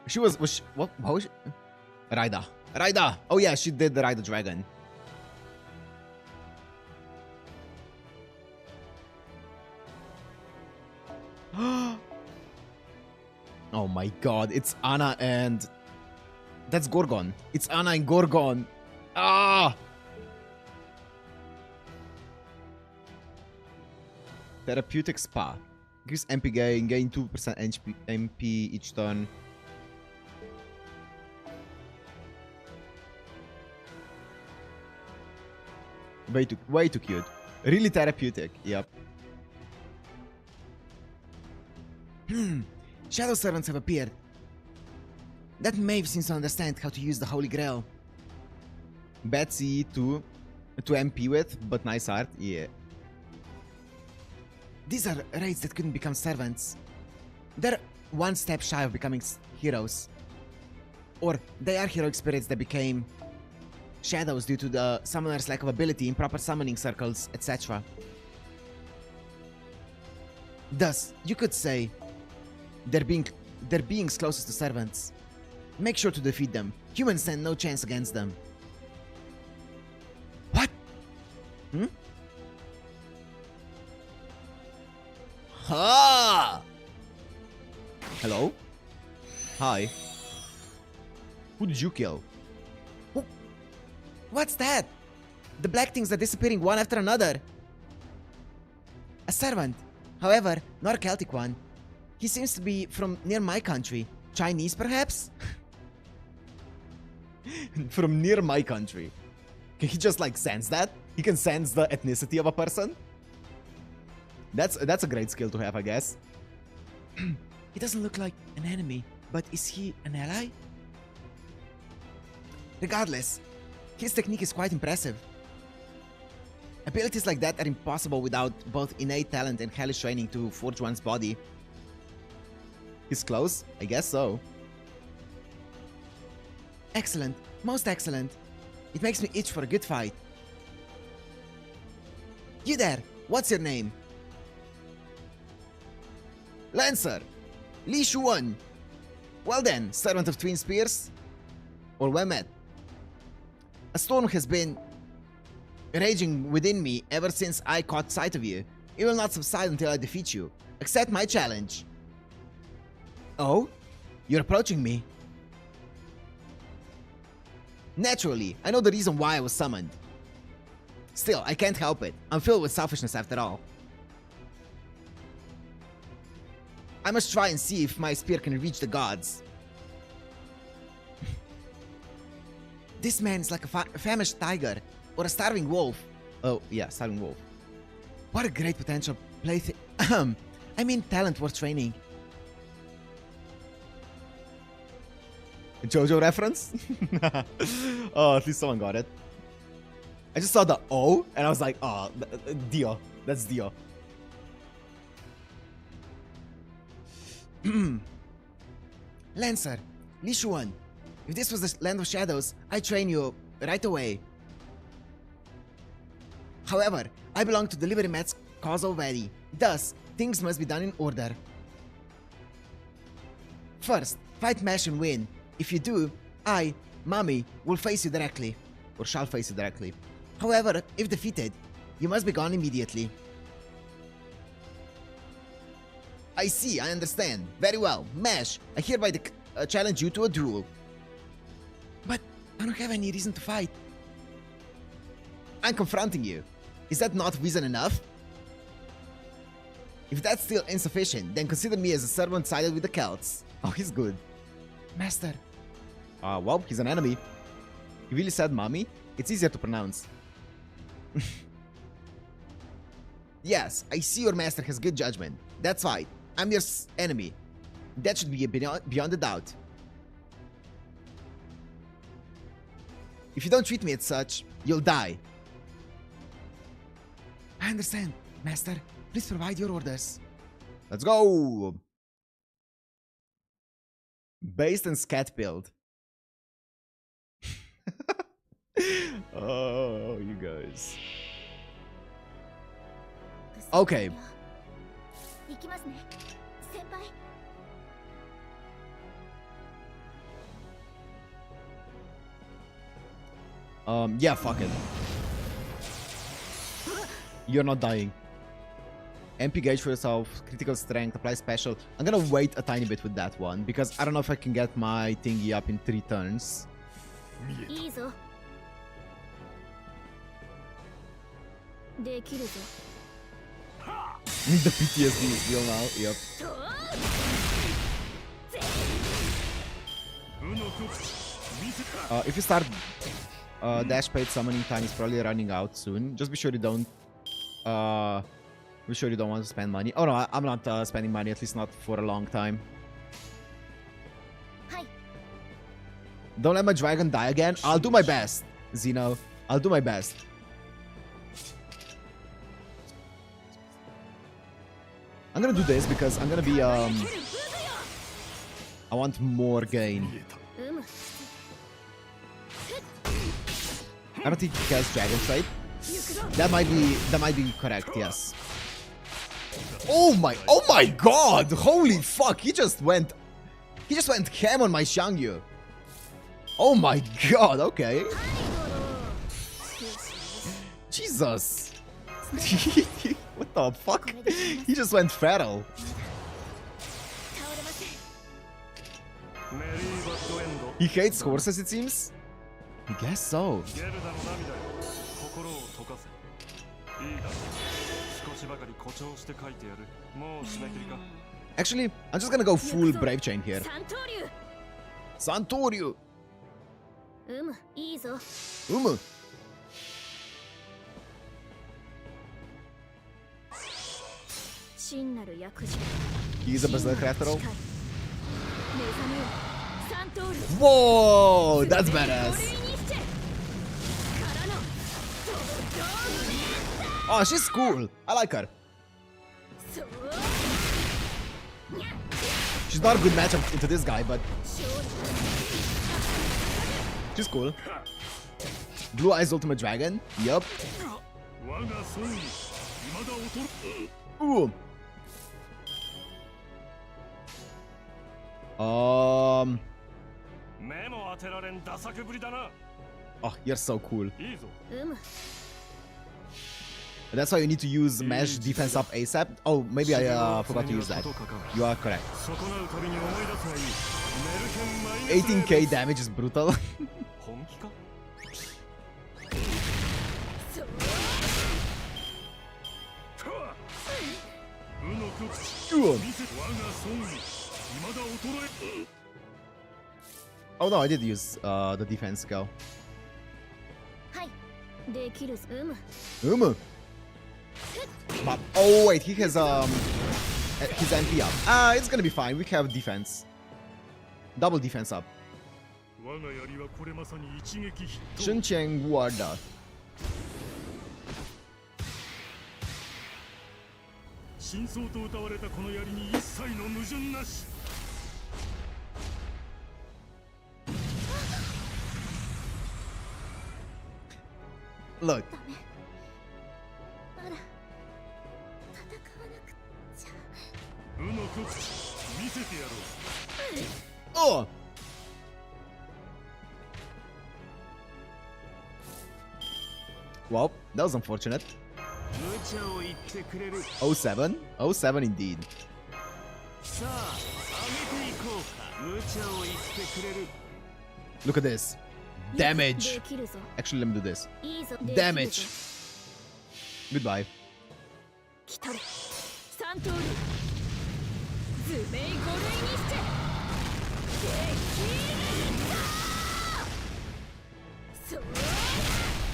She was she, what was she? Raida. Raida! Oh yeah, she did the Raida Dragon. Oh my god, it's Anna and... That's Gorgon. It's Anna and Gorgon. Ah! Therapeutic Spa. Increase MP gain 2% MP each turn. Way too cute. Really therapeutic, yep. Shadow servants have appeared. That Maeve seems to understand how to use the Holy Grail. Betsy to MP with, but nice art, yeah. These are raids that couldn't become servants. They're one step shy of becoming heroes. Or they are heroic spirits that became shadows due to the summoner's lack of ability in proper summoning circles, etc. Thus, you could say they're beings closest to servants. Make sure to defeat them. Humans stand no chance against them. What? Ha! Hello? Hi. Who did you kill? What's that? The black things are disappearing one after another. A servant. However, not a Celtic one. He seems to be from near my country. Chinese, perhaps? From near my country. Can he just like sense that? He can sense the ethnicity of a person? That's a great skill to have, I guess. He doesn't look like an enemy, but is he an ally? Regardless, his technique is quite impressive. Abilities like that are impossible without both innate talent and hellish training to forge one's body. His clothes? I guess so. Excellent. Most excellent. It makes me itch for a good fight. You there! What's your name? Lancer! Li Shuan! Well then, servant of Twin Spears? Or well met. A storm has been raging within me ever since I caught sight of you. It will not subside until I defeat you. Accept my challenge. Oh? You're approaching me. Naturally, I know the reason why I was summoned. Still, I can't help it. I'm filled with selfishness after all. I must try and see if my spear can reach the gods. This man is like a famished tiger or a starving wolf. Oh, yeah, starving wolf. What a great potential I mean talent worth training. JoJo reference? Oh, at least someone got it. I just saw the O and I was like, oh, Dio. That's Dio. Lancer, Li Shuan. If this was the Land of Shadows, I'd train you right away. However, I belong to the Liberty Mets cause already. Thus, things must be done in order. First, fight Mash and win. If you do, I, Mami, will face you directly. Or shall face you directly. However, if defeated, you must be gone immediately. I see, I understand. Very well. Mash, I hereby challenge you to a duel. But I don't have any reason to fight. I'm confronting you. Is that not reason enough? If that's still insufficient, then consider me as a servant sided with the Celts. Oh, he's good. Master. Well, he's an enemy. He really said mommy? It's easier to pronounce. Yes, I see your master has good judgment. That's fine. I'm your enemy. That should be beyond a doubt. If you don't treat me as such, you'll die. I understand, Master. Please provide your orders. Let's go! Based and scat build. Oh, you guys. Okay. Yeah, fuck it. You're not dying. MP gauge for yourself, critical strength, apply special. I'm gonna wait a tiny bit with that one because I don't know if I can get my thingy up in 3 turns. いいぞできるぞ The PTSD is real now. Yep. If you start dash paid summoning time is probably running out soon. Just be sure you don't want to spend money. Oh no, I'm not spending money, at least not for a long time. はい Don't let my dragon die again. I'll do my best, Zeno. I'll do my best. I'm gonna do this because I'm gonna be I want more gain. うむ I don't think he has Dragon Trait. That might be correct, yes. Oh my god! Holy fuck, he just went ham on my Xiangyu. Oh my god, okay. Jesus. What the fuck? He just went feral. 倒れません メリーバッドエンド He hates horses, it seems? I guess so. ゲルダの涙よ心を溶かせいいだろう少しばかり誇張して書いてやるもう締め切りか Actually, I'm just gonna go full Brave Chain here. 三刀流 Santoryu! うむいいぞ Umu! 真なる役人 He's a berserker after all. 目覚めよ三刀流 Whoa! That's badass. 奴隷にしてからの Oh, she's cool. I like her. そう She's not a good matchup into this guy, but 勝利 she's cool. Blue Eyes Ultimate Dragon. Yup. 我が損に未だ劣る Ooh. Um. 目も当てられんダサくぶりだな Oh, you're so cool. いいぞうむ That's why you need to use Mesh Defense Up ASAP. Oh, maybe I forgot to use that. You are correct. 損なうたびに思い出すがいいメルヘンマイナス 18k damage is brutal. 本気かそう無の極地 Ooh. 見せ我が損に未だ衰え Oh no, I did use the defense skill. はいできるぞうむ Umu. But, oh wait, he has his MP up. It's gonna be fine. We have defense. Double defense up. 我が槍はこれまさに一撃必到 Shuncheng Warda. 真相と謳われたこの槍に一切の矛盾なし Look, ダメまだ戦わなくちゃ無の極地見せてやろう oh. Well, that was unfortunate. 無茶を言ってくれる 07? 07 indeed. さあ上げていこうか無茶を言ってくれる Look at this. Damage. できるぞ Actually, let me do this. いいぞできるぞ Damage. Goodbye. 来たれ三刀流図面5類にしてできるぞそう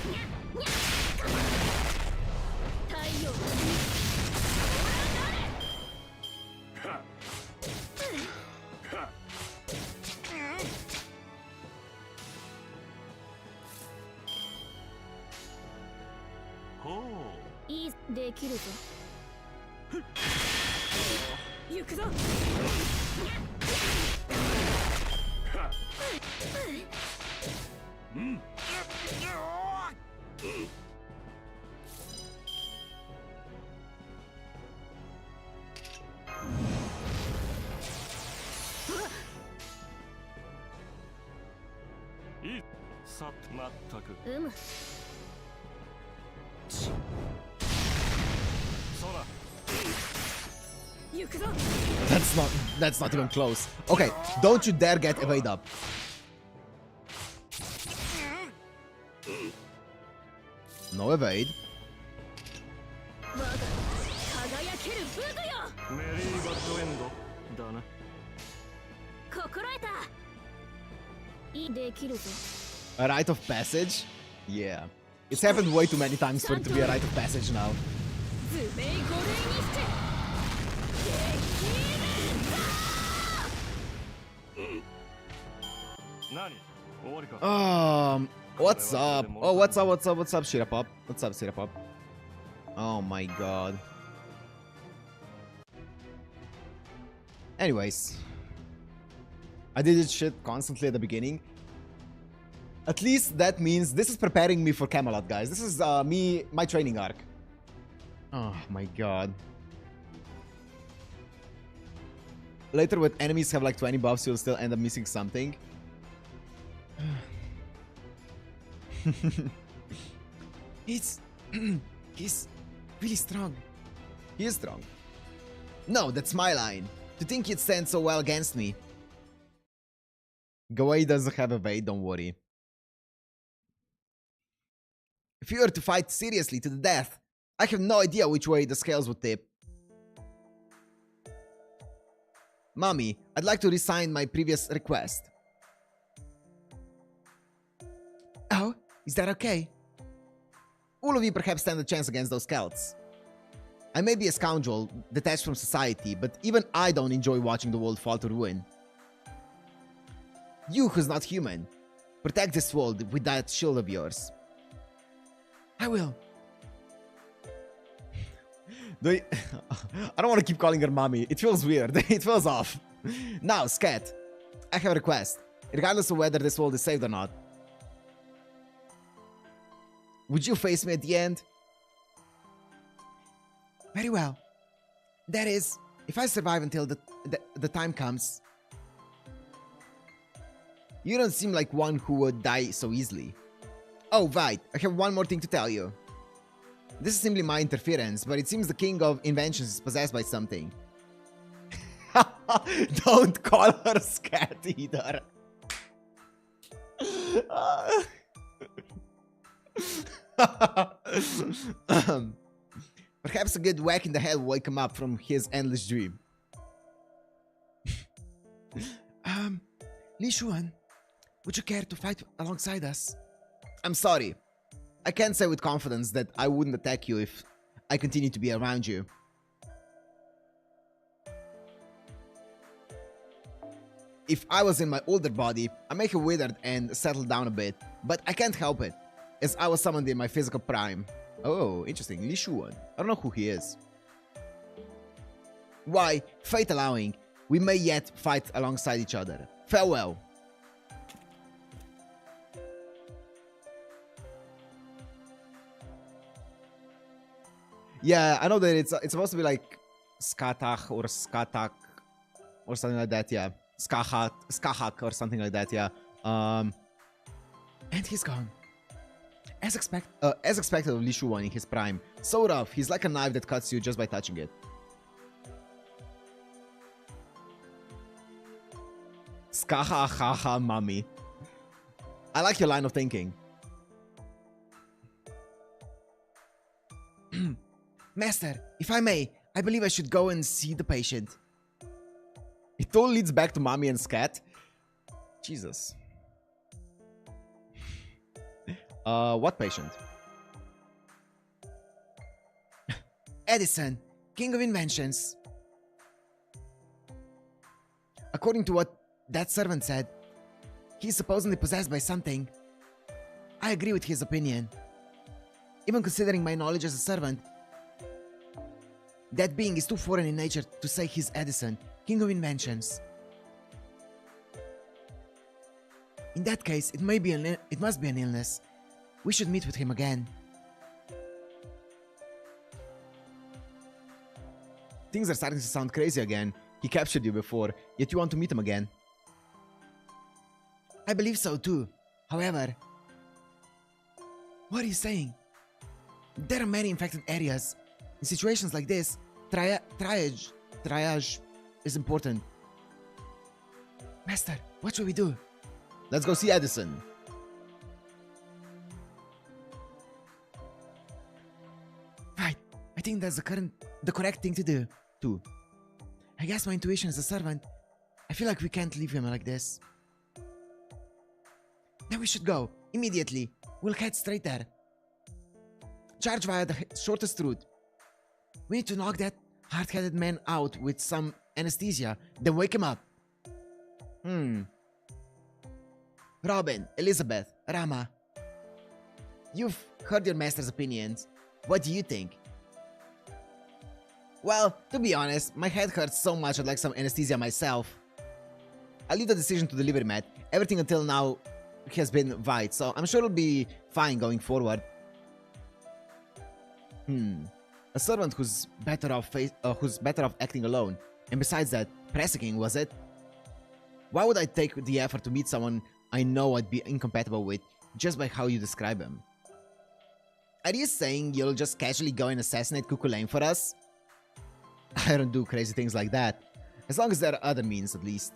にゃにゃ太陽のほういいできるぞ行くぞいいさまったくうむそうだぞ That's not even close. Okay, don't you dare get evade up. No evade. 我が輝ける武具よメリーバッドエンドだな。心得たいいできるぞ A rite of passage? Yeah. It's happened way too many times for it to be a rite of passage now. 図面五類にして何終わりか。 What's up? Oh, what's up, Shirapop? What's up, Shirapop? Oh my god. Anyways. I did this shit constantly at the beginning. At least that means this is preparing me for Camelot, guys. This is my training arc. Oh my god. Later, when enemies have like 20 buffs, you'll still end up missing something. He's really strong. He is strong. No, that's my line. To think he'd stand so well against me. Gawai doesn't have evade, don't worry. If you were to fight seriously to the death, I have no idea which way the scales would tip. Mommy, I'd like to resign my previous request. Oh, is that okay? All of you perhaps stand a chance against those scouts. I may be a scoundrel, detached from society, but even I don't enjoy watching the world fall to ruin. You who's not human, protect this world with that shield of yours. I will. I don't want to keep calling her mommy. It feels weird. It feels off. Now, Scat, I have a request, regardless of whether this world is saved or not. Would you face me at the end? Very well. That is, if I survive until the time comes. You don't seem like one who would die so easily. Oh, right. I have one more thing to tell you. This is simply my interference, but it seems the King of Inventions is possessed by something. Don't call her Scat either. Perhaps a good whack in the head will wake him up from his endless dream. Li Shuan, would you care to fight alongside us? I'm sorry. I can't say with confidence that I wouldn't attack you if I continue to be around you. If I was in my older body, I may have withered and settled down a bit, but I can't help it, as I was summoned in my physical prime. Oh, interesting. Li Shuan. I don't know who he is. Why, fate allowing, we may yet fight alongside each other. Farewell. Yeah, I know that it's supposed to be like Skatach or Skatak or something like that, yeah. Skahak or something like that, yeah. And he's gone. As expected of Li Shuan in his prime. So rough, he's like a knife that cuts you just by touching it. Skaha mommy. I like your line of thinking. Master, if I may, I believe I should go and see the patient. It all leads back to Mommy and Scat. Jesus. What patient? Edison, King of Inventions. According to what that servant said, he's supposedly possessed by something. I agree with his opinion. Even considering my knowledge as a servant, that being is too foreign in nature to say he's Edison, King of Inventions. In that case, it must be an illness. We should meet with him again. Things are starting to sound crazy again. He captured you before, yet you want to meet him again. I believe so too. However, what are you saying? There are many infected areas. In situations like this, triage triage is important. Master, what should we do? Let's go see Edison. Right, I think that's the correct thing to do, too. I guess my intuition as a servant. I feel like we can't leave him like this. Now we should go, immediately. We'll head straight there. Charge via the shortest route. We need to knock that hard-headed man out with some anesthesia, then wake him up. Robin, Elizabeth, Rama. You've heard your master's opinions. What do you think? Well, to be honest, my head hurts so much I'd like some anesthesia myself. I'll leave the decision to the delivery mat. Everything until now has been right, so I'm sure it'll be fine going forward. A servant who's better off acting alone. And besides that, Pressing, was it? Why would I take the effort to meet someone I know I'd be incompatible with just by how you describe him? Are you saying you'll just casually go and assassinate Cuckoo Lane for us? I don't do crazy things like that. As long as there are other means, at least.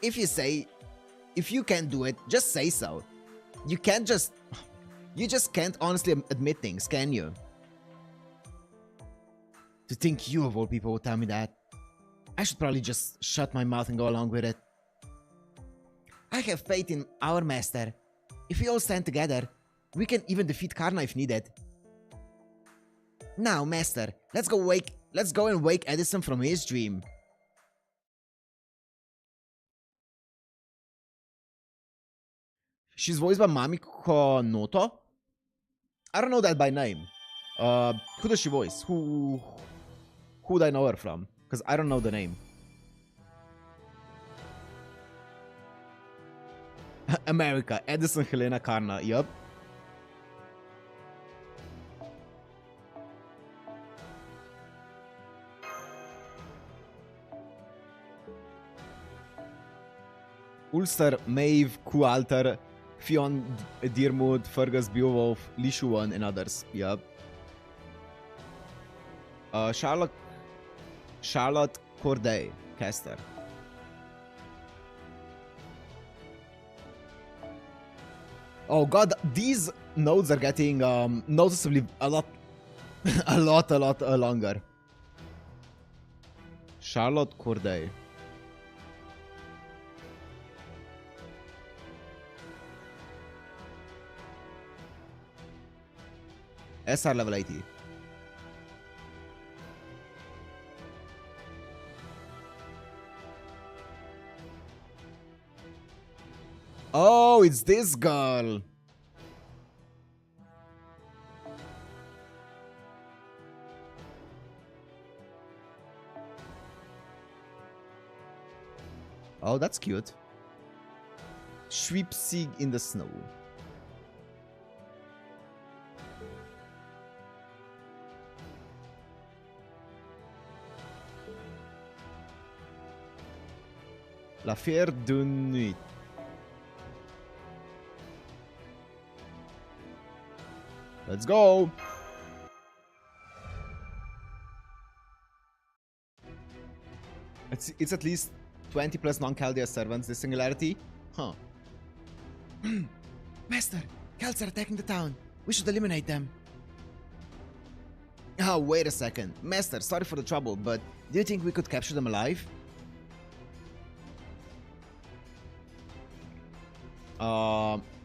If you can't do it, just say so. You just can't honestly admit things, can you? To think you of all people would tell me that. I should probably just shut my mouth and go along with it. I have faith in our master. If we all stand together, we can even defeat Karna if needed. Now, master, let's go and wake Edison from his dream. She's voiced by Mamiko Noto? I don't know that by name. Who does she voice? Who would I know her from? Because I don't know the name. America. Edison Helena Karna. Yup. Ulster, Maeve, Kualter, Fionn, Diarmuid, Fergus, Beowulf, Li Shuan, and others. Yup. Charlotte Corday, caster. Oh god, these nodes are getting noticeably a lot longer. Charlotte Corday. SR level 80. Oh, it's this girl. Oh, that's cute. Schwipsig in the snow. La Fière de Nuit. Let's go! It's at least 20 plus non-Chaldea servants, this singularity? Huh. Master, Celts are attacking the town. We should eliminate them. Oh, wait a second. Master, sorry for the trouble, but do you think we could capture them alive?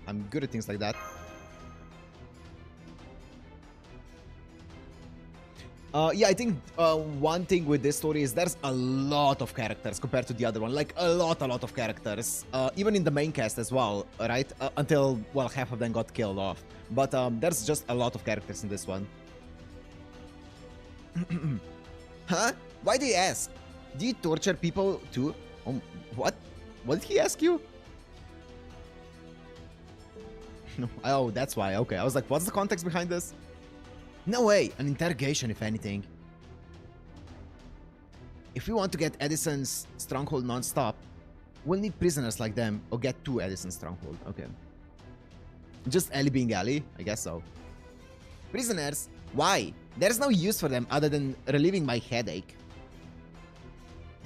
I'm good at things like that. Yeah, I think one thing with this story is there's a lot of characters compared to the other one. Like, a lot of characters. Even in the main cast as well, right? Until, well, half of them got killed off. But there's just a lot of characters in this one. Huh? Why do you ask? Do you torture people too? What? What did he ask you? Oh, that's why. Okay, I was like, what's the context behind this? No way, an interrogation if anything. If we want to get Edison's stronghold non-stop, we'll need prisoners like them, or get to Edison's stronghold. Okay. Just Ellie being Ellie? I guess so. Prisoners? Why? There's no use for them other than relieving my headache.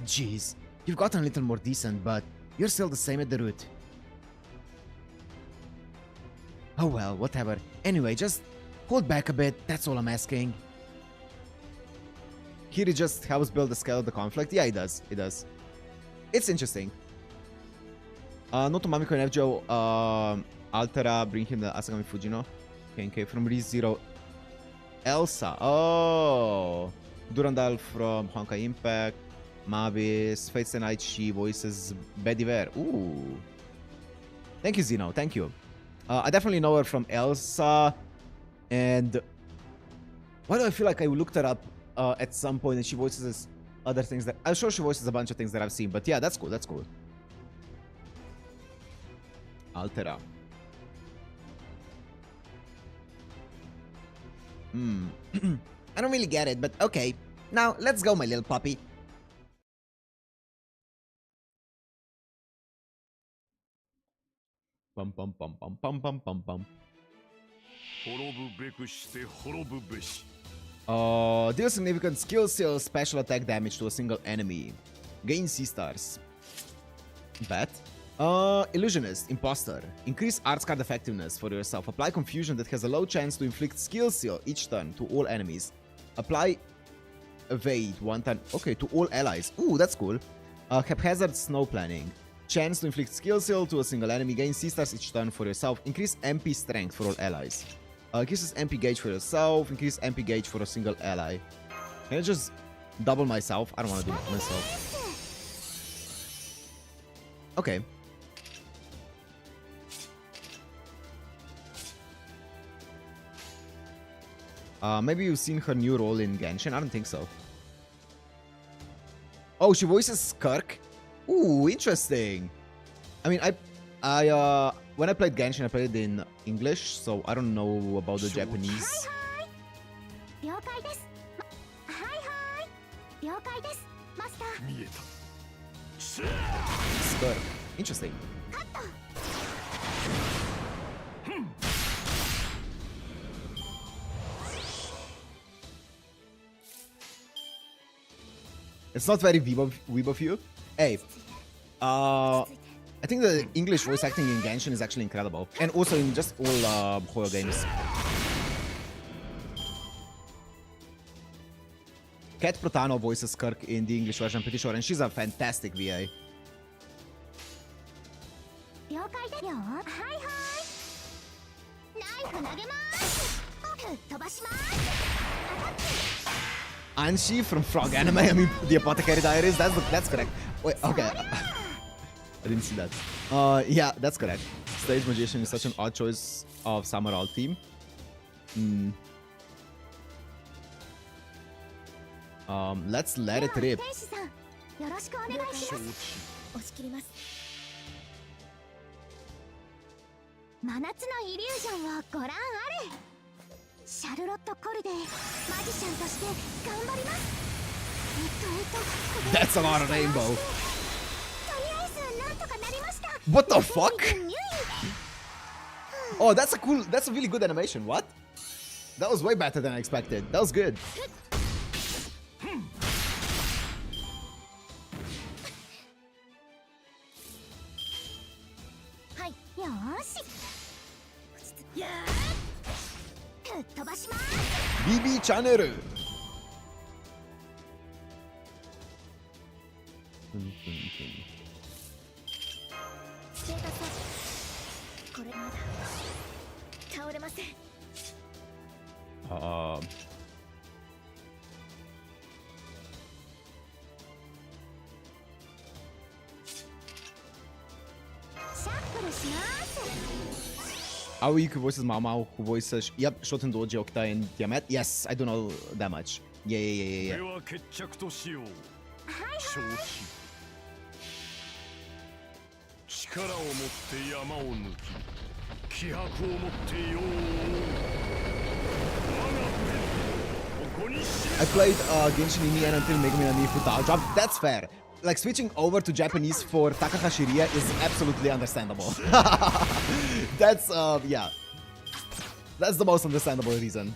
Jeez, you've gotten a little more decent, but you're still the same at the root. Oh well, whatever. Anyway, just hold back a bit, that's all I'm asking. Kiri just helps build the scale of the conflict. Yeah, he does. He does. It's interesting. No to Mamiko and FGO Altera bring him the Asagami Fujino. KNK from ReZero. Elsa. Oh. Durandal from Honkai Impact. Mavis. Fates the Night. She voices Bediver. Ooh. Thank you, Zeno. Thank you. I definitely know her from Elsa. And why do I feel like I looked her up at some point and she voices other things that... I'm sure she voices a bunch of things that I've seen. But yeah, that's cool. That's cool. Altera. I don't really get it, but okay. Now, let's go, my little puppy. Bum bum bum bum bum bum bum bum. Deal significant skill seal special attack damage to a single enemy. Gain C stars. Bet. Illusionist, Imposter. Increase arts card effectiveness for yourself. Apply confusion that has a low chance to inflict skill seal each turn to all enemies. Apply evade one time. Okay, to all allies. Ooh, that's cool. Haphazard snow planning. Chance to inflict skill seal to a single enemy. Gain C stars each turn for yourself. Increase MP strength for all allies. Increases MP gauge for yourself. Increase MP gauge for a single ally. Can I just double myself? I don't want to do it myself. Okay. Maybe you've seen her new role in Genshin? I don't think so. Oh, she voices Kirk? Ooh, interesting. I mean, when I played Genshin, I played it in English, so I don't know about the Japanese. Kirk. Interesting. It's not very weeb of you. Hey, I think the English voice acting in Genshin is actually incredible. And also in just all horror games. Kat Protano voices Kirk in the English version, I'm pretty sure, and she's a fantastic VA. Anshi from Frog Anime, I mean, the Apothecary Diaries, that's correct. Wait, okay. I didn't see that. Yeah, that's correct. Stage Magician is such an odd choice of Summer All team. Let's let it rip. That's a lot of rainbow. What the fuck? Oh, that's a really good animation. What? That was way better than I expected. That was good. BB Channel. Aoi, who voices Mao, who voices... Yep, Shoten Doji, Okta, and Tiamat. Yes, I don't know that much. Yeah. I played Genshin Impact until Megami no Futao dropped. That's fair. Like, switching over to Japanese for Takahashi Ria is absolutely understandable. That's, yeah. That's the most understandable reason.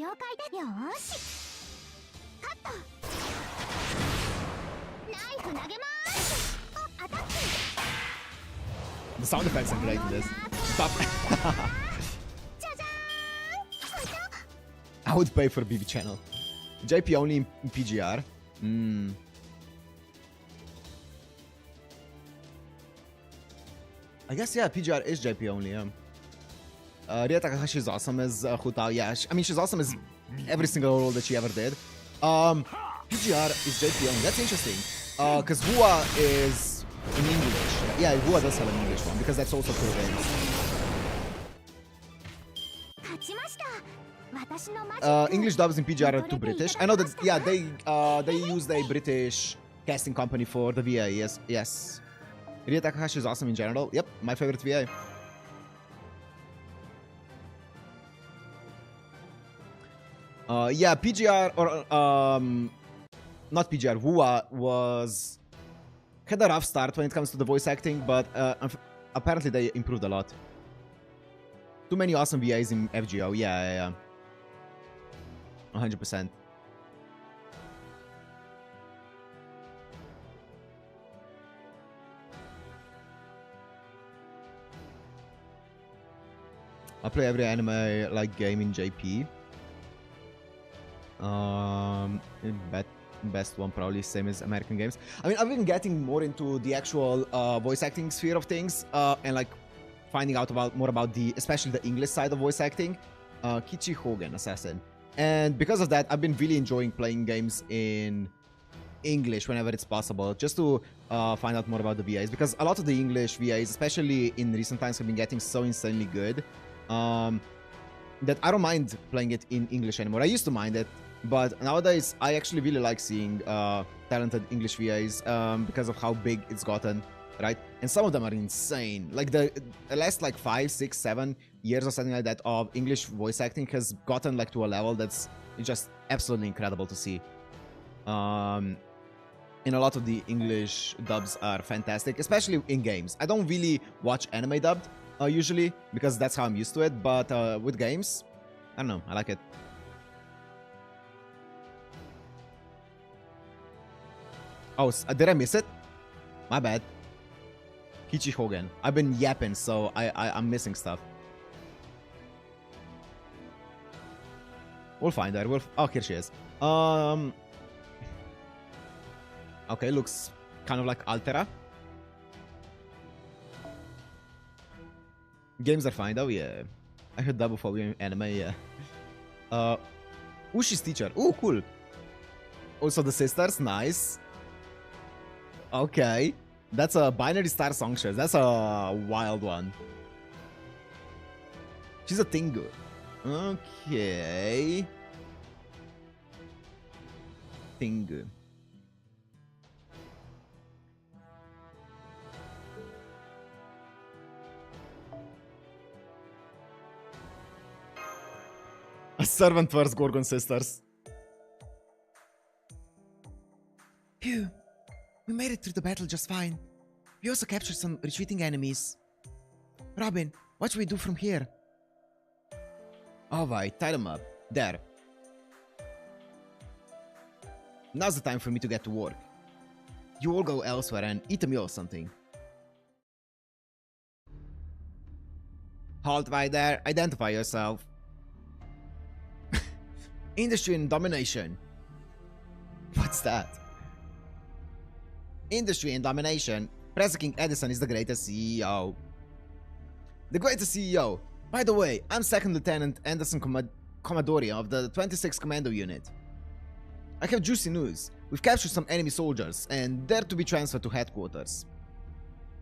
了解だよーしカットナイフ投げまーすアタック The sound effects are great in this. Stop. じゃじゃーん I would pay for BB channel. JP only in PGR. I guess, yeah, PGR is JP only, yeah. Ria Takahashi is awesome as Hutao, yeah. I mean, she's awesome as every single role that she ever did. PGR is JP only. That's interesting. Because Hua is in English. Yeah, Hua does have an English one, because that's also Korean. 勝ちました私のマジック English dubs in PGR are too British. I know that, yeah, they used a British casting company for the VA, yes, yes. Ria Takahashi is awesome in general. Yep, my favorite VA. Yeah, PGR, or, not PGR, Hua had a rough start when it comes to the voice acting, but apparently they improved a lot. Too many awesome VAs in FGO, yeah. 100%. I play every anime like game in JP. Best one probably same as American games. I mean, I've been getting more into the actual voice acting sphere of things, and like finding out more about especially the English side of voice acting. Kichi Hogan, Assassin. And because of that, I've been really enjoying playing games in English whenever it's possible, just to find out more about the VAs, because a lot of the English VAs, especially in recent times, have been getting so insanely good that I don't mind playing it in English anymore. I used to mind it, but nowadays I actually really like seeing talented English VAs because of how big it's gotten, right? And some of them are insane. Like the last like 5, 6, 7 years or something like that of English voice acting has gotten like to a level that's just absolutely incredible to see. And a lot of the English dubs are fantastic, especially in games. I don't really watch anime dubbed usually, because that's how I'm used to it, but with games, I don't know, I like it. Oh, did I miss it? My bad. Kichi Hogan. I've been yapping, so I'm missing stuff. We'll find her. Oh, here she is. Okay, looks kind of like Altera. Games are fine though, yeah. I heard double for anime, yeah. Ushi's teacher. Oh, cool. Also the sisters, nice. Okay. That's a Binary Star Songstress. That's a wild one. She's a Tengu. Okay. Tengu. A servant versus Gorgon sisters. Phew. We made it through the battle just fine. We also captured some retreating enemies. Robin, what should we do from here? Alright, tie them up. There. Now's the time for me to get to work. You all go elsewhere and eat a meal or something. Halt right there. Identify yourself. Industry and domination. What's that? Industry and domination. President King Edison is the greatest CEO. The greatest CEO. By the way, I'm Second Lieutenant Anderson Commodore of the 26th Commando Unit. I have juicy news. We've captured some enemy soldiers, and they're to be transferred to headquarters.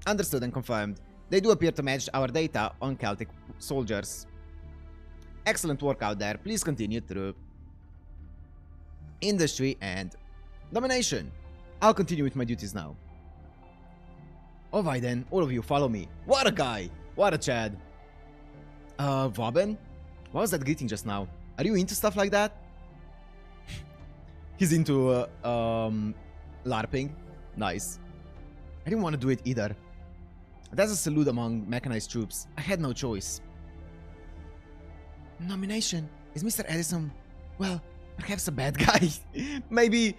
Understood and confirmed. They do appear to match our data on Celtic soldiers. Excellent work out there. Please continue through. Industry and domination. I'll continue with my duties now. Alright then, all of you follow me. What a guy! What a Chad! Robin? What was that greeting just now? Are you into stuff like that? He's into, LARPing. Nice. I didn't want to do it either. That's a salute among mechanized troops. I had no choice. Nomination? Is Mr. Edison well, perhaps a bad guy. Maybe,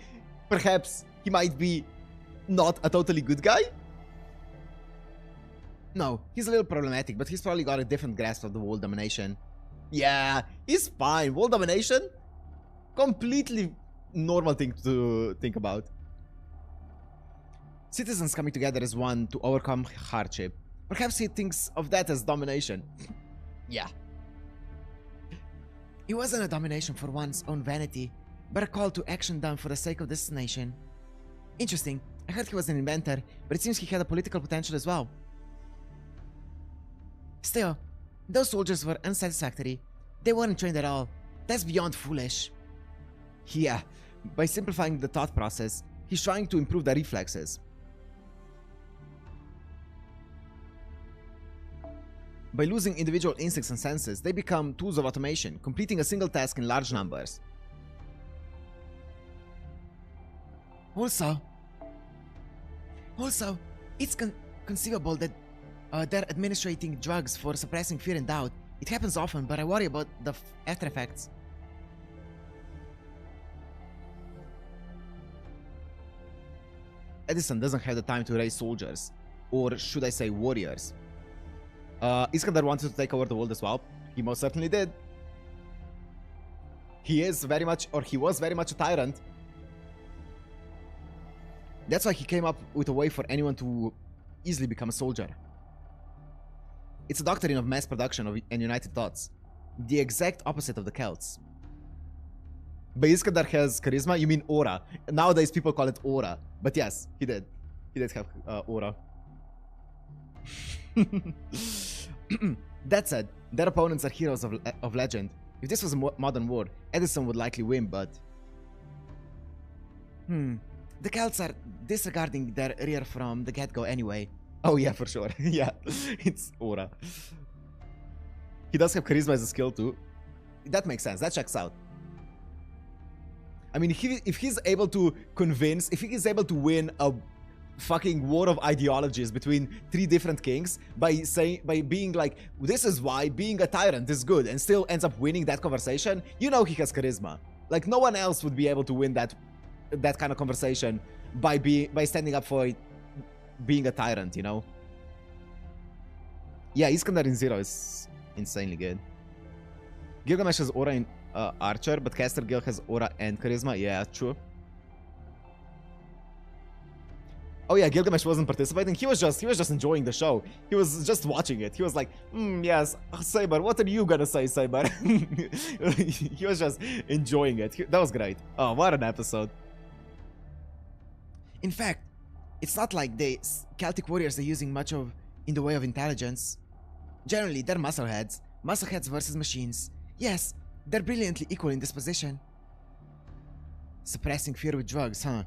perhaps he might be not a totally good guy? No, he's a little problematic, but he's probably got a different grasp of the world domination. Yeah, he's fine. World domination? Completely normal thing to think about. Citizens coming together as one to overcome hardship. Perhaps he thinks of that as domination. Yeah. It wasn't a domination for one's own vanity, but a call to action done for the sake of this nation. Interesting. I heard he was an inventor, but it seems he had a political potential as well. Still, those soldiers were unsatisfactory. They weren't trained at all. That's beyond foolish. Yeah, by simplifying the thought process, he's trying to improve the reflexes. By losing individual instincts and senses, they become tools of automation, completing a single task in large numbers. Also, it's conceivable that they're administering drugs for suppressing fear and doubt. It happens often, but I worry about the after effects. Edison doesn't have the time to raise soldiers, or should I say warriors. Iskandar wanted to take over the world as well. He most certainly did. He was very much a tyrant. That's why he came up with a way for anyone to easily become a soldier. It's a doctrine of mass production and united thoughts. The exact opposite of the Celts. But Iskandar has charisma, you mean aura. Nowadays people call it aura. But yes, he did. He did have aura. That said, their opponents are heroes of legend. If this was a modern war, Edison would likely win, but... The Celts are disregarding their rear from the get-go anyway. Oh yeah, for sure. Yeah, it's aura. He does have charisma as a skill too. That makes sense, that checks out. I mean, if he's able to convince, if he is able to win a fucking war of ideologies between 3 different kings by being like, this is why being a tyrant is good, and still ends up winning that conversation, you know he has charisma. Like, no one else would be able to win that kind of conversation by standing up for being a tyrant, you know? Yeah, Iskandar in Zero is insanely good. Gilgamesh has aura in Archer, but Caster Gil has aura and charisma. Yeah, true. Oh yeah, Gilgamesh wasn't participating. He was just enjoying the show. He was just watching it. He was like, yes, Saber, what are you gonna say, Saber? He was just enjoying it. That was great. Oh, what an episode. In fact, it's not like the Celtic warriors are using much in the way of intelligence. Generally, they're muscleheads. Muscleheads versus machines. Yes, they're brilliantly equal in this position. Suppressing fear with drugs, huh?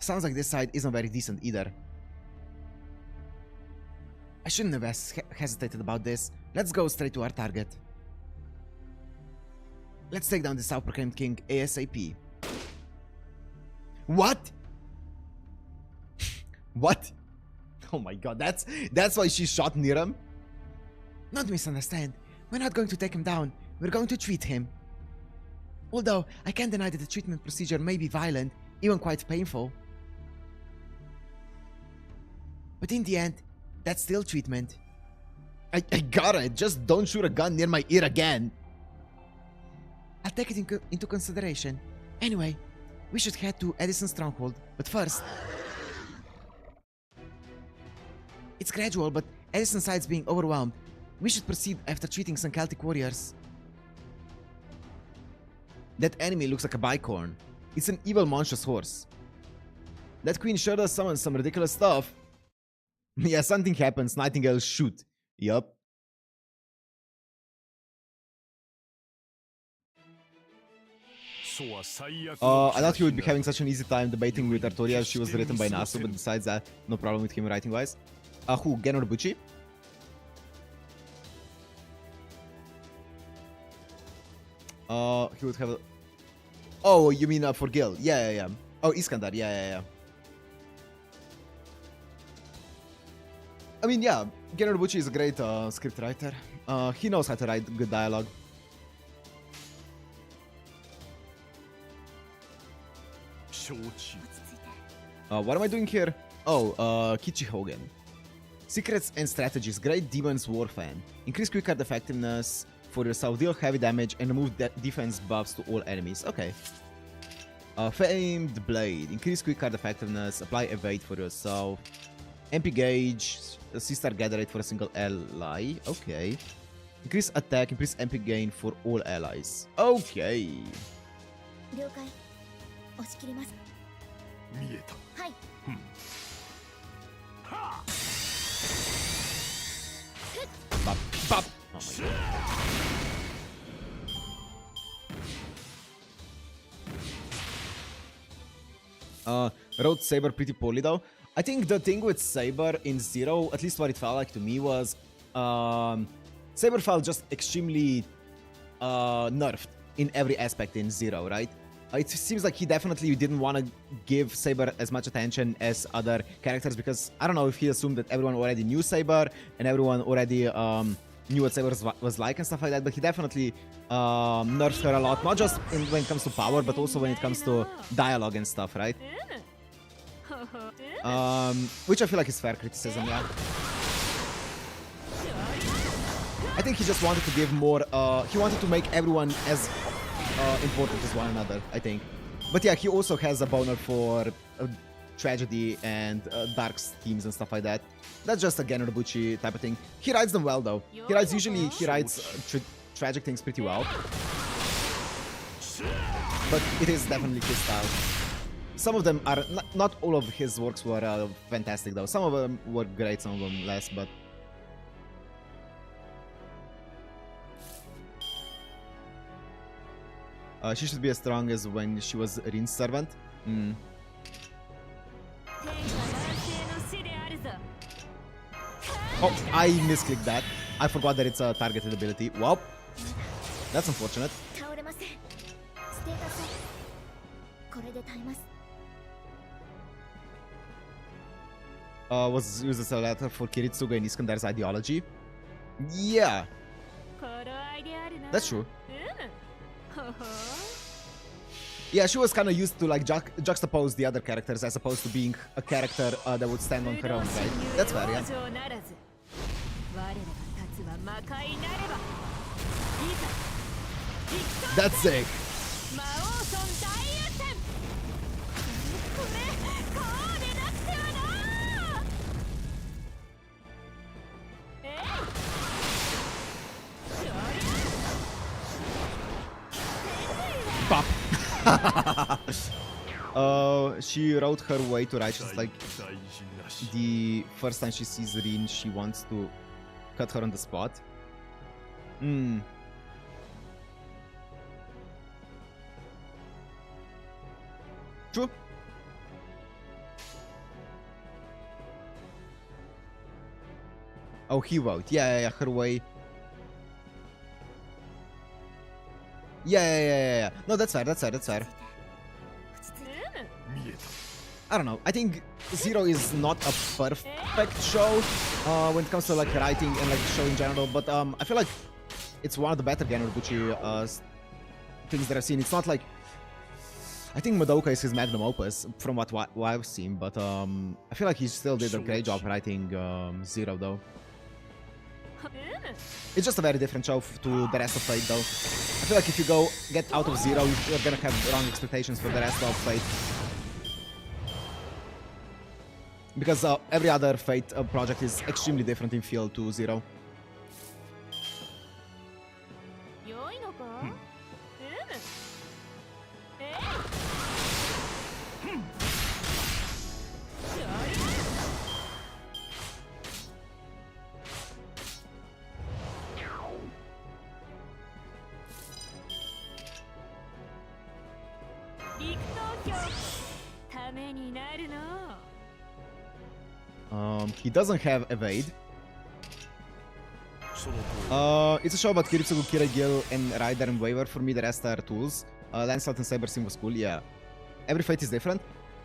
Sounds like this side isn't very decent either. I shouldn't have hesitated about this. Let's go straight to our target. Let's take down the self-proclaimed king ASAP. What? What? Oh my god, that's why she shot Niram? Not misunderstand. We're not going to take him down. We're going to treat him. Although, I can't deny that the treatment procedure may be violent, even quite painful. But in the end, that's still treatment. I got it. Just don't shoot a gun near my ear again. I'll take it into consideration. Anyway, we should head to Edison's stronghold. But first... It's gradual, but Edison's side's being overwhelmed. We should proceed after treating some Celtic warriors. That enemy looks like a bicorn. It's an evil, monstrous horse. That queen sure does summon some ridiculous stuff. Yeah, something happens, nightingales shoot. Yup. I thought he would be having such an easy time debating with Artoria. She was written by Nasu, but besides that, no problem with him writing-wise. Who? Gen Orbuchi? He would have a... Oh, you mean for Gil? Yeah. Oh, Iskandar, yeah. I mean, yeah, Gen Orbuchi is a great script writer. He knows how to write good dialogue. 承知。 What am I doing here? Oh, Kichi Hogan. Secrets and strategies. Great Demon's War fan. Increase quick card effectiveness for yourself. Deal heavy damage and remove defense buffs to all enemies. Okay. Famed Blade. Increase quick card effectiveness. Apply evade for yourself. MP gauge. C-star gather rate for a single ally. Okay. Increase attack. Increase MP gain for all allies. Okay. 了解押し切ります。見えた。はい。 Bop, bop. Oh my god. Rode Saber pretty poorly though. I think the thing with Saber in Zero, at least what it felt like to me, was Saber felt just extremely nerfed in every aspect in Zero, right? It seems like he definitely didn't want to give Saber as much attention as other characters because I don't know if he assumed that everyone already knew Saber and everyone already knew what Saber was like and stuff like that, but he definitely nerfs her a lot, not just when it comes to power, but also when it comes to dialogue and stuff, right? Which I feel like is fair criticism, yeah. I think he just wanted to give more, he wanted to make everyone as important as one another, I think. But yeah, he also has a boner for tragedy and dark themes and stuff like that. That's just a Gen Urobuchi type of thing. He writes them well though. He writes tragic things pretty well. But it is definitely his style. Some of them are, not all of his works were fantastic though. Some of them were great, some of them less, but she should be as strong as when she was Rin's servant. Oh, I misclicked that. I forgot that it's a targeted ability. Well, that's unfortunate. 倒れません。ステータスこれで耐えます。 Was used as a letter for Kiritsuga in Iskandar's ideology. Yeah, that's true. Yeah, she was kind of used to like juxtapose the other characters as opposed to being a character that would stand on her own, right? That's fair, yeah. That's sick. Pop. She wrote her way to righteousness like 大事なし。 the first time she sees Rin, she wants to cut her on the spot. Hmm. True. Oh, he wrote. Yeah, her way. Yeah. No, that's fair. 見えた。 I don't know. I think Zero is not a perfect show when it comes to like writing and like the show in general, but I feel like it's one of the better Gen Urobuchi things that I've seen. It's not like I think Madoka is his magnum opus from what I've seen, but I feel like he still did a great job writing Zero though. It's just a very different show to the rest of Fate though. I feel like if you get out of Zero, you're gonna have wrong expectations for the rest of Fate. Because every other Fate project is extremely different in feel to Zero. He doesn't have evade. その通り。 It's a show about Kiritsugu, Kiragil, and Ryder and Waver. For me, the rest are tools. Lancelot and Saber Sim was cool, yeah. Every Fate is different.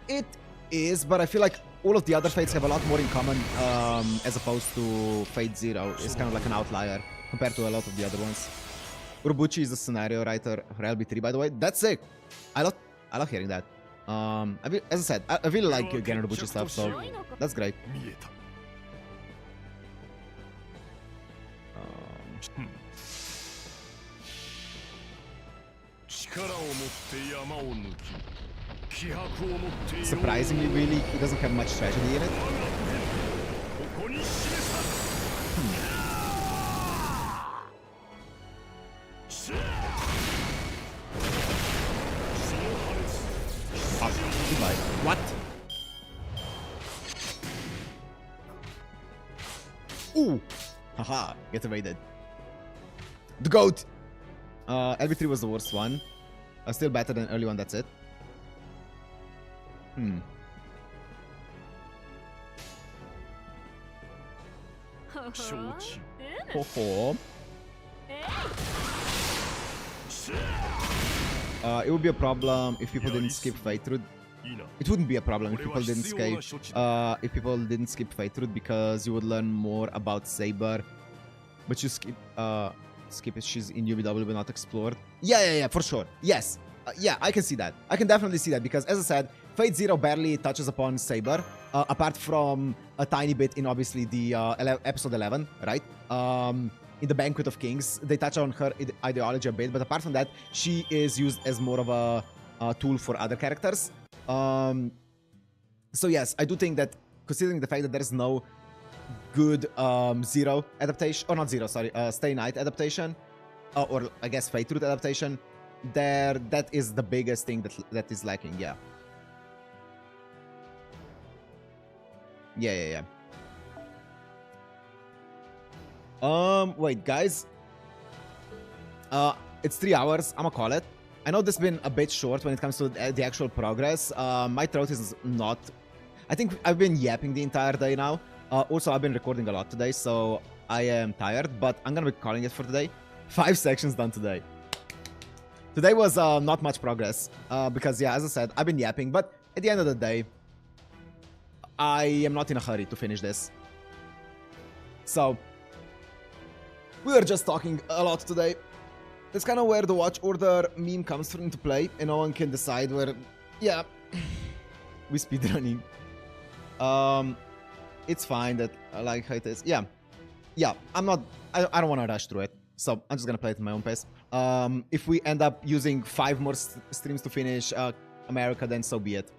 It is, but I feel like all of the other Fates have a lot more in common as opposed to Fate Zero. It's kind of like an outlier compared to a lot of the other ones. Urobuchi is the scenario writer for LB3, by the way. That's sick. I love hearing that. As I said, I really like Gen Nobuchi stuff, so 白いのか that's great. 見えた 力を持って山を抜き気迫を持って Surprisingly, really, he doesn't have much tragedy in it. ここに示したその破滅 Oh, goodbye. What? Ooh! Haha, get evaded. The GOAT! LB3 was the worst one. Still better than early one, that's it. Hmm. 承知 Ho ho. It would be a problem if people didn't skip Fate Route. いいな It wouldn't be a problem if 俺 people は didn't 必要な skip 処置だ if people didn't skip Fate Route because you would learn more about Saber. But you skip it, she's in UBW but not explored. Yeah, for sure. Yes. Yeah, I can see that. I can definitely see that because as I said, Fate Zero barely touches upon Saber, apart from a tiny bit in obviously the episode 11, right? In the Banquet of Kings, they touch on her ideology a bit, but apart from that, she is used as more of a tool for other characters. So yes, I do think that considering the fact that there is no good Zero adaptation, or not Zero, sorry, Stay Night adaptation, or I guess Fate Route adaptation, that is the biggest thing that is lacking. Yeah. Yeah. Wait, guys. It's 3 hours. I'ma call it. I know this has been a bit short when it comes to the actual progress. My throat is not... I think I've been yapping the entire day now. Also, I've been recording a lot today, so I am tired, but I'm gonna be calling it for today. 5 sections done today. Today was not much progress, because, yeah, as I said, I've been yapping, but at the end of the day, I am not in a hurry to finish this. So, we were just talking a lot today. That's kind of where the watch order meme comes into play, and no one can decide where... Yeah, we speedrunning. It's fine that I like how it is. Yeah, I'm not... I don't want to rush through it, so I'm just gonna play it at my own pace. If we end up using 5 more streams to finish America, then so be it.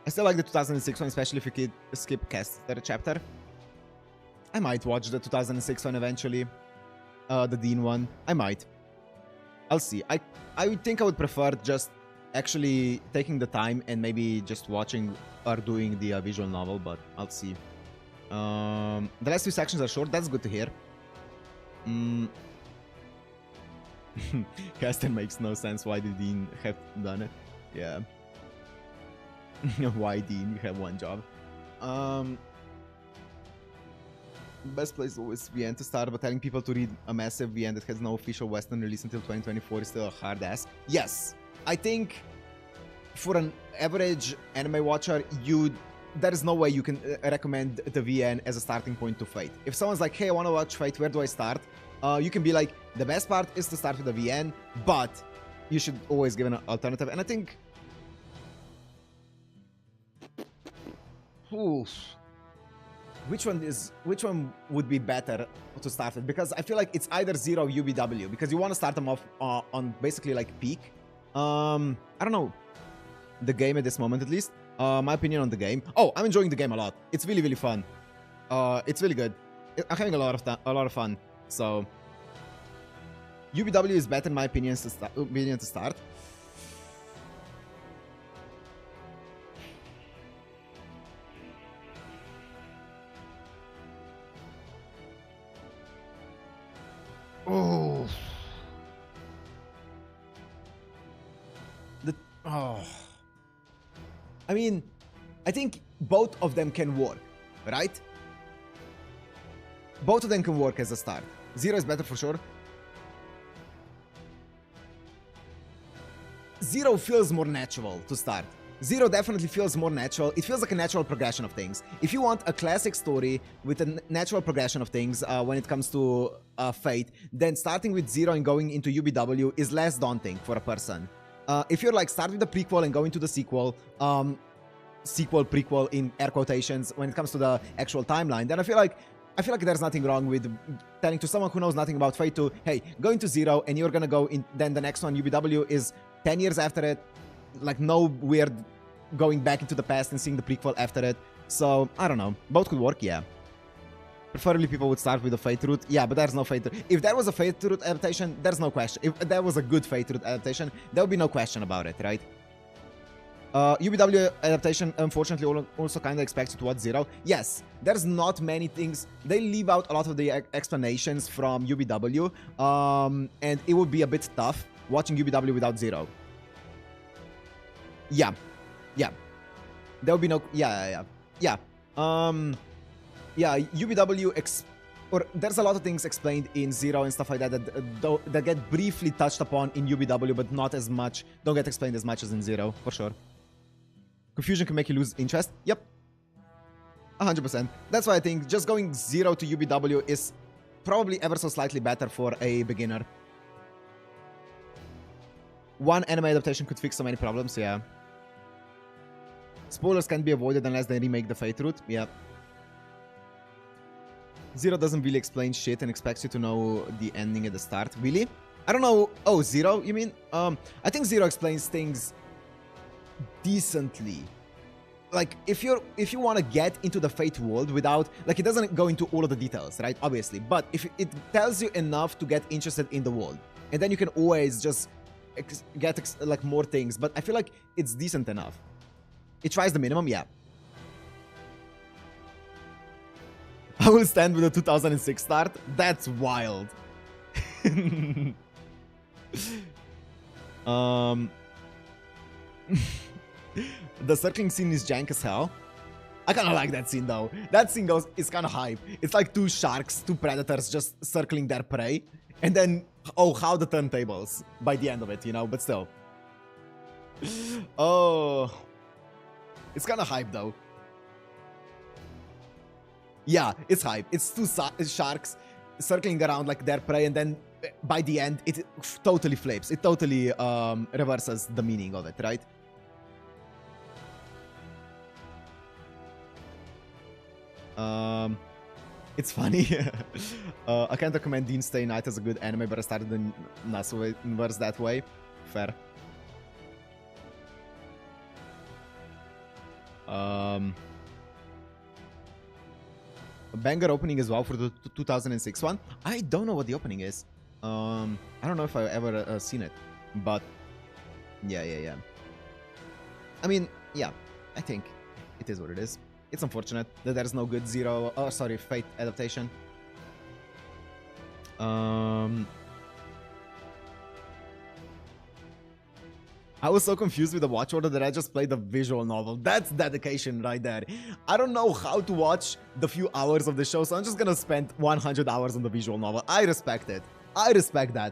I still like the 2006 one, especially if you could skip Caster chapter. I might watch the 2006 one eventually. The Dean one. I might. I'll see. I would think I would prefer just actually taking the time and maybe just watching or doing the visual novel, but I'll see. The last 2 sections are short. That's good to hear. Caster makes no sense. Why did Dean have done it? Yeah. Why Dean? You have one job. Best place always VN to start, but telling people to read a massive VN that has no official Western release until 2024 is still a hard ask. Yes, I think for an average anime watcher, there is no way you can recommend the VN as a starting point to Fate. If someone's like, hey, I want to watch Fate, where do I start? You can be like, the best part is to start with the VN, but you should always give an alternative. And I think... Oof. Which one would be better to start with? Because I feel like it's either Zero or UBW, because you want to start them off on basically like peak. I don't know the game at this moment, at least. My opinion on the game. Oh, I'm enjoying the game a lot. It's really, really fun. It's really good. I'm having a lot of fun. So UBW is better in my opinion to start. Oh. I mean, I think both of them can work, right? Both of them can work as a start. Zero is better for sure. Zero feels more natural to start. Zero definitely feels more natural. It feels like a natural progression of things. If you want a classic story with a natural progression of things when it comes to Fate, then starting with Zero and going into UBW is less daunting for a person. If you're like start with the prequel and go into the sequel, sequel prequel in air quotations when it comes to the actual timeline, then I feel like there's nothing wrong with telling to someone who knows nothing about Fate 2, hey, go into Zero and you're gonna go in. Then the next one, UBW, is 10 years after it. Like no weird going back into the past and seeing the prequel after it. So I don't know. Both could work, yeah. Preferably people would start with the Fate route. Yeah, but there's no Fate route. If there was a Fate route adaptation, there's no question. If there was a good Fate route adaptation, there would be no question about it, right? UBW adaptation, unfortunately, also kind of expects you to watch Zero. Yes, there's not many things. They leave out a lot of the explanations from UBW, and it would be a bit tough watching UBW without Zero. Yeah. There would be no... Yeah. Yeah, UBW... Or there's a lot of things explained in Zero and stuff like that that get briefly touched upon in UBW, but not as much. Don't get explained as much as in Zero, for sure. Confusion can make you lose interest. Yep. 100%. That's why I think just going Zero to UBW is probably ever so slightly better for a beginner. One anime adaptation could fix so many problems, yeah. Spoilers can't be avoided unless they remake the Fate route, yeah. Zero doesn't really explain shit and expects you to know the ending at the start. Really? I don't know. Oh, Zero, you mean? I think Zero explains things decently. Like, if you want to get into the Fate world without... Like, it doesn't go into all of the details, right? Obviously. But if it tells you enough to get interested in the world. And then you can always just get, like, more things. But I feel like it's decent enough. It tries the minimum, yeah. I will stand with the 2006 start. That's wild. The circling scene is jank as hell. I kind of like that scene though. That scene is kind of hype. It's like two sharks, two predators just circling their prey. And then, oh, how the turntables by the end of it, you know, but still. Oh. It's kind of hype though. Yeah, it's hype. It's two sharks circling around like their prey, and then by the end, it totally flips. It totally reverses the meaning of it, right? It's funny. I can't recommend Dean Stay Night as a good anime, but I started the Nasuverse that way. Fair. Banger opening as well for the 2006 one. I don't know what the opening is. I don't know if I've ever seen it, but yeah. I mean, yeah, I think it is what it is. It's unfortunate that there's no good Fate adaptation. I was so confused with the watch order that I just played the visual novel. That's dedication right there. I don't know how to watch the few hours of the show, so I'm just gonna spend 100 hours on the visual novel. I respect it. I respect that.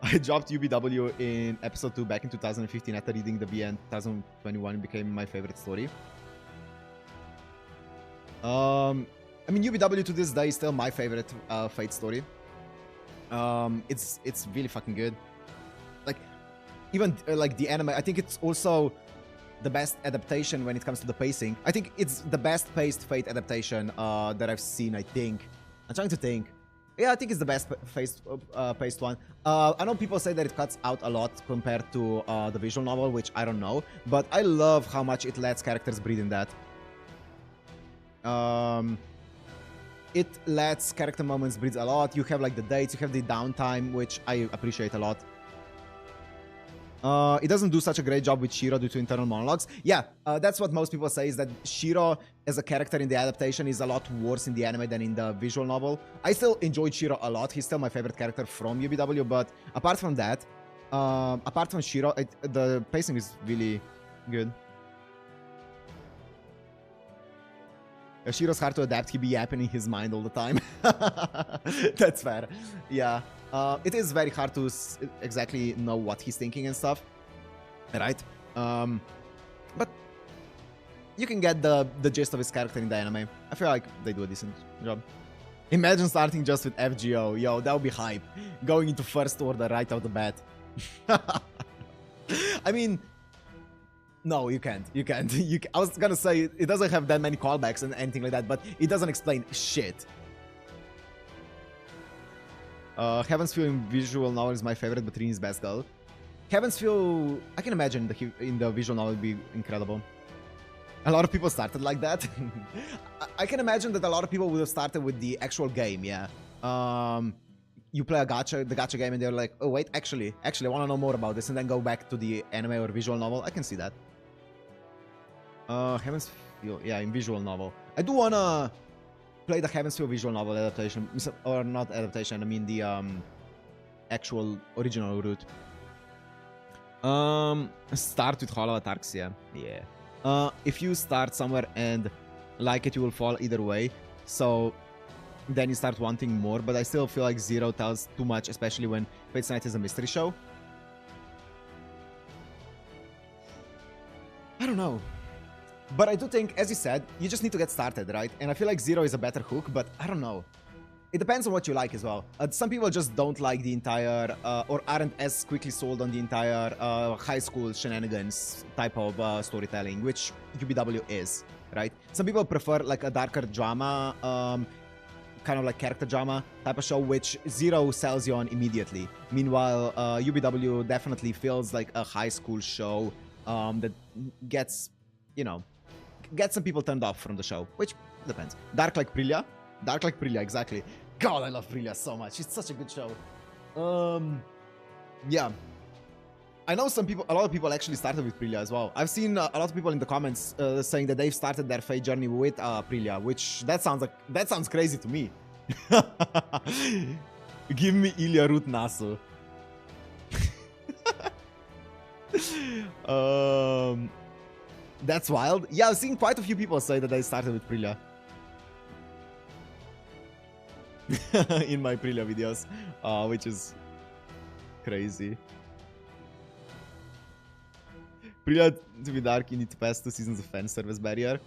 I dropped UBW in episode 2 back in 2015 after reading the VN. 2021 it became my favorite story. I mean, UBW to this day is still my favorite Fate story. It's really fucking good. Like, even like the anime, I think it's also the best adaptation when it comes to the pacing. I think it's the best paced Fate adaptation that I've seen, I think. I'm trying to think. Yeah, I think it's the best paced one. I know people say that it cuts out a lot compared to the visual novel, which I don't know. But I love how much it lets characters breathe in that. It lets character moments breathe a lot. You have like the dates, you have the downtime, which I appreciate a lot. It doesn't do such a great job with Shiro due to internal monologues. Yeah, that's what most people say, is that Shiro as a character in the adaptation is a lot worse in the anime than in the visual novel. I still enjoyed Shiro a lot. He's still my favorite character from UBW, but apart from that, apart from Shiro, the pacing is really good. Shiro's hard to adapt. He be yapping in his mind all the time. That's fair. Yeah. It is very hard to exactly know what he's thinking and stuff. Right? But you can get the gist of his character in the anime. I feel like they do a decent job. Imagine starting just with FGO. Yo, that would be hype. Going into first order right out the bat. I mean, no, you can't. You can't. I was gonna say it doesn't have that many callbacks and anything like that, but it doesn't explain shit. Heaven's Feel in visual novel is my favorite, but Rin is best girl. Heaven's Feel, I can imagine in the visual novel would be incredible. A lot of people started like that. I can imagine that a lot of people would have started with the actual game, yeah. You play the gacha game, and they're like, oh wait, actually, I want to know more about this, and then go back to the anime or visual novel. I can see that. Heaven's Feel, yeah, in visual novel. I do want to play the Heaven's Feel visual novel adaptation, or not adaptation, I mean the actual original route. Start with Hollow Atarxia, yeah. If you start somewhere and like it, you will fall either way. So then you start wanting more, but I still feel like Zero tells too much, especially when Fate's Night is a mystery show. I don't know. But I do think, as you said, you just need to get started, right? And I feel like Zero is a better hook, but I don't know. It depends on what you like as well. Some people just don't like the entire, or aren't as quickly sold on the entire high school shenanigans type of storytelling, which UBW is, right? Some people prefer like a darker drama, kind of like character drama type of show, which Zero sells you on immediately. Meanwhile, UBW definitely feels like a high school show that gets, you know, gets some people turned off from the show, which depends. Dark Like Prilya, exactly. God, I love Prilya so much. It's such a good show. Yeah. I know a lot of people actually started with Prilya as well. I've seen a lot of people in the comments saying that they've started their Fate journey with Prilya, which that sounds crazy to me. Give me Ilya Root Nasu. That's wild. Yeah, I've seen quite a few people say that they started with Prilya. In my Prilya videos, which is crazy. Prilya, to be dark, you need to pass 2 seasons of fan service barrier.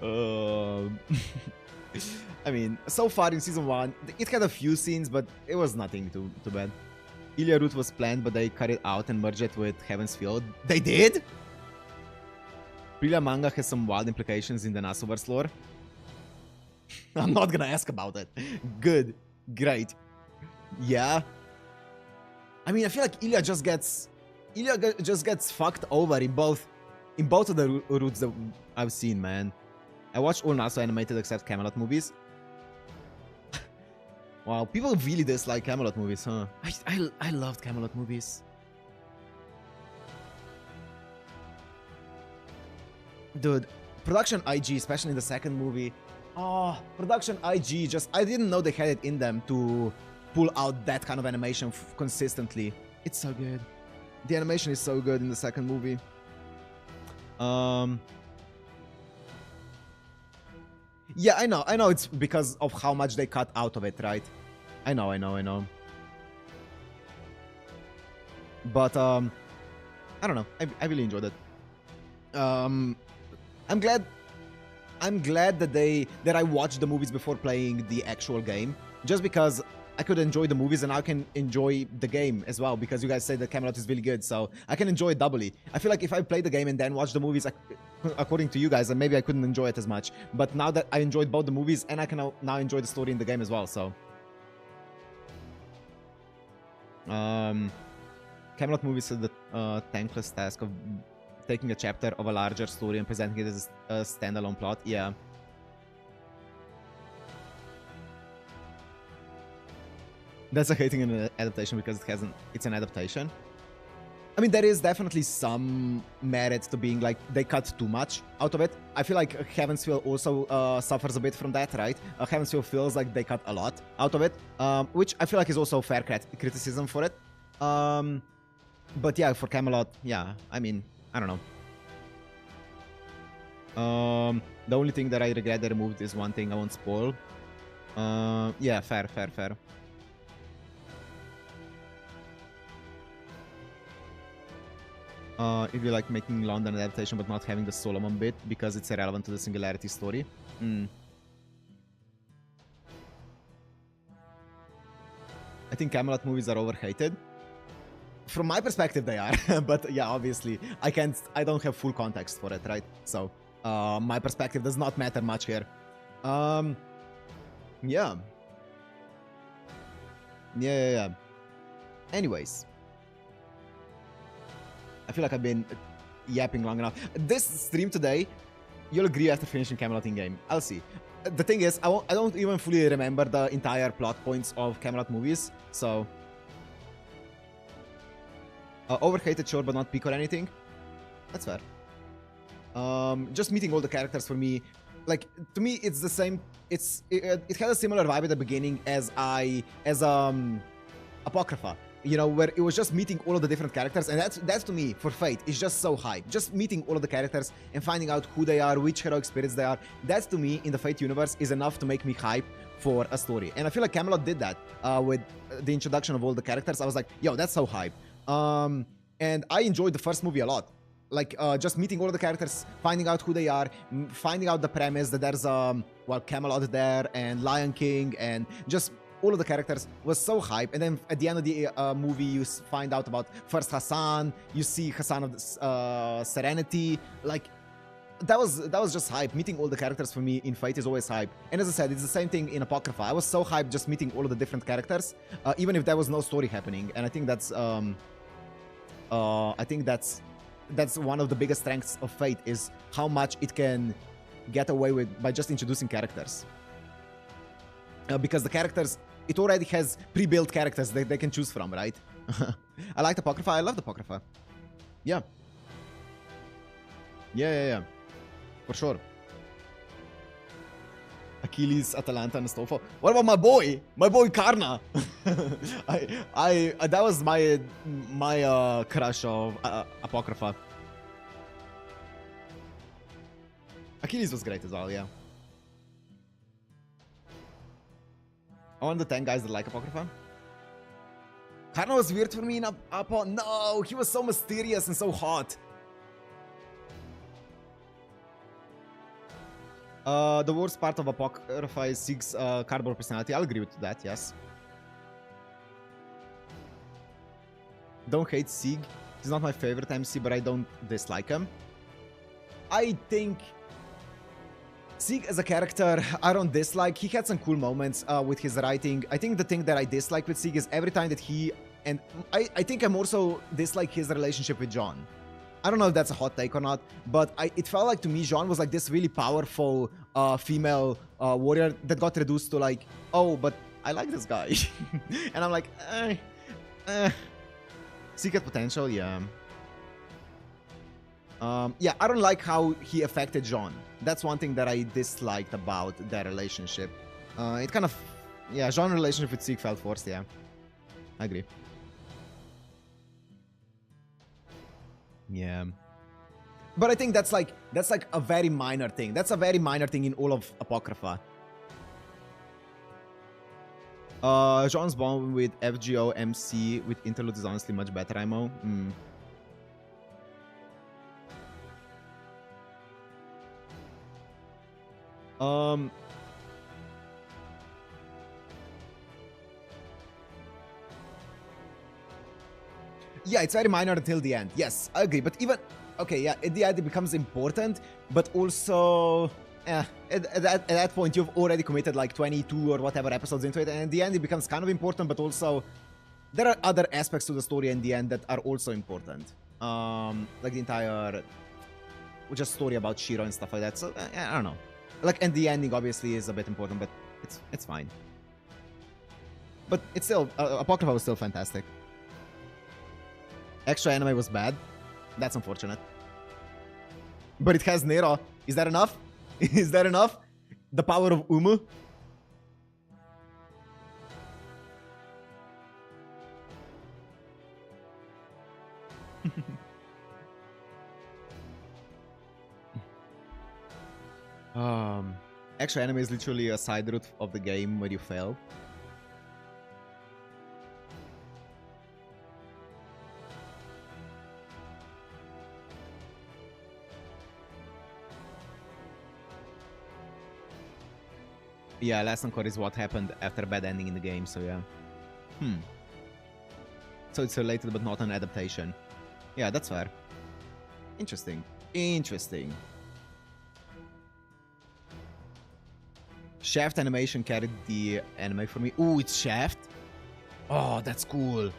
I mean, so far in season 1, it had a few scenes, but it was nothing too bad. Ilya Root was planned, but they cut it out and merged it with Heaven's Field. They did? Prilya manga has some wild implications in the Nasuverse lore. I'm not gonna ask about it. Good. Great. Yeah. I mean, I feel like Ilya just gets fucked over in both of the routes that I've seen, man. I watched all Nasu animated except Camelot movies. Wow, people really dislike Camelot movies, huh? I loved Camelot movies. Dude, production IG, especially in the second movie. Oh, production IG, I didn't know they had it in them to pull out that kind of animation consistently. It's so good. The animation is so good in the second movie. Yeah, I know it's because of how much they cut out of it, right? I know. But, I don't know. I really enjoyed it. I'm glad that I watched the movies before playing the actual game, just because I could enjoy the movies and I can enjoy the game as well, because you guys say that Camelot is really good, so I can enjoy it doubly. I feel like if I play the game and then watch the movies, according to you guys, then maybe I couldn't enjoy it as much. But now that I enjoyed both the movies and I can now enjoy the story in the game as well, so... Camelot movies had the thankless task of taking a chapter of a larger story and presenting it as a standalone plot. Yeah. That's a hating an adaptation because it's an adaptation. I mean, there is definitely some merit to being like, they cut too much out of it. I feel like Heaven's Feel also suffers a bit from that, right? Heaven's Feel feels like they cut a lot out of it, which I feel like is also fair criticism for it. But yeah, for Camelot, yeah, I mean, I don't know. The only thing that I regret they removed is one thing I won't spoil. Yeah, fair. If you like making London adaptation but not having the Solomon bit because it's irrelevant to the Singularity story. I think Camelot movies are overhated. From my perspective, they are. But yeah, obviously, I don't have full context for it, right? So, my perspective does not matter much here. Yeah. Yeah. Anyways. I feel like I've been yapping long enough. This stream today, you'll agree after finishing Camelot in-game. I'll see. The thing is, I don't even fully remember the entire plot points of Camelot movies, so... overhated, sure, but not peak or anything. That's fair. Just meeting all the characters for me, like, to me, it's the same... It had a similar vibe at the beginning as Apocrypha. You know, where it was just meeting all of the different characters, and that's to me, for Fate, is just so hype. Just meeting all of the characters and finding out who they are, which heroic spirits they are, that's to me, in the Fate universe, is enough to make me hype for a story. And I feel like Camelot did that with the introduction of all the characters. I was like, yo, that's so hype. And I enjoyed the first movie a lot. Like, just meeting all of the characters, finding out who they are, finding out the premise that there's, well, Camelot there, and Lion King, and just... all of the characters was so hype, and then at the end of the movie you find out about first Hassan, you see Hassan of Serenity, like that was just hype. Meeting all the characters for me in Fate is always hype, and as I said, it's the same thing in Apocrypha. I was so hyped just meeting all of the different characters, even if there was no story happening, and I think that's one of the biggest strengths of Fate, is how much it can get away with by just introducing characters. Because the characters, it already has pre-built characters that they can choose from, right? I like Apocrypha. I love Apocrypha. Yeah. Yeah. For sure. Achilles, Atalanta, and Astolfo. What about my boy? My boy Karna. That was my crush of Apocrypha. Achilles was great as well, yeah. I want the 10 guys that like Apocrypha. Karna was weird for me in Apo. No, he was so mysterious and so hot. The worst part of Apocrypha is Sieg's cardboard personality. I'll agree with that, yes. Don't hate Sieg. He's not my favorite MC, but I don't dislike him. I think... Sieg as a character, I don't dislike. He had some cool moments with his writing. I think the thing that I dislike with Sieg is every time that he... And I think I'm also dislike his relationship with Jean. I don't know if that's a hot take or not, but it felt like to me Jean was like this really powerful female warrior that got reduced to like, oh, but I like this guy. And I'm like, Sieg had potential, yeah. Yeah, I don't like how he affected Jean. That's one thing that I disliked about their relationship. It kind of... Yeah, Jean's relationship with Sieg felt forced, yeah. I agree. Yeah. But I think that's like a very minor thing. That's a very minor thing in all of Apocrypha. Jean's bond with FGO MC with Interlude is honestly much better, IMO. Yeah, it's very minor until the end. Yes, I agree. But even... Okay, yeah, at the end it becomes important, but also... at that point, you've already committed like 22 or whatever episodes into it, and at the end it becomes kind of important, but also... There are other aspects to the story in the end that are also important. Like the entire... Just story about Shiro and stuff like that, so I don't know. Like, and the ending obviously is a bit important, but it's fine. But it's still... Apocrypha was still fantastic. Extra anime was bad. That's unfortunate. But it has Nero. Is that enough? Is that enough? The power of Umu? Extra anime is literally a side route of the game where you fail. Yeah, last encore is what happened after bad ending in the game, so yeah. So it's related but not an adaptation. Yeah, that's fair. Interesting. Interesting. Shaft animation carried the anime for me. Ooh, it's Shaft? Oh, that's cool.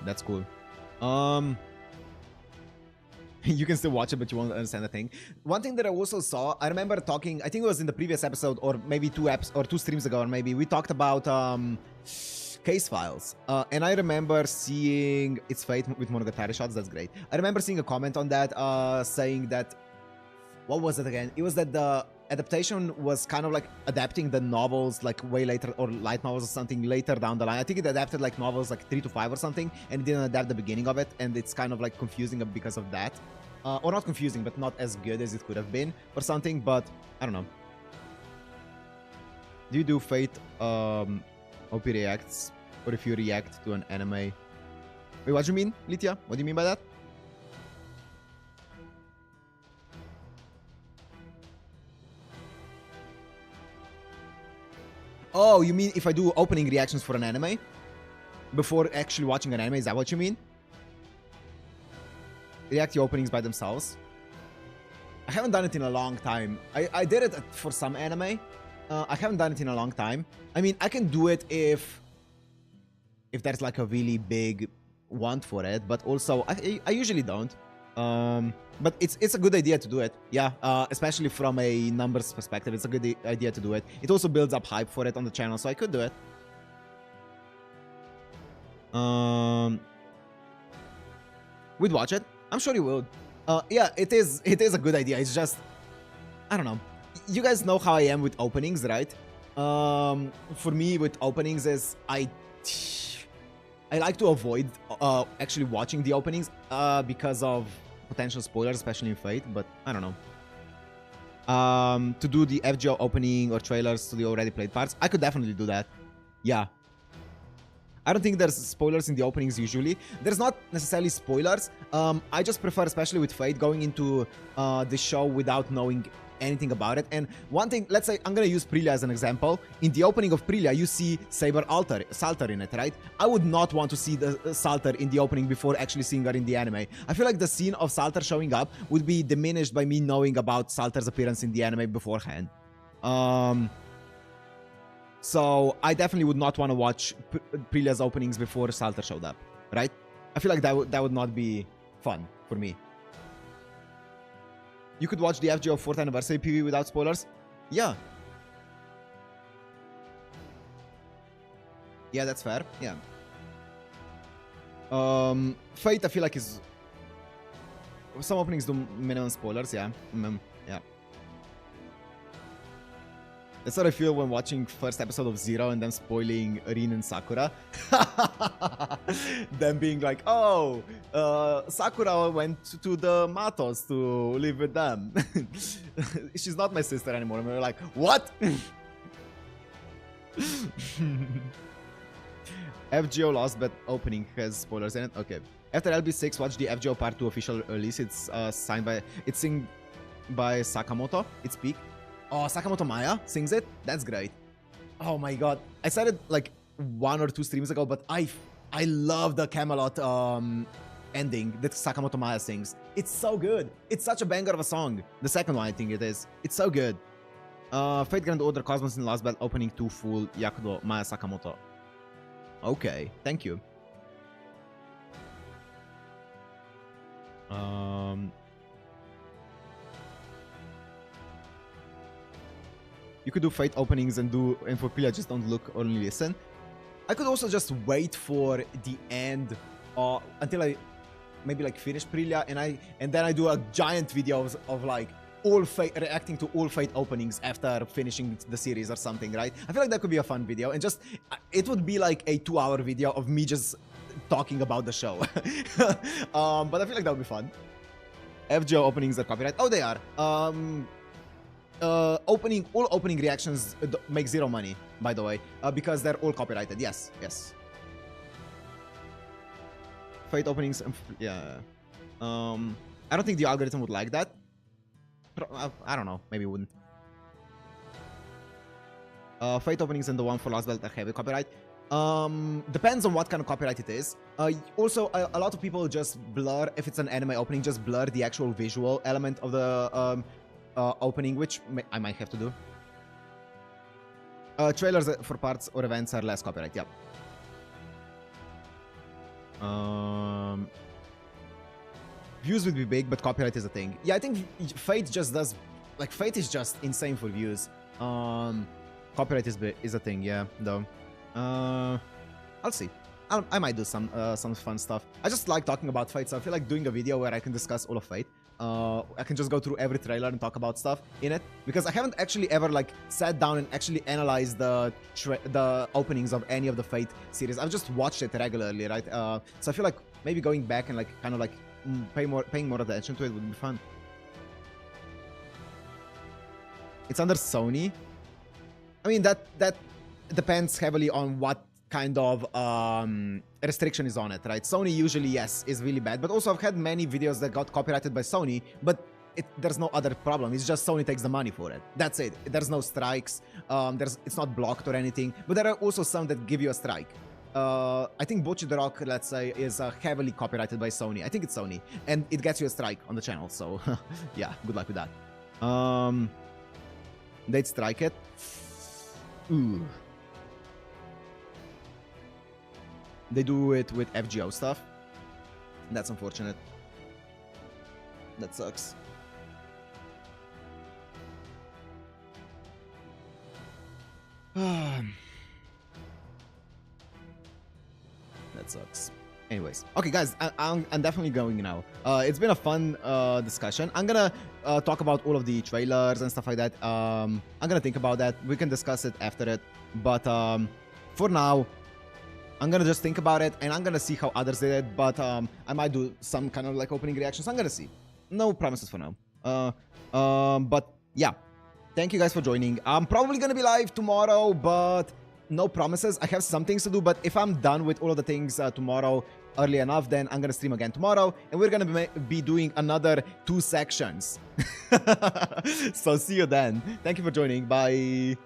That's cool. You can still watch it, but you won't understand the thing. One thing that I also saw, I remember talking, I think it was in the previous episode, or maybe two streams ago, or maybe we talked about case files. And I remember seeing It's Fate with Monogatari shots. That's great. I remember seeing a comment on that saying that, what was it again? It was that the adaptation was kind of like adapting the novels like way later, or light novels or something later down the line. I think it adapted like novels like 3 to 5 or something, and it didn't adapt the beginning of it, and it's kind of like confusing because of that. Or not confusing, but not as good as it could have been or something, but I don't know. Do you do Fate OP reacts, or if you react to an anime? Wait, what do you mean, Lytia? What do you mean by that? Oh, you mean if I do opening reactions for an anime? Before actually watching an anime, is that what you mean? React to openings by themselves? I haven't done it in a long time. I did it for some anime. I haven't done it in a long time. I mean, I can do it if there's like a really big want for it, but also I usually don't. But it's a good idea to do it. Yeah, especially from a numbers perspective, it's a good idea to do it. It also builds up hype for it on the channel, so I could do it. We'd watch it. I'm sure you would. Yeah, it is a good idea. It's just, I don't know. You guys know how I am with openings, right? For me, with openings is I like to avoid actually watching the openings because of potential spoilers, especially in Fate, but I don't know. To do the FGO opening or trailers to the already played parts, I could definitely do that. Yeah. I don't think there's spoilers in the openings usually. There's not necessarily spoilers. I just prefer, especially with Fate, going into the show without knowing anything about it. And one thing, let's say I'm gonna use Prilia as an example. In the opening of Prilia, you see Saber Salter in it, right? I would not want to see the Salter in the opening before actually seeing her in the anime. I feel like the scene of Salter showing up would be diminished by me knowing about Salter's appearance in the anime beforehand. So I definitely would not want to watch Prilia's openings before Salter showed up, right? I feel like that would not be fun for me. You could watch the FGO 4th anniversary PV without spoilers? Yeah. Yeah, that's fair. Yeah. Fate, I feel like is... Some openings do minimum spoilers, yeah. Yeah. That's what I feel when watching first episode of Zero and them spoiling Rin and Sakura. Them being like, oh, Sakura went to the Matos to live with them. She's not my sister anymore. And we're like, what? FGO Lost Bet opening has spoilers in it. Okay. After LB6, watch the FGO Part 2 official release. It's sung by Sakamoto. It's peak. Oh, Sakamoto Maya sings it? That's great. Oh my god. I said it like 1 or 2 streams ago, but I love the Camelot ending that Sakamoto Maya sings. It's so good. It's such a banger of a song. The second one, I think it is. It's so good. Fate Grand Order Cosmos in Last Belt opening 2 full Yakudo Maya Sakamoto. Okay, thank you. You could do Fate openings and for Prilia, just don't look, only listen. I could also just wait for the end until I maybe like finish Prilia and then I do a giant video of like all Fate, reacting to all Fate openings after finishing the series or something, right? I feel like that could be a fun video, and just it would be like a 2-hour video of me just talking about the show. But I feel like that would be fun. FGO openings are copyright. Oh, they are. All opening reactions make 0 money, by the way, because they're all copyrighted. Yes, yes. Fate openings, yeah. I don't think the algorithm would like that. I don't know, maybe it wouldn't. Fate openings and the one for Last Belt are heavy copyright. Depends on what kind of copyright it is. Also, a lot of people just blur, if it's an anime opening, just blur the actual visual element of the opening, which I might have to do. Trailers for parts or events are less copyright, yeah. Views would be big, but copyright is a thing. Yeah, I think Fate just does... Like, Fate is just insane for views. Copyright is a thing, yeah, though. I'll see. I might do some fun stuff. I just like talking about Fate, so I feel like doing a video where I can discuss all of Fate. I can just go through every trailer and talk about stuff in it, because I haven't actually ever like sat down and actually analyzed the openings of any of the Fate series. I've just watched it regularly, right? So I feel like maybe going back and like kind of like paying more attention to it would be fun. It's under Sony. I mean, that depends heavily on what kind of restriction is on it, right? Sony usually, yes, is really bad, but also I've had many videos that got copyrighted by Sony, but there's no other problem. It's just Sony takes the money for it. That's it. There's no strikes. It's not blocked or anything, but there are also some that give you a strike. I think Bocce the Rock, let's say, is heavily copyrighted by Sony. I think it's Sony, and it gets you a strike on the channel, so yeah, good luck with that. They'd strike it. Ooh. They do it with FGO stuff. That's unfortunate. That sucks. That sucks. Anyways, okay, guys, I'm definitely going now. It's been a fun discussion. I'm gonna talk about all of the trailers and stuff like that. I'm gonna think about that. We can discuss it after it. But for now, I'm gonna just think about it, and I'm gonna see how others did it. But I might do some kind of like opening reactions. I'm gonna see. No promises for now. But yeah, thank you guys for joining. I'm probably gonna be live tomorrow, but no promises. I have some things to do, but if I'm done with all of the things tomorrow early enough, then I'm gonna stream again tomorrow, and we're gonna be doing another 2 sections. So see you then. Thank you for joining. Bye.